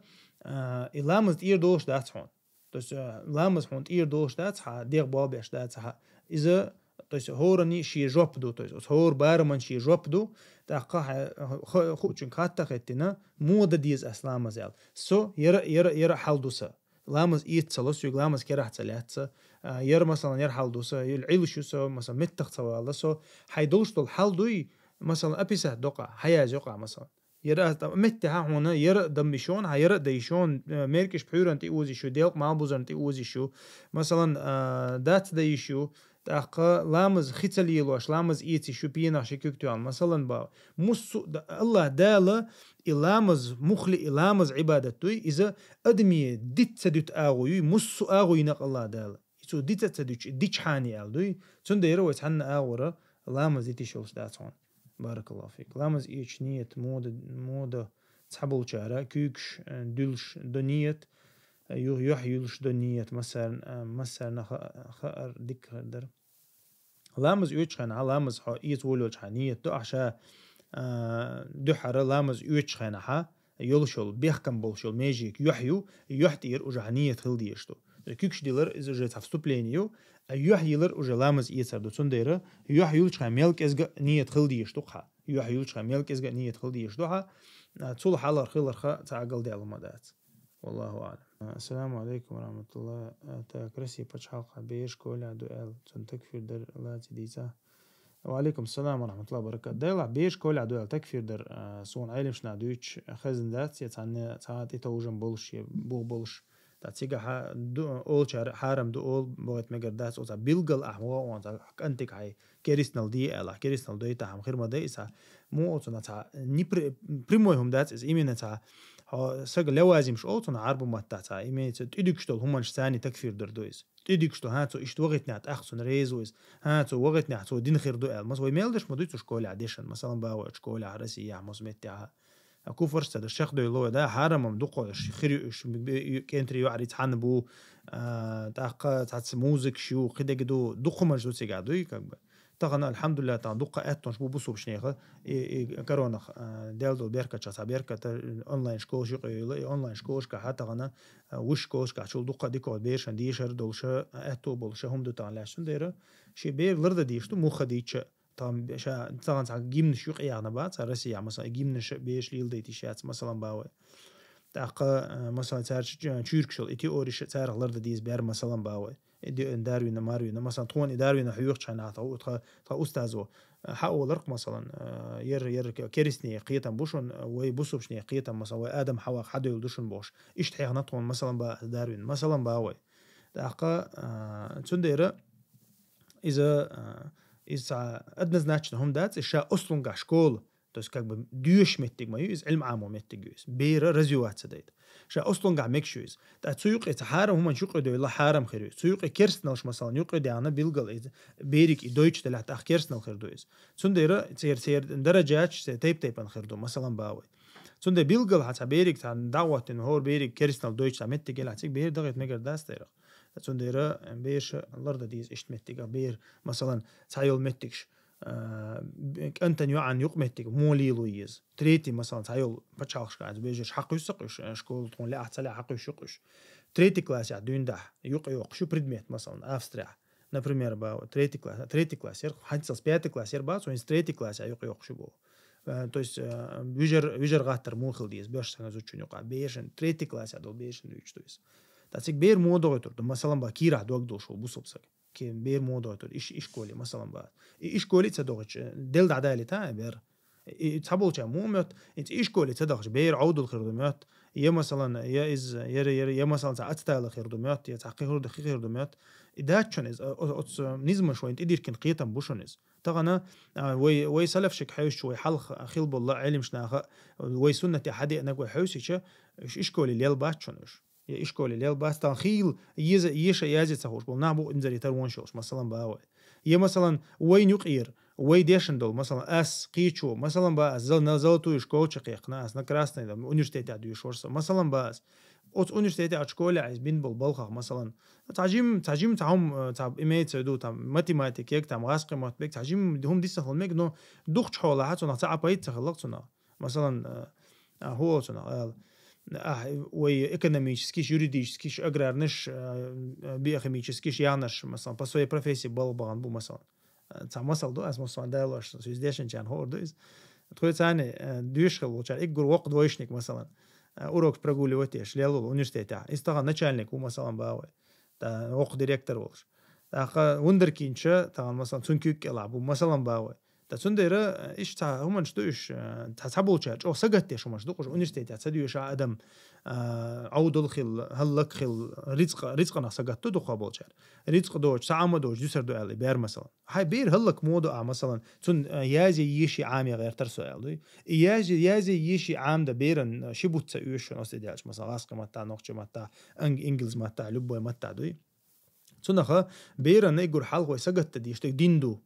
لامز تير دوش داتحون تس لامز هون تير دوش داتحا دير باب يشتاتحا إذا تس هورني شي جوب دو تس هور بارمن شي جوب دو تاقا خوچن كاتا خيتنا مودا ديز أسلام زال سو يرا حالدوسا لامز إيتسلوس يق لامز كراح تلاتسا ير مثلا ير حالدوسا يلعيل شو مثلا متخصوا الله سو حيدوش طول حالدوي مثلا أبيسه دقة حياة دقة مثلا ير متها هنا ير دمشون هير ديشون ميركش بحورن تيوزي شو ديلق ما بوزن تيوزي شو مثلا دات ديشو تاقا لامز ختليلوش لامز إيتي شو بينا شكوكتوان مثلا با مس الله داله إلامز مخلي إلامز عبادتوي إذا أدمي ديت سدوت آغوي مس آغوي نق الله داله يسو ديت سدوت ديش حاني آلدوي تون ديرو يتحن آغورا لامز إيتي شولش داتون بارك الله فيك لامز إيش نية مودة تحبول شارع كيكش دلش دنيت يحيلش دنيت مثلا خار ذكر در لامز يوتشخن على لامز ها إيت ولوش حنيت تو عشا دحرة لامز يوتشخن ها يلشل بيحكم بولشل ماجيك يحتير وجعنيت خلديشتو كيكش ديلر إذا جت вступление يحيلر وج لامز إيتر دو تنديره يحيلش ملك إزغ نيت خلديشتو خا يحيلش ملك إزغ نيت خلديشتو ها تصل حلر خلر خا تعقل دي المدات والله أعلم. السلام عليكم ورحمة الله. تكرسي بتشحق بيش كولا دوال تكفير در الله تديسا. وعليكم السلام ورحمة الله وبركاته. دايلا بيش كولا دوال تكفير در صون علمش نادوش خزن دات يتعني ساعات يتوجن بولش بولش تاتيجا أول شهر حرم دو أول بوت مقداس أو بيلقل أحوا وانت أنتك هاي كريستنال دي ألا كريستنال دي تهم خير ما ده إسا مو أصلا تا ني بريموهم دات إس إيمينا تا ها سجل لوازم مش أوتنا عربو ما تاعها إيمينا تديكشتل هم ثاني تكفير دردويس تديكشتل هاتو إشت وقت نعت أخسن ريزويس هاتو وقت نعتو دين خير دوال مس ويميلدش ما دويتو شكولة عديشن مثلا باو شكولة عرسي يا مسمتها أكو فرصة الشيخ دويلو ده حرم مدقو خير كنتري يعري تحنبو تاق تاع موزك شو كده كدو دقو مجدو تيقعدوي طبعا الحمد لله طبعا دقة أتنش بوسو بشنيخة كورونا ديالدو بيركة شاسا بيركة أونلاين شكوش أونلاين شكوش كحتى غنا وش كوش كحشول دقة ديكو بيرشان ديشر دولشة أتو بولشة هم دو تعلاشون ديرة شي بير لرد ديشتو موخة ديتش طبعا تاع جيمن شوق يعني بعد رسي مثلا جيمن بيش ليل ديتي شات مثلا باوي تاع مثلا تاع تشيركشل إتي أوريش تاع لرد ديز بير مثلا باوي داروين ماروين مثلا تكون داروين حيوق شان تا أستاذو حاول رق مثلا ير كريسني قيتم بوشون ويبوسو بشني قيتم مثلا آدم حواق حد يلدوشن بوش إيش تحيق نطون مثلا با داروين مثلا باوي تاع تنديره إذا أدنى значно هم دات الشيء أصلاً كشكول تس как бы ديوش متج ما يز علم عام متج يز بير رزيوات سديت شيء أصلاً كع مكشويز تات سيوق يتحارم هم نشوق يدو الله حارم خير سيوق كيرسنالش مثلاً يوق يدعنا بيلقل بيرك دويتش تلاه تأخ كيرسنال خير دويز سنديرة سير درجات تيب عن خير دو مثلاً باوي تون بيلقل حتى بيرك تان دعوة إنه هو بيرك كريستال دويتش تعمت تجيل حتى بير دغت مجر داستير تون ديرا بيرش الأرض ديز إشت متجا بير مثلا تعيل متكش أنت عن يقمتك مولي لويز تريتي مثلا تعيل بتشالش قاعد بيجش حق يسقش شكول تون لا أحسن حق يشقش تريتي كلاس يعدون ده يق شو بريدميت مثلا أفسترع например با третий класс حتى пятый класс با so третий класс يق شو بو то есть вижер гаттер мухил диз беш сана зучун юка бешен третий класс адол бешен үч то есть тасик бер модо отурду масалан ба кира дог дошо бусупсак ки бер модо отур иш школе масалан ба иш школе цадогч дел дадали та бер تابوچا مومت انت ايش كولي تدخش بير عود الخردمات يا مثلا يا از يا مثلا تعتال الخردمات يا تحقيق الخردمات داتشن از نظم شوي انت يدير كن قيتم بوشنز تغنا وي سلف شك حيش وي حلق خيل بالله علم شناخ وي سنه حدي نقو حوسيش ايش كولي ليل باتشنش يا ايش كولي ليل باس تخيل يش يازي تخوش بالنابو انزري ترون شوش مثلا باوي يا مثلا وين يقير وي ديشندول مثلا اس قيچو مثلا با زلتو شكول شقيقنا اس نكراسنا университет ادو شورس مثلا باس от университете школе عايز بين بالبلخ مثلا تعجيم تعهم تاع ايميت سدو تاع ماتيماتيك تاع غاسق ماتبك تعجيم هم دي سهل ميك نو دوخ حوله حتى تاع بايت تخلقتنا مثلا هو تنا وي экономический юридический аграрныш биохимический янаш مثلا по своей профессии балбан бу مثلا تاع مصل دو اسمه مثلا دالش سويديشن كان هو دوز تقول ثاني دوش خلو كان اقر وقت ويشنك مثلا урок прогуливать лело университете истага начальник у مثلا باوي та оқ директор болш та вундеркинче та مثلا цункюк يلعبوا مثلا باوي та цундера ايش تا هم نشتوش تا تبولچا او سغت شو مش دوش университете تديوش ادم عود الخل هلك خل رزقنا سغت دو خبولچا رزق دوش ساعه دوش دوسر دو ال بير مثلا هاي بير هلك مودو مثلا تون يازي يشي عام غير ترسو يازي يشي عام ده بيرن شبوت سيوش ناس ديالش مثلا غاسق متا نوخچ متا انجلز متا لبو متا دوي تونخه بيرن يقول حلقه سغت دي يشتك ديندو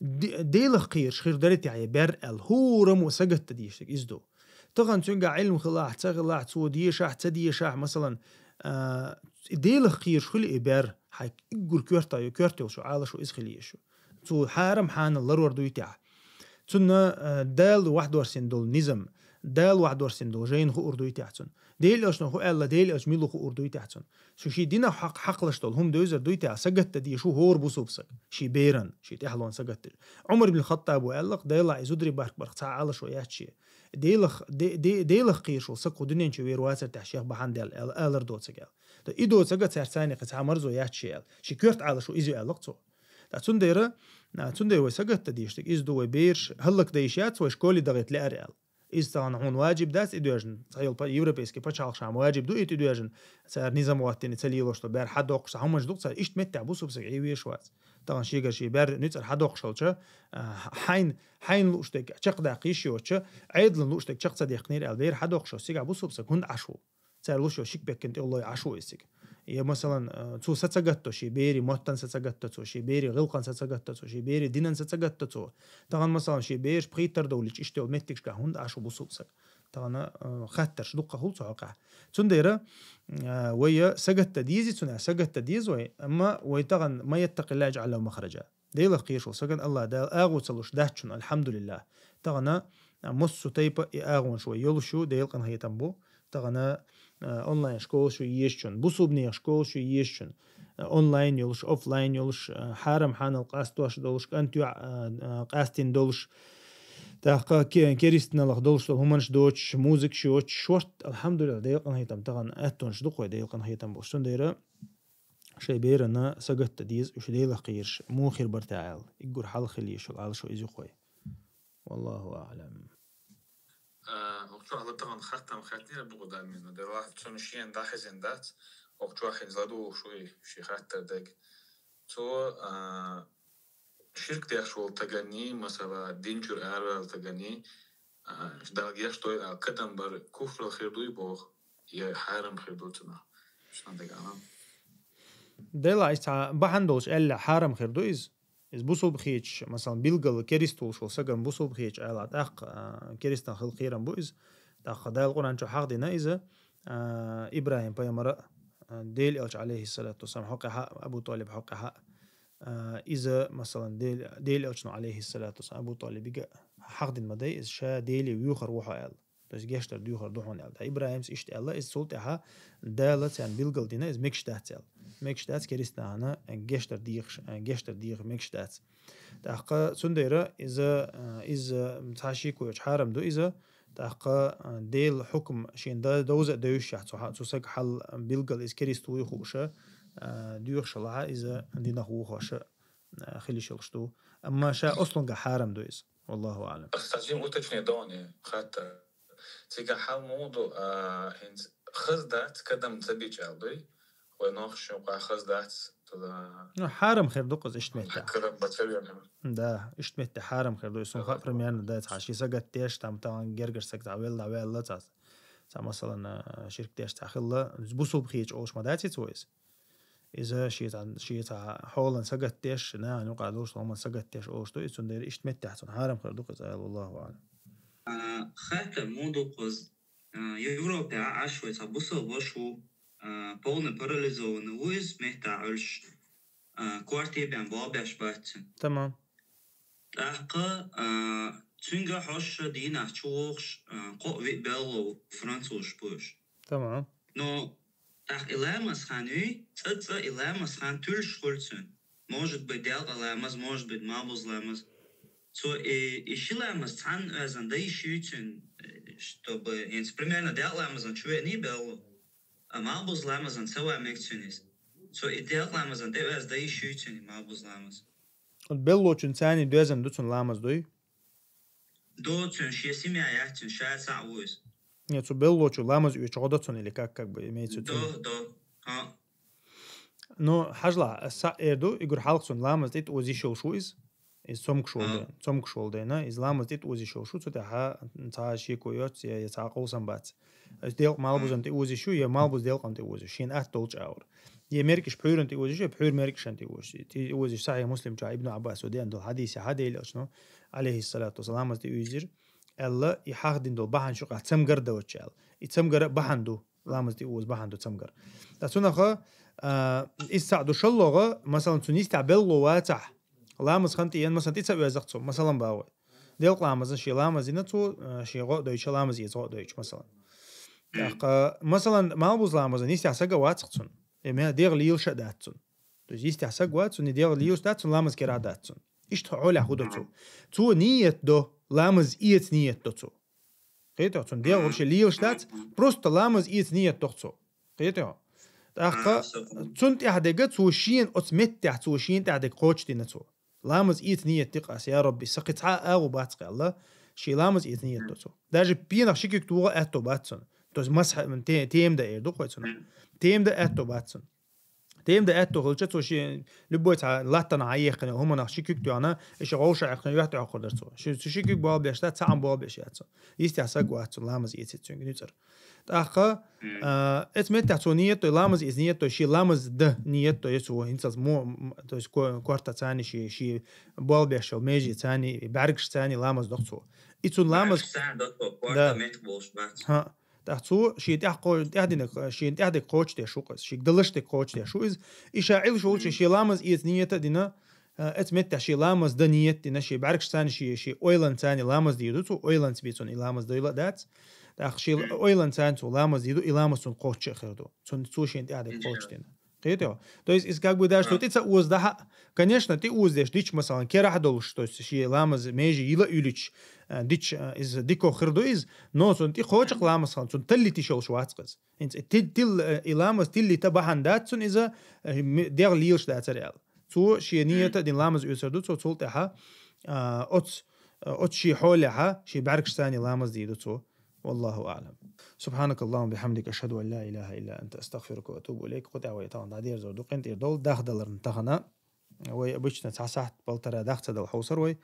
ديلخ قير شخير دريتي عي بير الهورم وسقت ديشتك إزدو طغن تنقع علم خلاح تغلاح تسودية شاح تدية شاح مثلا ديلخ قير شخل إبير حيك إقول كورتا وشو عالش وإزخليه شو تو حارم حان اللرور دويتاع تنا دال 21 دول نظام دال 21 دول جاين خو أردوي تحتن ديل أشنا خو ألا ديل أجميلو خو أردوي تحتن شو شي دينا حق لشتول هم دوزر دوي تاع سجت دي شو هور بوسوبسك شي بيرن شي تحلون سجت عمر بن الخطاب وقالك ديلا يزدري برك تاع على شويات شي ديلخ قيشو سقو دنيا شي ويرواسر تاع شيخ بحان ديال الر دوت سجل ده إيدو سجت سرساني قطع مرزو يات شي شي كورت على شو إيزو قالك تنديرة وسجت ديشتك إزدو بيرش هلك ديشات وشكولي دغت لأريال إستان هون واجب داس إدواجن صحيح يوروبيسكي بتشالك شام واجب دو إدواجن صار نظام وقتين تسليلوش بير حد وقش هم مش دوق صار إيش متع بوسو بسقي ويشواز طبعا شيء شيء بير نتر حد وقشلش حين لوشتك شق دقيش يوتش عيد لوشتك شق صديقني البير حد وقشل سيجا بوسو بسكون عشو صار لوشو شيك بكنت الله عشو يسك يا مثلا تو ستسجتو شي بيري موتن ستسجتو شي بيري غلقن ستسجتو شي بيري دينن ستسجتو طبعا مثلا شي بير بريتر دولش اشتول متكش كهوند عشو بوسوبسك طبعا خطرش دقه هو توقع تنديره ويا سجت ديزي تنا سجت ديز وي اما وي طبعا ما يتقي الله يجعل له مخرجا ديل قيشو سجن الله دال اغو تلوش داتشن الحمد لله طبعا مصو تيبا اغون شوي يلشو ديل قن هي تنبو طبعا онлайн школ شو يشون بوسوبني شكول شو يشون онлайн يولش اوفلاين يولش حرم حان القاستوش دولش كانتو قاستين دولش تاق كيرستنا لخ دولش همانش دوتش موزيك شوت شورت الحمد لله ديقن هيتم طبعا اتونش دقوي ديقن هيتم بوشون ديره شي بيرنا سقت ديز وش ديله قيرش مو خير برتاعل يقول حال خليه شو على شو يزي خوي والله اعلم وقتها طبعا خاتني بقول من ده واحد شنو ده حزندات وقتها حزادو شوي خاطر دك تو شركة شغل تجاني مثلا دينجر أربعة تجاني دالجيش توي قدم بر كفر الخير دوي بوخ يا حرم خير دوتنا شنو عندك أنا دلا إستا بحندوش إلا حرم خير دويز إز بوسو بخيتش مثلا بيلقل كريستول شو سجن بوسو بخيتش على أق كريستان خل خيرم بويز تأخذ القرآن شو حق دينا إذا إبراهيم بيمر ديل إلش عليه الصلاة والسلام حق حق أبو طالب حق حق إذا مثلا ديل إلش عليه الصلاة والسلام أبو طالب بيجا حق دين مدى إذا شا ديلي ويخر وحى ال بس جيشتر ديوخر دوحون ال إبراهيم إشت الله إذا سلطة دالة يعني بيلقل دينا إذا مكشتات ال مكشتات كريستنا هنا جيشتر ديخ مكشتات تأخذ سنديرة إذا متحشي كويش حرم دو إذا تأخذ ديل حكم شين دوزة دوش يعني تسق حل بيلقل إذا كريستو يخوشه ديوخش الله إذا عندنا خوشه خلي شلشتو أما شاء أصلاً كحرم دو إذا والله أعلم. استاذين قلت في دوني خاطر تيجا حال موضوع هند خزدات كدم تبيج عضي وناخش وقع خزدات حرم خير دقز اشتمتع كرم بتسوي ده اشتمتع حرم خير دو يسون خاطر ميان ده تحشي سقط تيش تام جرجر سقط عويل لا تا مثلا شركة تيش تاخله بوصل بخيج أوش ما داتي تويس إذا شيء حولا سقط تيش نوقع دوش طالما سقط تيش أوش تو يسون ده اشتمتع تون حرم خير دقز والله أعلم. خاطر موضوع قز يوروبا عشوة تبصل وشو полный парализованный ويز محتاج كوارتي بين بابش باتن تمام تحقق تنجح حش دينا تشوخش قوي بيلو فرنسوش بوش تمام но так иламас хануй цаца иламас хан тюль шхольцен может быть дел иламас может быть мабуз ламас so ищиламас цан азанда ищутен чтобы примерно дел иламас он чует не бело Mabuz lamazan سوى مكتونيس so ideal lamazan ده از ده شوتني مابوز لامز البلو تشنتاني دوزن دوتن لامز دوي دوتن شيسيمي اياتن شاعر ساعوز يعني تو بلو تشو لامز يچودتن اللي كاك بيميتو دو ها نو حجلا السائردو يقول حلقسون لامز ديت اوزي شوشويز سومك شولدينا از لامز ديت اوزي شوشو تاع نتا شي كويوت يا قوسن بات ديل مالبوز انت اوزي شو يا مالبوز ديل قمت اوزي شين اتولج اور يا ميركش بحور انت اوزي شو بحور ميركش انت اوزي تي اوزي صحيح مسلم جاء ابن عباس ودي عنده حديث هذا شنو عليه الصلاه والسلام دي يوزر الله يحقدين دو بحن شو قاعد تمغر دوتشال يتمغر بحندو لامز دي اوز بحندو تمغر تسونخه يسعدو شلوغه مثلا تونيس تاع بلو واتح لامز خنتي مثلا تسوي زقتو مثلا باوي ديل لامز شي لامز نتو شي غو دويش لامز يزو دويش مثلا مثلا مالبوز لامز نيستع سقا واتقتون اما دير ليل شداتون تو يستع سقا واتون دير ليل شداتون لامز كراداتون ايش تعول خدتو تو نيت دو لامز ايت نيت دوتو قيتو تون دير ورش ليل شدات بروست لامز ايت نيت دوتو قيتو اخا تونت احدقه تو شين اتمتع تو شين تاعدك قوتشتي نتو لامز ايت نيت تقاس يا ربي سقطها او باتقي الله شي لامز ايت نيت دوتو داج بينا شيكك تو اتو باتون توز مسح من تيم ده يردو قويتون تيم ده اتو باتون تيم ده اتو هلچتو شي لبوت لاتن عيقنا هم نخشيكك تو انا ايش غوش عقنا يحت عقدرتو شي شيكك باب بيشتا تعم باب بيشاتو يستحسق واتو لامز يتسون نيتر تاخا اتمت تونيت لامز از نيت شي لامز ده نيت يسو انت مو توز كوارتا ثاني شي باب بيشو ميجي ثاني باركش ثاني لامز دكتو ايتون لامز كوارتا ميت بولش بات ها تحسو شي تحقو تهدينك شي تهديك كوتش تي شو قص شي دلشت كوتش تي شو از اشاعيل شو شي لامز ايت نيت دينا اتمت شي لامز ده نيت دينا شي باركش ثاني شي اويلان ثاني لامز ديدو اويلان بيتون لامز دويلا دات تاخشي اويلان ثاني لامز ديدو لامز كوتش خردو تو شي تهديك كوتش دينا قيتو то есть как бы да что ты уз да конечно ты уздешь дич مثلا كره دولش то есть شي لامز ميجي يلا يليش ديش از ديكو خردو از نو سنتي خوچ لامز خان سن تلي تشول شواتقز انت تل لامز تلي تبعن دات سن اذا دير ليش دات ريال تو شي نيته دين لامز يسردو تو تلتها اوت شي حولها شي بعركش ثاني لامز ديدو تو والله أعلم. سبحانك اللهم بحمدك أشهد أن لا إله إلا أنت أستغفرك وأتوب إليك. قطع ويطان دادير زودو قنت إردول داخل دلر نتغنى ويبجنا تحسحت بلترا داخل دل حوصر وي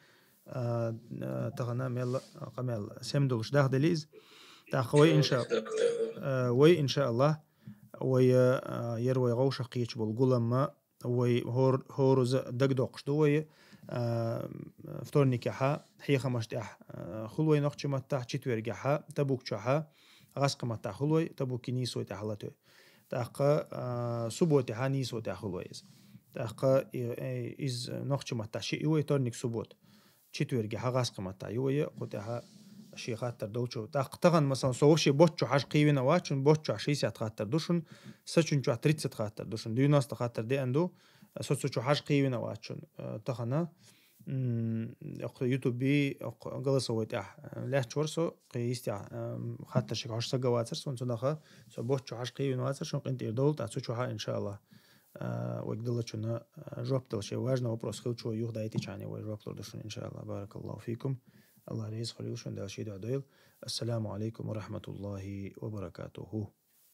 تغنى ميل قميل سمدلش داخل دليز تاخوي إن شاء الله وي يروي غوش قيش بالقلم وي هورز دقدقش دوي вторник яха حيخة مشتاح خلوي نقش متاح چتوير جحا تبوك چها غسق متاح خلوي تبوك نيسو تحلته تاقا سبوت هانيسو تحلويز تاقا إز نقش متاح شيء يوي تورنيك سبوت چتوير جحا غسق متاح يوي قتها شي خاطر دوچو تاقا مثلا صوشي بوچو حش قيونا واتشن بوچو 60 خاطر دوشن سچنچو 30 خاطر دوشن 90 خاطر دي اندو سوچو حش قيونا واتشن تخنا يوتيوب بي غلصويت لا تشورسو قيستع خاطر شي حش سغواتر سون صدخه سو بوچو حش قيونا واتر شون قنت يدول تاچو ان شاء الله ويقدلچنا جوابتل شي важный вопрос хочу юх дайте чане вы жоптор душун иншаллах баракаллаху фикум الله رزق خليوشون دال شي دعويل السلام عليكم ورحمة الله وبركاته